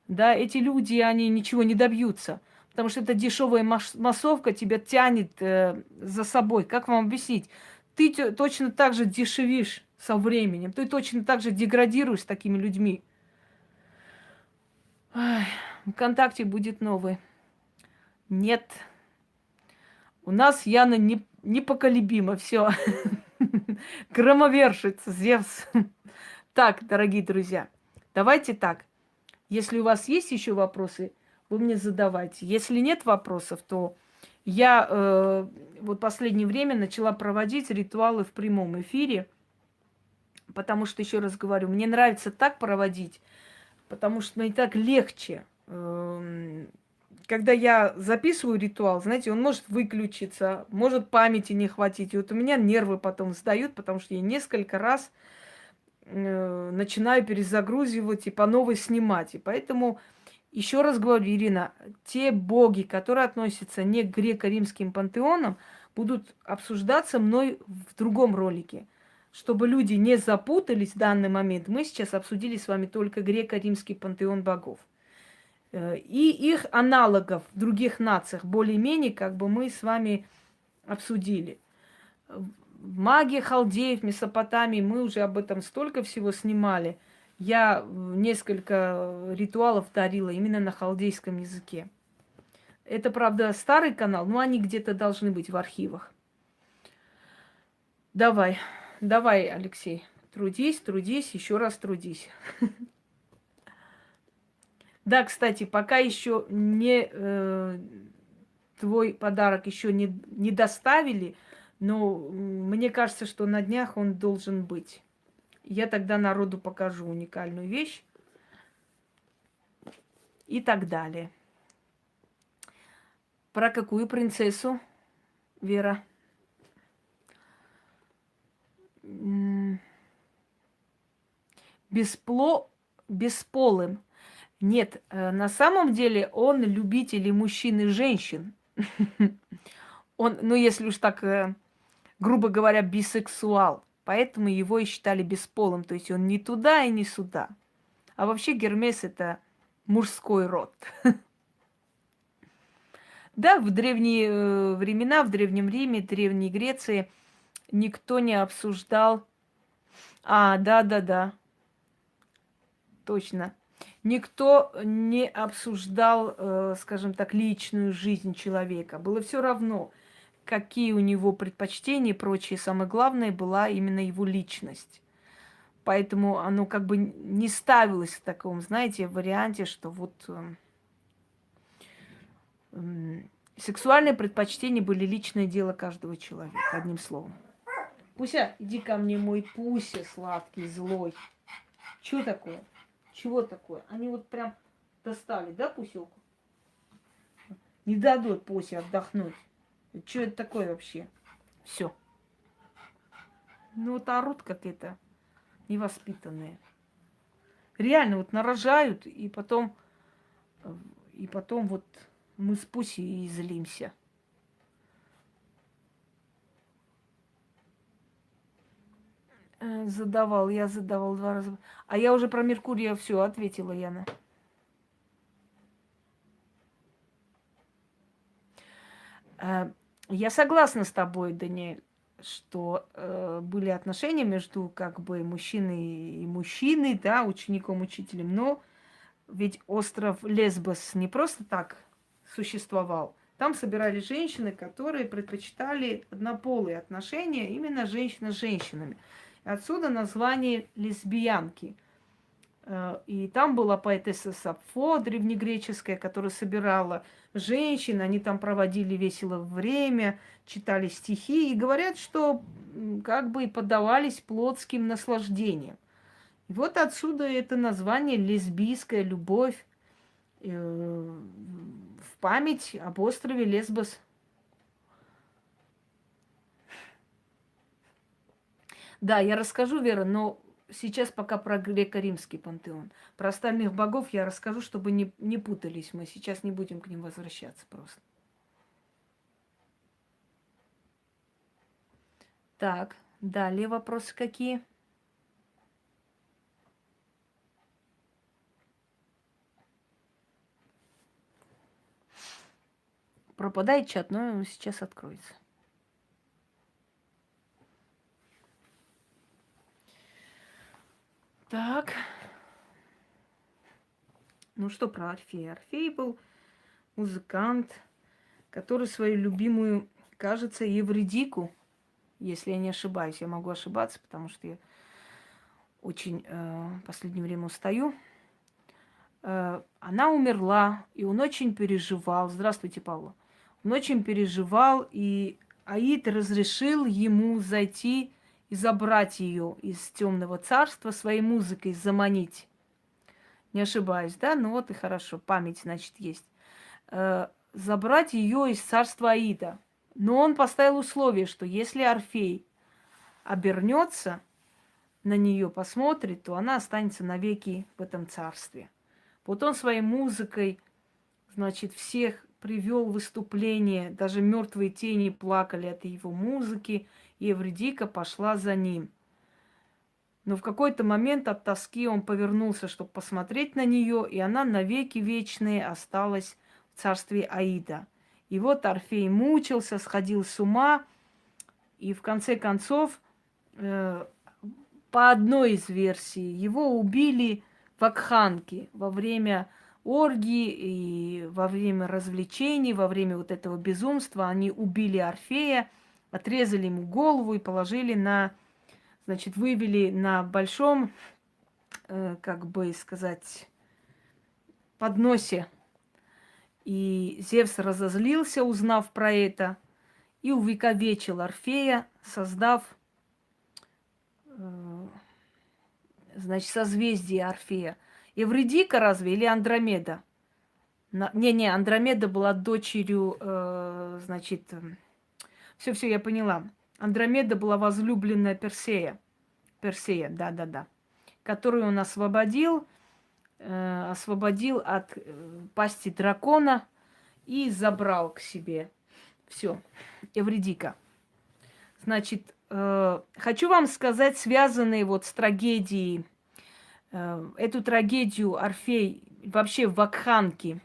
да, эти люди, они ничего не добьются. Потому что эта дешевая массовка тебя тянет за собой. Как вам объяснить? Ты точно так же дешевишь со временем. Ты точно так же деградируешь с такими людьми. Ай, ВКонтакте будет новый. Нет. У нас Яна непоколебима. Все. Громовержец, Зевс. Так, дорогие друзья, давайте так. Если у вас есть еще вопросы, вы мне задавайте. Если нет вопросов, то я вот последнее время начала проводить ритуалы в прямом эфире, потому что, еще раз говорю, мне нравится так проводить, потому что мне так легче. Когда я записываю ритуал, знаете, он может выключиться, может памяти не хватить. И вот у меня нервы потом сдают, потому что я несколько раз начинаю перезагрузивать и по новой снимать. И поэтому, еще раз говорю, Ирина, те боги, которые относятся не к греко-римским пантеонам, будут обсуждаться мной в другом ролике. Чтобы люди не запутались в данный момент, мы сейчас обсудили с вами только греко-римский пантеон богов. И их аналогов в других нациях более-менее как бы мы с вами обсудили. Магия халдеев, Месопотамии, мы уже об этом столько всего снимали. Я несколько ритуалов дарила именно на халдейском языке. Это, правда, старый канал, но они где-то должны быть в архивах. Давай, давай, Алексей, трудись, трудись, еще раз трудись. Да, кстати, пока еще не твой подарок еще не доставили, но мне кажется, что на днях он должен быть. Я тогда народу покажу уникальную вещь и так далее. Про какую принцессу, Вера? Бесполым. Нет, на самом деле он любитель и мужчин, и женщин. Он, ну если уж так, грубо говоря, бисексуал. Поэтому его и считали бесполым. То есть он ни туда и ни сюда. А вообще Гермес это мужской род. Да, в древние времена, в Древнем Риме, Древней Греции никто не обсуждал. Да, точно. Никто не обсуждал, скажем так, личную жизнь человека. Было все равно, какие у него предпочтения и прочее. Самое главное была именно его личность. Поэтому оно как бы не ставилось в таком, знаете, варианте, что вот сексуальные предпочтения были личное дело каждого человека, одним словом. Пуся, иди ко мне, мой Пуся сладкий, злой. Чего такое? Чего такое? Они вот прям достали, да, Пуселку? Не дадут Пусе отдохнуть. Что это такое вообще? Все. Ну вот орут как это невоспитанные. Реально вот нарожают, и потом вот мы с Пусей и злимся. Я задавал 2 раза. А я уже про Меркурия все ответила, Яна. Я согласна с тобой, Даниэль, что были отношения между как бы мужчиной и мужчиной, да, учеником, учителем, но ведь остров Лесбос не просто так существовал. Там собирались женщины, которые предпочитали однополые отношения, именно женщина с женщинами. Отсюда название лесбиянки. И там была поэтесса Сапфо, древнегреческая, которая собирала женщин, они там проводили весело время, читали стихи и говорят, что как бы и поддавались плотским наслаждениям. И вот отсюда это название лесбийская любовь в память об острове Лесбос. Да, я расскажу, Вера, но сейчас пока про греко-римский пантеон. Про остальных богов я расскажу, чтобы не путались мы. Сейчас не будем к ним возвращаться просто. Так, Далее вопросы какие? Пропадает чат, но сейчас откроется. Так. Ну что про Орфея? Орфей был музыкант, который свою любимую, кажется, Евридику, если я не ошибаюсь, я могу ошибаться, потому что я очень в последнее время устаю. Она умерла, и он очень переживал. Здравствуйте, Павла. Он очень переживал, и Аид разрешил ему зайти и забрать ее из темного царства, своей музыкой заманить. Не ошибаюсь, да? Ну вот и хорошо, память, значит, есть. Забрать ее из царства Аида. Но он поставил условие, что если Орфей обернется, на нее посмотрит, то она останется навеки в этом царстве. Вот он своей музыкой, значит, всех привел в выступление, даже мертвые тени плакали от его музыки, и Евридика пошла за ним. Но в какой-то момент от тоски он повернулся, чтобы посмотреть на нее, и она навеки вечные осталась в царстве Аида. И вот Орфей мучился, сходил с ума, и в конце концов, по одной из версий, его убили вакханки во время оргии и во время развлечений, во время вот этого безумства. Они убили Орфея, отрезали ему голову и положили на, значит, вывели на большом, как бы сказать, подносе. И Зевс разозлился, узнав про это, и увековечил Орфея, создав, значит, созвездие Орфея. Эвридика разве или Андромеда? Не, Андромеда была дочерью, значит, все, я поняла. Андромеда была возлюбленная Персея. Персея, да. Которую он освободил от пасти дракона и забрал к себе. Все, Эвридика. Значит, хочу вам сказать, связанные вот с трагедией, эту трагедию Орфей вообще в Вакханке.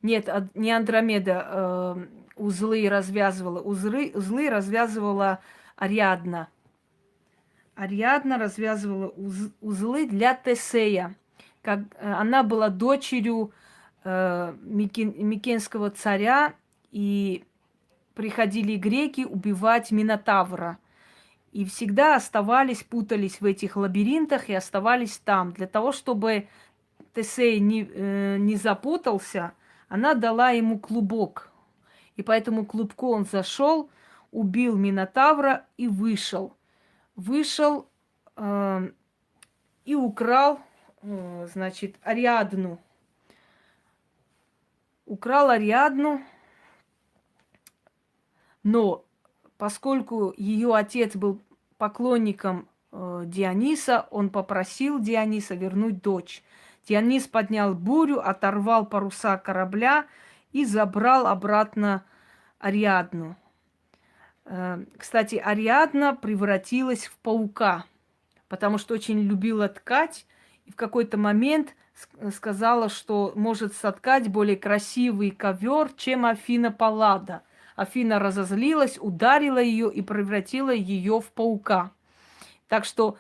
Нет, не Андромеда узлы развязывала. Узлы развязывала Ариадна. Ариадна развязывала узлы для Тесея. Как, она была дочерью микенского царя, и приходили греки убивать Минотавра. И всегда оставались, путались в этих лабиринтах и оставались там. Для того, чтобы Тесей не запутался, она дала ему клубок. И по этому клубку он зашел, убил Минотавра и вышел. Вышел и украл, значит, Ариадну. Украл Ариадну, но поскольку ее отец был поклонником Диониса, он попросил Диониса вернуть дочь. Дионис поднял бурю, оторвал паруса корабля и забрал обратно Ариадну. Кстати, Ариадна превратилась в паука, потому что очень любила ткать, и в какой-то момент сказала, что может соткать более красивый ковер, чем Афина Паллада. Афина разозлилась, ударила ее и превратила ее в паука. Так что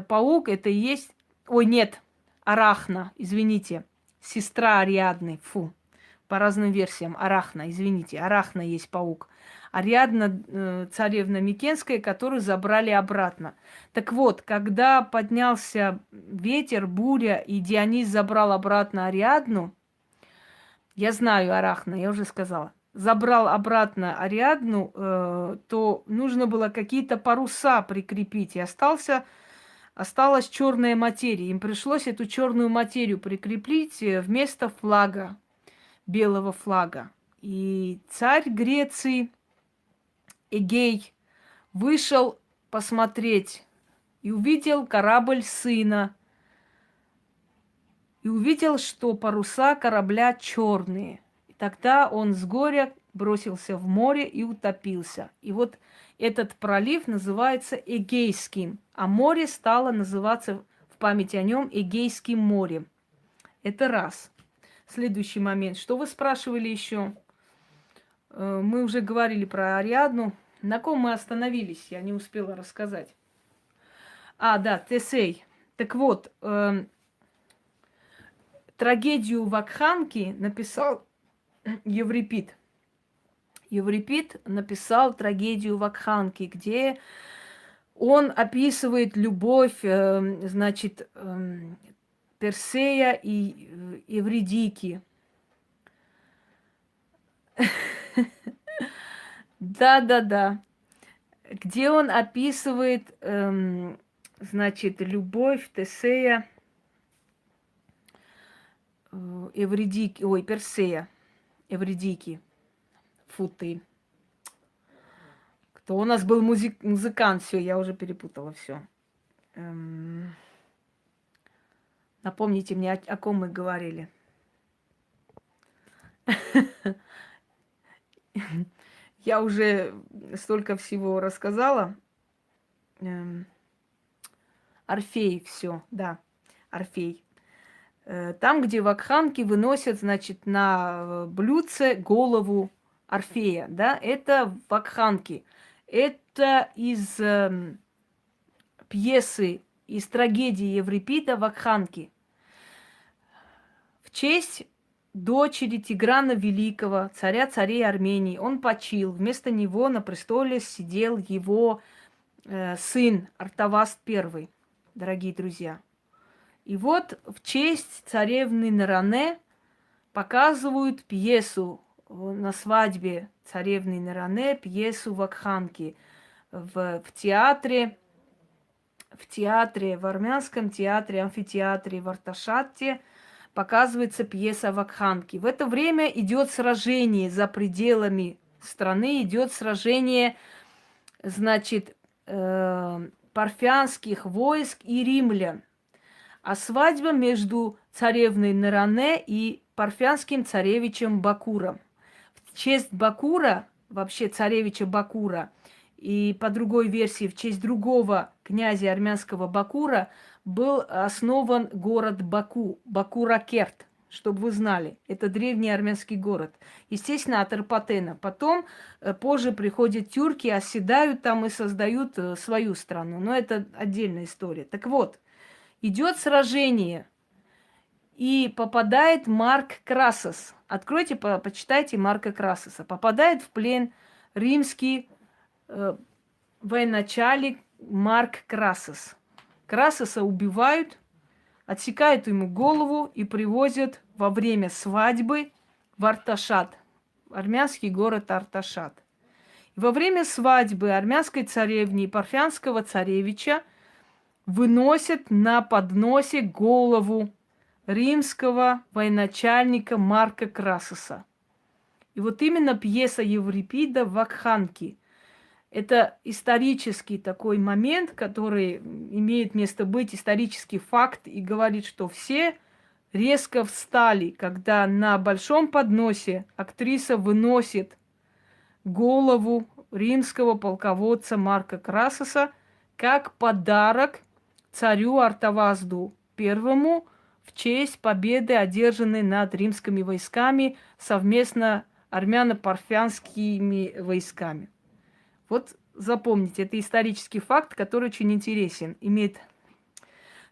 паук это и есть... Ой, нет, Арахна, извините, сестра Ариадны, фу, по разным версиям, Арахна, извините, Арахна есть паук. Ариадна, царевна Микенская, которую забрали обратно. Так вот, когда поднялся ветер, буря, и Дионис забрал обратно Ариадну, я знаю Арахна, я уже сказала, забрал обратно Ариадну, то нужно было какие-то паруса прикрепить, и осталась черная материя. Им пришлось эту черную материю прикрепить вместо флага, белого флага. И царь Греции Эгей вышел посмотреть и увидел корабль сына. И увидел, что паруса корабля черные. И тогда он с горя бросился в море и утопился. И вот этот пролив называется Эгейским, а море стало называться в память о нем Эгейским морем. Это раз. Следующий момент. Что вы спрашивали еще? Мы уже говорили про Ариадну. На ком мы остановились? Я не успела рассказать. Да, Тесей. Так вот, трагедию Вакханки написал Еврипид. Еврипид написал трагедию Вакханки, где он описывает любовь, Персея и Евридики. Да. Где он описывает, любовь Тесея, Персея, Евридики. Фу ты. Кто у нас был музыкант? Все, я уже перепутала все. Напомните мне, о ком мы говорили. Я уже столько всего рассказала. Орфей, все, да, Орфей. Там, где вакханки выносят, на блюдце голову Орфея, да, это вакханки. Это из пьесы, из трагедии Еврипида «Вакханки». В честь дочери Тиграна Великого, царя царей Армении, он почил. Вместо него на престоле сидел его сын Артаваст I, дорогие друзья. И вот в честь царевны Наране показывают пьесу на свадьбе царевны Наране, пьесу Вакханки в театре, в армянском театре, амфитеатре в Арташате показывается пьеса Вакханки. В это время идет сражение за пределами страны, идет сражение, парфянских войск и римлян. А свадьба между царевной Наране и парфянским царевичем Бакуром. В честь Бакура, вообще царевича Бакура, и по другой версии, в честь другого князя армянского Бакура, был основан город Баку, Бакуракерт, чтобы вы знали. Это древний армянский город. Естественно, от Арпатена. Потом, позже приходят тюрки, оседают там и создают свою страну. Но это отдельная история. Так вот, идет сражение, и попадает Марк Красос. Откройте, почитайте Марка Красоса. Попадает в плен римский военачальник Марк Красос. Красоса убивают, отсекают ему голову и привозят во время свадьбы в Арташат, армянский город Арташат. И во время свадьбы армянской царевны и парфянского царевича выносят на подносе голову римского военачальника Марка Красоса. И вот именно пьеса Еврипида «Вакханки» – это исторический такой момент, который имеет место быть, исторический факт, и говорит, что все резко встали, когда на большом подносе актриса выносит голову римского полководца Марка Красоса как подарок царю Артавазду I в честь победы, одержанной над римскими войсками совместно армяно-парфянскими войсками. Вот запомните, это исторический факт, который очень интересен, имеет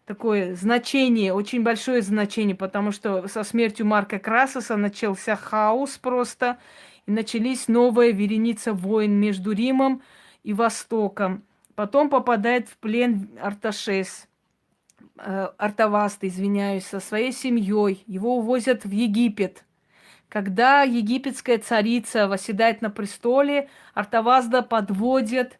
такое значение, очень большое значение, потому что со смертью Марка Красоса начался хаос просто, и начались новая вереница войн между Римом и Востоком. Потом попадает в плен Артаваст, со своей семьей. Его увозят в Египет. Когда египетская царица восседает на престоле, Артавазда подводят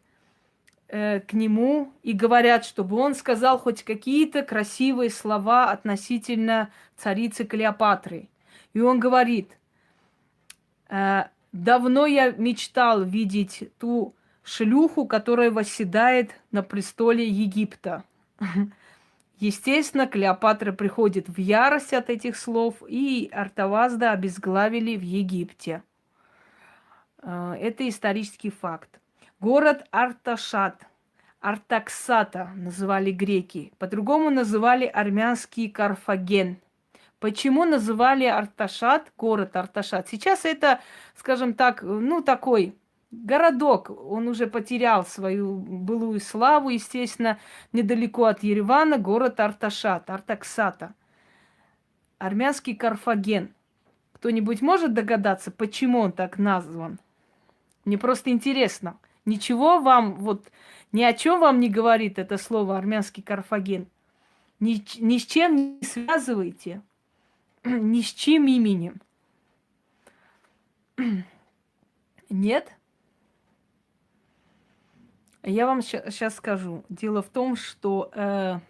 к нему и говорят, чтобы он сказал хоть какие-то красивые слова относительно царицы Клеопатры. И он говорит: давно я мечтал видеть ту шлюху, которая восседает на престоле Египта. Естественно, Клеопатра приходит в ярость от этих слов, и Артавазда обезглавили в Египте. Это исторический факт. Город Арташат, Артаксата называли греки. По-другому называли армянский Карфаген. Почему называли Арташат, город Арташат? Сейчас это, скажем так, ну такой городок. Он уже потерял свою былую славу, естественно, недалеко от Еревана город Арташат, Артаксата. Армянский Карфаген. Кто-нибудь может догадаться, почему он так назван? Мне просто интересно. Ничего вам, вот, ни о чем вам не говорит это слово армянский Карфаген. Ни с чем не связывайте. Ни с чьим именем. Нет? Я вам сейчас скажу. Дело в том, что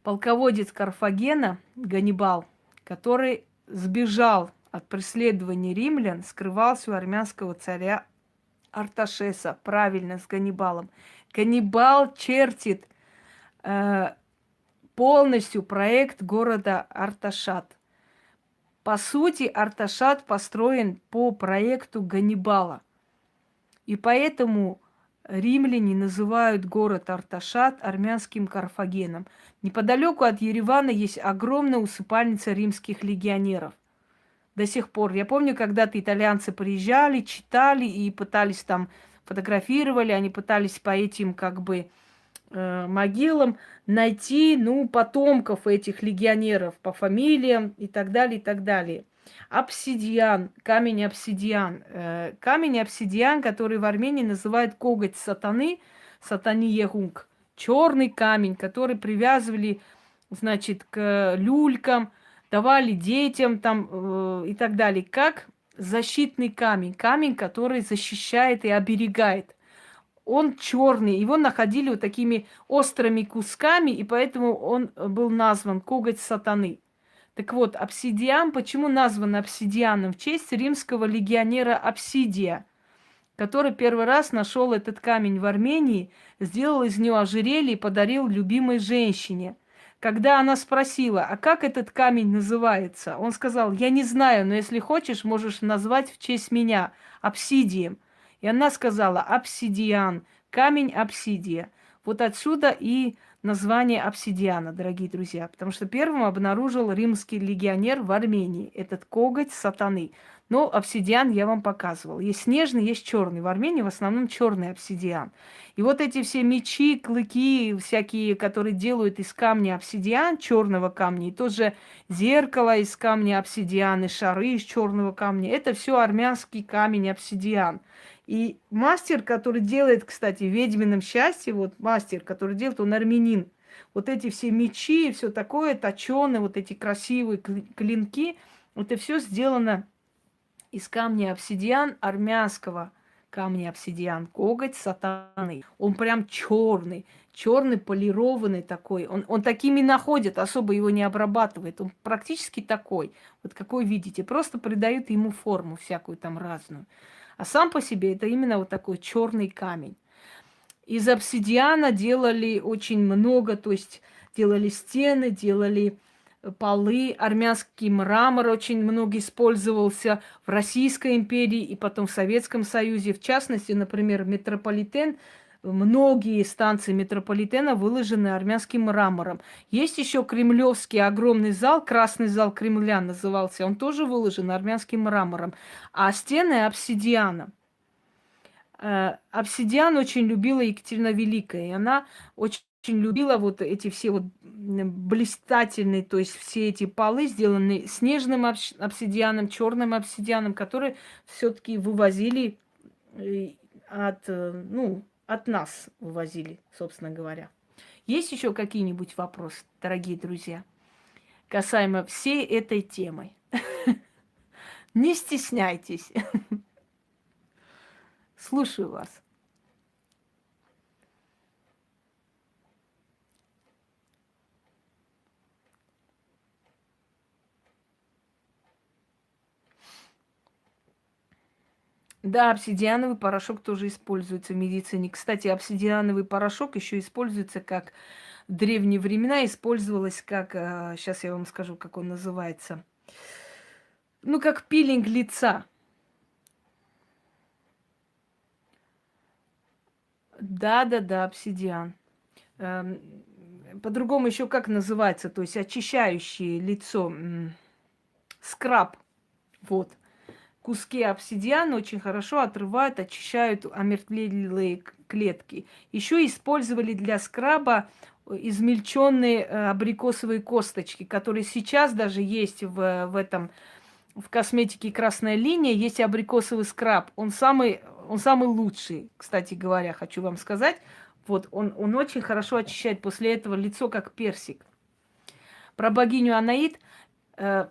полководец Карфагена, Ганнибал, который сбежал от преследования римлян, скрывался у армянского царя Арташеса, правильно, с Ганнибалом. Ганнибал чертит полностью проект города Арташат. По сути, Арташат построен по проекту Ганнибала. И поэтому римляне называют город Арташат армянским Карфагеном. Неподалеку от Еревана есть огромная усыпальница римских легионеров. До сих пор. Я помню, когда-то итальянцы приезжали, читали и пытались там, фотографировали, они пытались по этим как бы могилам найти, ну, потомков этих легионеров по фамилиям и так далее, и так далее. Обсидиан, камень обсидиан. Камень обсидиан, который в Армении называют коготь сатаны, сатани егунг. Черный камень, который привязывали, значит, к люлькам, давали детям там и так далее. Как защитный камень. Камень, который защищает и оберегает. Он черный, его находили вот такими острыми кусками, и поэтому он был назван коготь сатаны. Так вот, обсидиан, почему назван обсидианом? В честь римского легионера Обсидия, который первый раз нашел этот камень в Армении, сделал из него ожерелье и подарил любимой женщине. Когда она спросила, а как этот камень называется, он сказал, я не знаю, но если хочешь, можешь назвать в честь меня обсидием. И она сказала, обсидиан, камень обсидия. Вот отсюда и название обсидиана, дорогие друзья. Потому что первым обнаружил римский легионер в Армении этот коготь сатаны. Но обсидиан я вам показывал. Есть снежный, есть черный. В Армении в основном черный обсидиан. И вот эти все мечи, клыки всякие, которые делают из камня обсидиан, черного камня, и тоже зеркало из камня обсидиан, и шары из черного камня, это все армянский камень обсидиан. И мастер, который делает, кстати, в «Ведьмином счастье», вот мастер, который делает, он армянин. Вот эти все мечи и все такое, точеные, вот эти красивые клинки, это все сделано из камня обсидиан, армянского камня обсидиан, коготь сатаны. Он прям черный, черный полированный такой. Он такими находит, особо его не обрабатывает. Он практически такой, вот какой видите. Просто придают ему форму всякую там разную. А сам по себе это именно вот такой черный камень. Из обсидиана делали очень много, то есть делали стены, делали полы. Армянский мрамор очень много использовался в Российской империи и потом в Советском Союзе. В частности, например, метрополитен, многие станции метрополитена выложены армянским мрамором. Есть еще кремлевский огромный зал, Красный зал Кремля назывался, он тоже выложен армянским мрамором, а стены обсидианом. Обсидиан очень любила Екатерина Великая, и она очень любила вот эти все вот блистательные, то есть все эти полы, сделанные снежным обсидианом, черным обсидианом, которые все-таки вывозили от нас вывозили, собственно говоря. Есть еще какие-нибудь вопросы, дорогие друзья, касаемо всей этой темы? Не стесняйтесь. Слушаю вас. Да, обсидиановый порошок тоже используется в медицине. Кстати, обсидиановый порошок еще используется как в древние времена использовалось как, сейчас я вам скажу, как он называется. Ну, как пилинг лица. Да-да-да, обсидиан. Эм, По-другому еще как называется, то есть очищающий лицо, скраб. Вот. Куски обсидиана очень хорошо отрывают, очищают омертвелые клетки. Еще использовали для скраба измельченные абрикосовые косточки, которые сейчас даже есть в этом, в косметике «Красная линия», есть абрикосовый скраб. Он самый лучший, кстати говоря, хочу вам сказать. Вот, он очень хорошо очищает после этого лицо, как персик. Про богиню Анаит, э,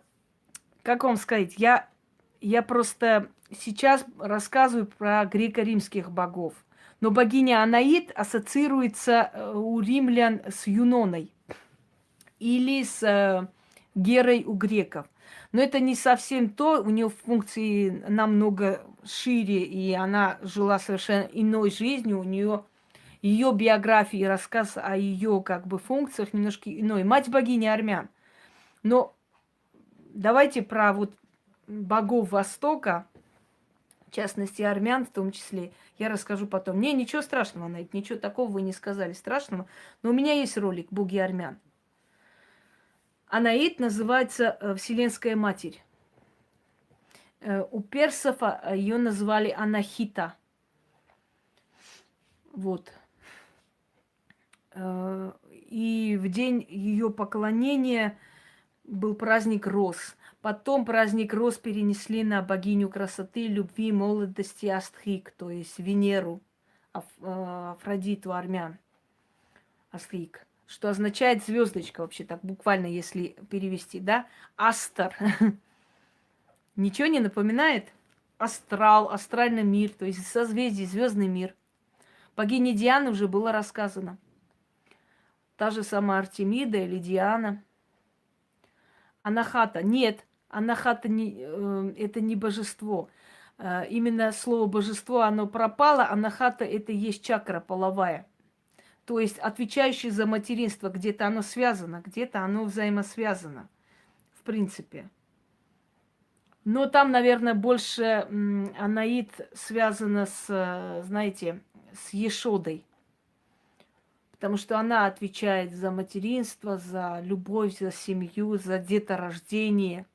как вам сказать, я просто сейчас рассказываю про греко-римских богов. Но богиня Анаит ассоциируется у римлян с Юноной или с Герой у греков. Но это не совсем то, у нее функции намного шире, и она жила совершенно иной жизнью, у нее ее биография и рассказ о ее как бы функциях немножко иной. Мать богини армян. Но давайте про вот богов Востока, в частности, армян в том числе, я расскажу потом. Не, ничего страшного, Найт, ничего такого вы не сказали страшного. Но у меня есть ролик «Боги армян». Анаит называется Вселенская Матерь. У персов ее назвали Анахита. Вот. И в день ее поклонения был праздник роз. Потом праздник роз перенесли на богиню красоты, любви, молодости Астхик, то есть Венеру, Афродиту армян. Астхик, что означает звездочка вообще, так буквально, если перевести, да? Астер. Ничего не напоминает? Астрал, астральный мир, то есть созвездие, звездный мир. Богине Дианы уже было рассказано. Та же самая Артемида или Диана. Анахата. Нет, Анахата это не божество. Именно слово божество, оно пропало. Анахата это и есть чакра половая. То есть отвечающая за материнство. Где-то оно связано, где-то оно взаимосвязано. В принципе. Но там, наверное, больше Анаит связана с, знаете, с Ешодой. Потому что она отвечает за материнство, за любовь, за семью, за деторождение.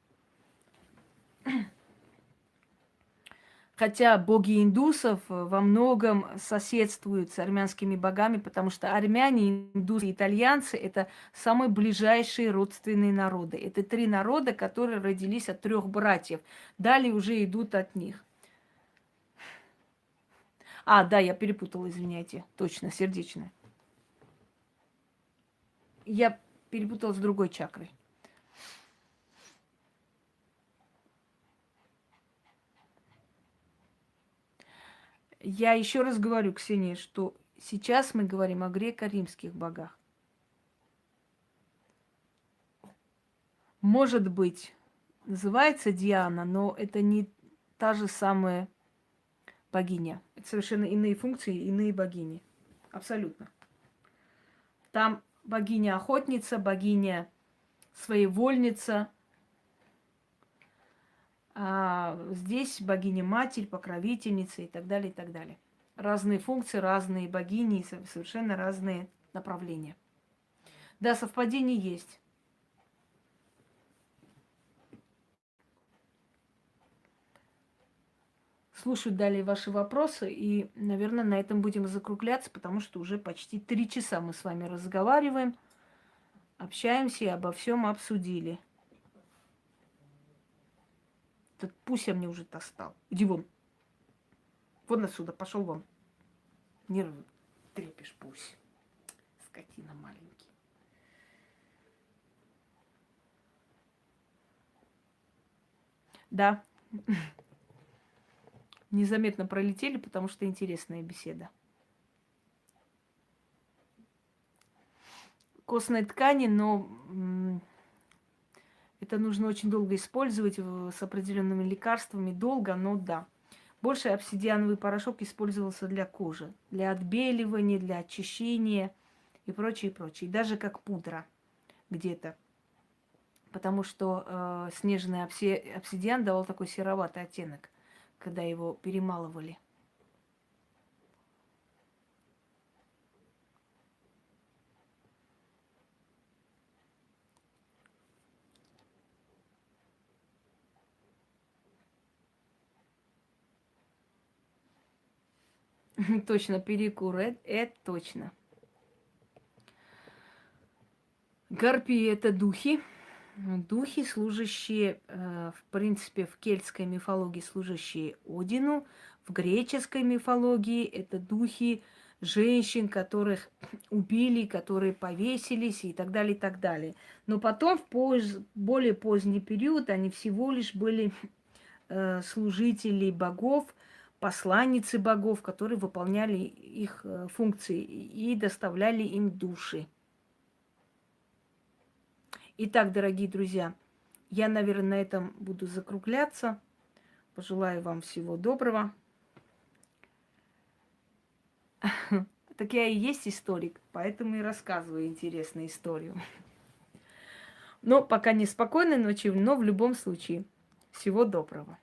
Хотя боги индусов во многом соседствуют с армянскими богами, потому что армяне, индусы и итальянцы – это самые ближайшие родственные народы. Это три народа, которые родились от трех братьев. Далее уже идут от них. А, да, я перепутала, извиняйте. Точно, сердечная. Я перепутала с другой чакрой. Я еще раз говорю, Ксения, что сейчас мы говорим о греко-римских богах. Может быть, называется Диана, но это не та же самая богиня. Это совершенно иные функции, иные богини. Абсолютно. Там богиня-охотница, богиня своевольница, а здесь богиня-матерь, покровительница и так далее, и так далее. Разные функции, разные богини, совершенно разные направления. Да, совпадение есть. Слушаю далее ваши вопросы, и, наверное, на этом будем закругляться, потому что уже почти 3 часа мы с вами разговариваем, общаемся и обо всем обсудили. Этот Пуся мне уже достал. Иди вон. Вон отсюда, пошел вон. Нервы трепишь, Пусь. Скотина маленький. Да. Незаметно пролетели, потому что интересная беседа. Костной ткани, но это нужно очень долго использовать с определенными лекарствами. Долго, но да. Больше обсидиановый порошок использовался для кожи, для отбеливания, для очищения и прочее, прочее. Даже как пудра где-то. Потому что снежный обсидиан давал такой сероватый оттенок, когда его перемалывали. Точно, перекур, это точно. Гарпии – это духи. Духи, служащие, в принципе, в кельтской мифологии, служащие Одину. В греческой мифологии это духи женщин, которых убили, которые повесились и так далее, и так далее. Но потом, более поздний период, они всего лишь были служители богов, посланницы богов, которые выполняли их функции и доставляли им души. Итак, дорогие друзья, я, наверное, на этом буду закругляться. Пожелаю вам всего доброго. Так я и есть историк, поэтому и рассказываю интересную историю. Но пока не спокойной ночи, но в любом случае всего доброго.